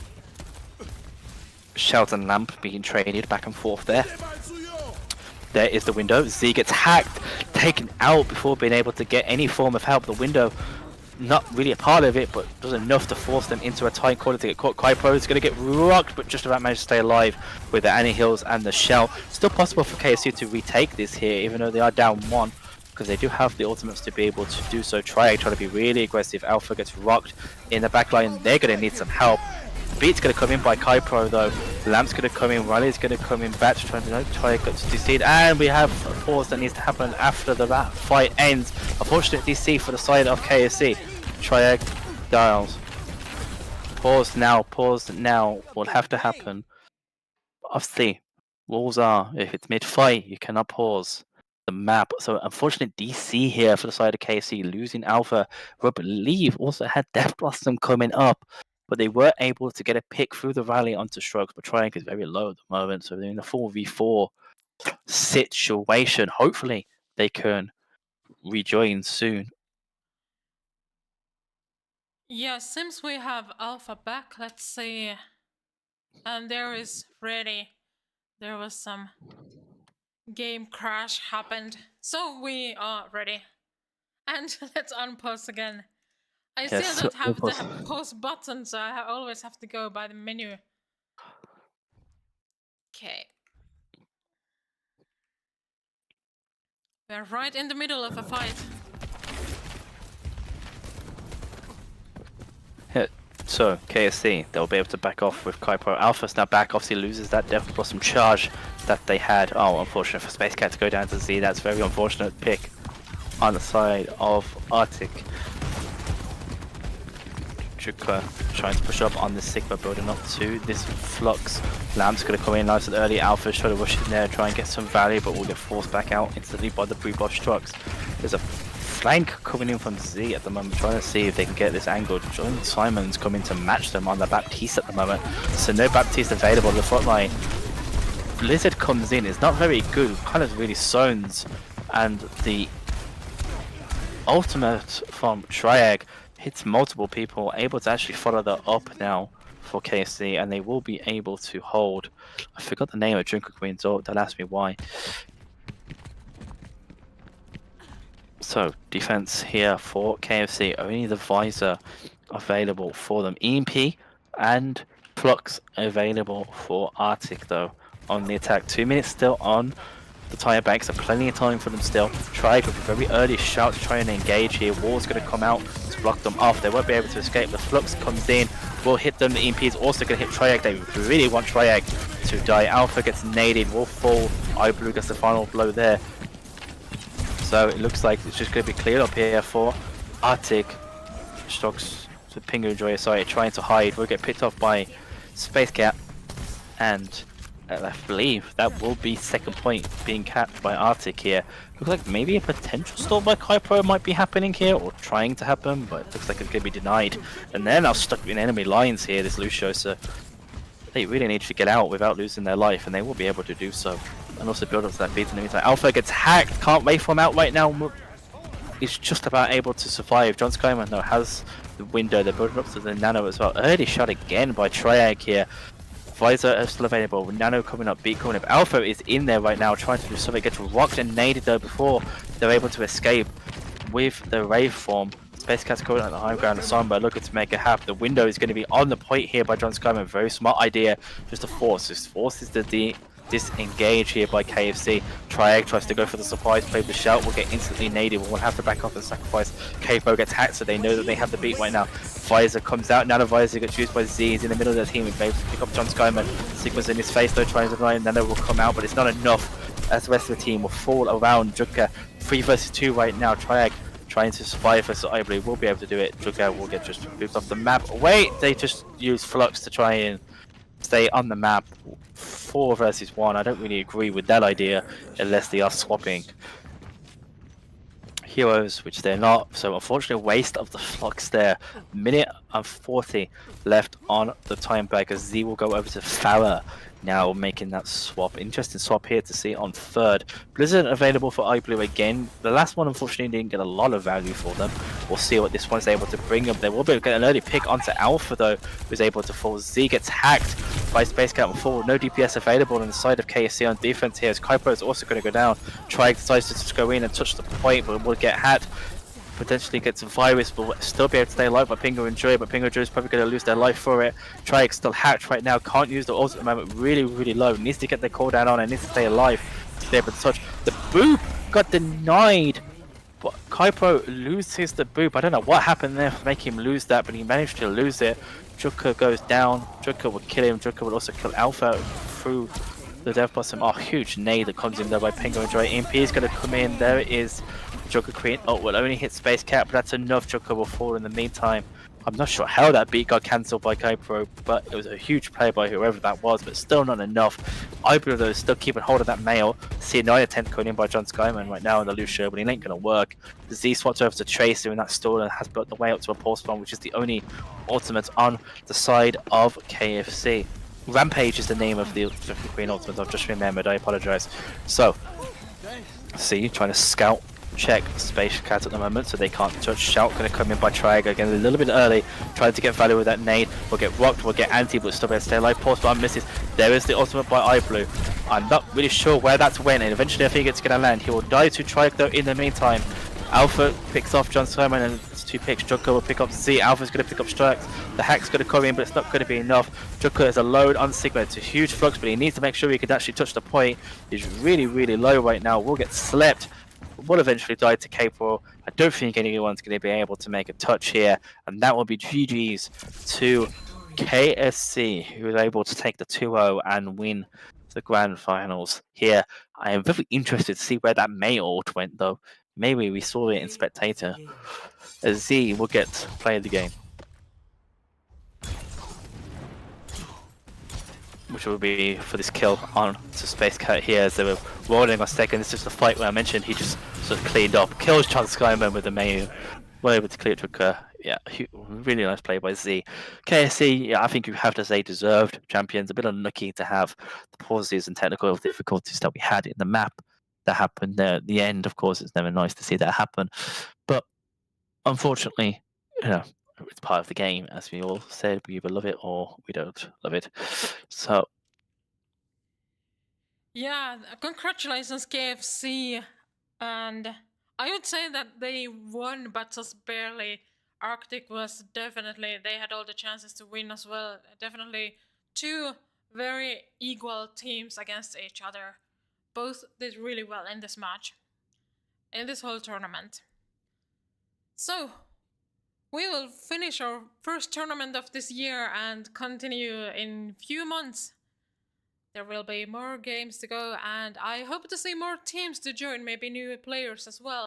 Sheld and Lamp being traded back and forth there. There is the window. Z gets hacked, taken out before being able to get any form of help. The window, not really a part of it, but does enough to force them into a tight corner to get caught. Kypro is going to get rocked, but just about managed to stay alive with the anti-heals and the shell. Still possible for KFC to retake this here, even though they are down 1, because they do have the ultimates to be able to do so. Try to be really aggressive. Alpha gets rocked in the back line. They're going to need some help. Beat's going to come in by Kypro though. Lamp's going to come in. Riley's going to come in. Batch trying to try to DC. And we have a pause that needs to happen after the fight ends. Unfortunate DC for the side of KFC. Triag dials. Pause now. Pause now. Will have to happen. Obviously, rules are if it's mid-fight, you cannot pause the map. So unfortunate DC here for the side of KFC, losing Alpha, who I believe also had Death Blossom coming up. But they were able to get a pick through the rally onto Strokes, but Triangle is very low at the moment, so they're in a 4v4 situation. Hopefully, they can rejoin soon. Yeah, seems we have Alpha back. Let's see. And there is ready. There was some game crash happened, so we are ready. And let's unpause again. I Yes, still don't have unpause. the pause button, so I always have to go by the menu. Okay. We're right in the middle of a fight. Yeah, so KFC, they'll be able to back off with Kypro. Alpha's now back, obviously loses that Death Blossom charge that they had. Oh, unfortunate for Space Cat to go down to Z. That's a very unfortunate pick on the side of Arctic. Juka trying to push up on the Sigma, building up to this Flux. Lamb's going to come in nice and early. Alpha's trying to rush in there, try and get some value, but will get forced back out instantly by the pre-buff trucks. There's a flank coming in from Z at the moment, trying to see if they can get this angled. John Simon's coming to match them on the Baptiste at the moment, so no Baptiste available on the front line. Blizzard comes in, it's not very good, kind of really zones, and the ultimate from Triag hits multiple people, able to actually follow that up now for KFC, and they will be able to hold. I forgot the name of Junker Queen, so don't ask me why. So, defense here for KFC, only the Visor available for them. EMP and Flux available for Arctic though on the attack. 2 minutes still on the tire bank, so plenty of time for them still. Try with a very early shout to try and engage here. Wall's going to come out to block them off. They won't be able to escape. The Flux comes in, will hit them. The EMP is also going to hit Triag. They really want Triag to die. Alpha gets naded, will fall. Eye Blue gets the final blow there. So it looks like it's just going to be cleared up here for Arctic. Strokes to Pingu Enjoyer, sorry, trying to hide. Will get picked off by Space Cat, and I believe that will be second point being capped by Arctic here. Looks like maybe a potential stall by Kypro might be happening here, or trying to happen, but it looks like it's going to be denied. And they're now stuck in enemy lines here, this Lucio, so they really need to get out without losing their life, and they will be able to do so. And also build up to that beat in the meantime. Alpha gets hacked, can't wait for him out right now. He's just about able to survive. John Skyman though has the window, they're building up to the Nano as well. Early shot again by Triag here. Visor is still available, with Nano coming up, Beat coming up. Alpha is in there right now trying to do something, gets rocked and naded though before they're able to escape with the Rave form. Space Cat's coming at the high ground, Sombra looking to make it happen. The window is going to be on the point here by John Skyman. Very smart idea, just to force. This forces the disengage here by KFC. Triag tries to go for the surprise play, the shout will get instantly naded. We'll have to back off and sacrifice. Capo gets hacked, so they know that they have the beat right now. Visor comes out, Nano Visor gets used by Z, he's in the middle of the team, he's able to pick up John Skyman. Sigma's in his face though, trying to run, Nano will come out, but it's not enough as the rest of the team will fall around Juka. 3 versus 2 right now. Triag trying to survive, so I believe we'll be able to do it. Juka will get just moved off the map. Wait, they just use Flux to try and stay on the map. 4 versus 1, I don't really agree with that idea unless they are swapping. heroes, which they're not. So unfortunately, waste of the flux there. Minute and 40 left on the time back as Z will go over to Farah. Now making that swap. Interesting swap here to see on third. Blizzard available for iBlue again. The last one unfortunately didn't get a lot of value for them. We'll see what this one's able to bring them. They will be able to get an early pick onto Alpha though, who's able to fall. Z gets hacked by Space Cat and fall. No DPS available on the side of KFC on defense here as Kuiper is also going to go down. Trike decides to just go in and touch the point, but will get hacked. Potentially gets a virus, but will still be able to stay alive by Pingo and Joy, but Pingo and Joy is probably going to lose their life for it. Trike still hacked right now, can't use the ult at the moment, really low. Needs to get their cooldown on and needs to stay alive to be able to touch. The boop got denied, but Kuiper loses the boop. I don't know what happened there to make him lose that, but he managed to lose it. Juka goes down, Juka will kill him, Juka will also kill Alpha through the dev blossom. Oh, huge nade that comes in there by Pingo and Joy. EMP is going to come in, there it is. Joker Queen, will only hit Space Cat, but that's enough. Joker will fall in the meantime. I'm not sure how that beat got cancelled by Kuiper, but it was a huge play by whoever that was, but still not enough. iBlue though is still keeping hold of that mail. See another attempt going in by John Skyman right now on the Lucio, but he ain't gonna work. The Z swaps over to Tracer in that stall and has built the way up to a pulse bomb, which is the only ultimate on the side of KFC. Rampage is the name of the Queen ultimate, I've just remembered, I apologise. So, see, trying to scout. Check Space Cat at the moment, so they can't touch. Shout going to come in by Triag again a little bit early, trying to get value with that nade. We'll get rocked, we'll get anti, but still be able to stay alive. Pulse bomb misses. There is the ultimate by iBlue. I'm not really sure where that's went, and eventually I think it's going to land. He will die to Triag though in the meantime. Alpha picks off John Simon and it's 2 picks. Junker will pick up Z. Alpha's going to pick up Strikes. The hack's going to come in, but it's not going to be enough. Junker is alone on Sigma. It's a huge flux, but he needs to make sure he can actually touch the point. He's really low right now. Will get slept. Will eventually die to K4. I don't think anyone's going to be able to make a touch here, and that will be GG's to KSC, who was able to take the 2-0 and win the grand finals here. I am very interested to see where that May ult went, though. Maybe we saw it in Spectator. As Z will get to play the game, which will be for this kill on to Space Cat here as they were rolling on second. This is the fight where I mentioned he just sort of cleaned up, kills Chance Skyman with the Mayu, well able to clear it to yeah, really nice play by Z. KSC, yeah, I think you have to say deserved champions. A bit unlucky to have the pauses and technical difficulties that we had in the map that happened there at the end. Of course, it's never nice to see that happen, but unfortunately, you know, it's part of the game, as we all said. We either love it or we don't love it. So, Yeah, congratulations KFC, and I would say that they won, but just barely. Arctic was definitely, they had all the chances to win as well. Definitely 2 very equal teams against each other. Both did really well in this match, in this whole tournament. So, we will finish our first tournament of this year and continue in few months. There will be more games to go, and I hope to see more teams to join, maybe new players as well.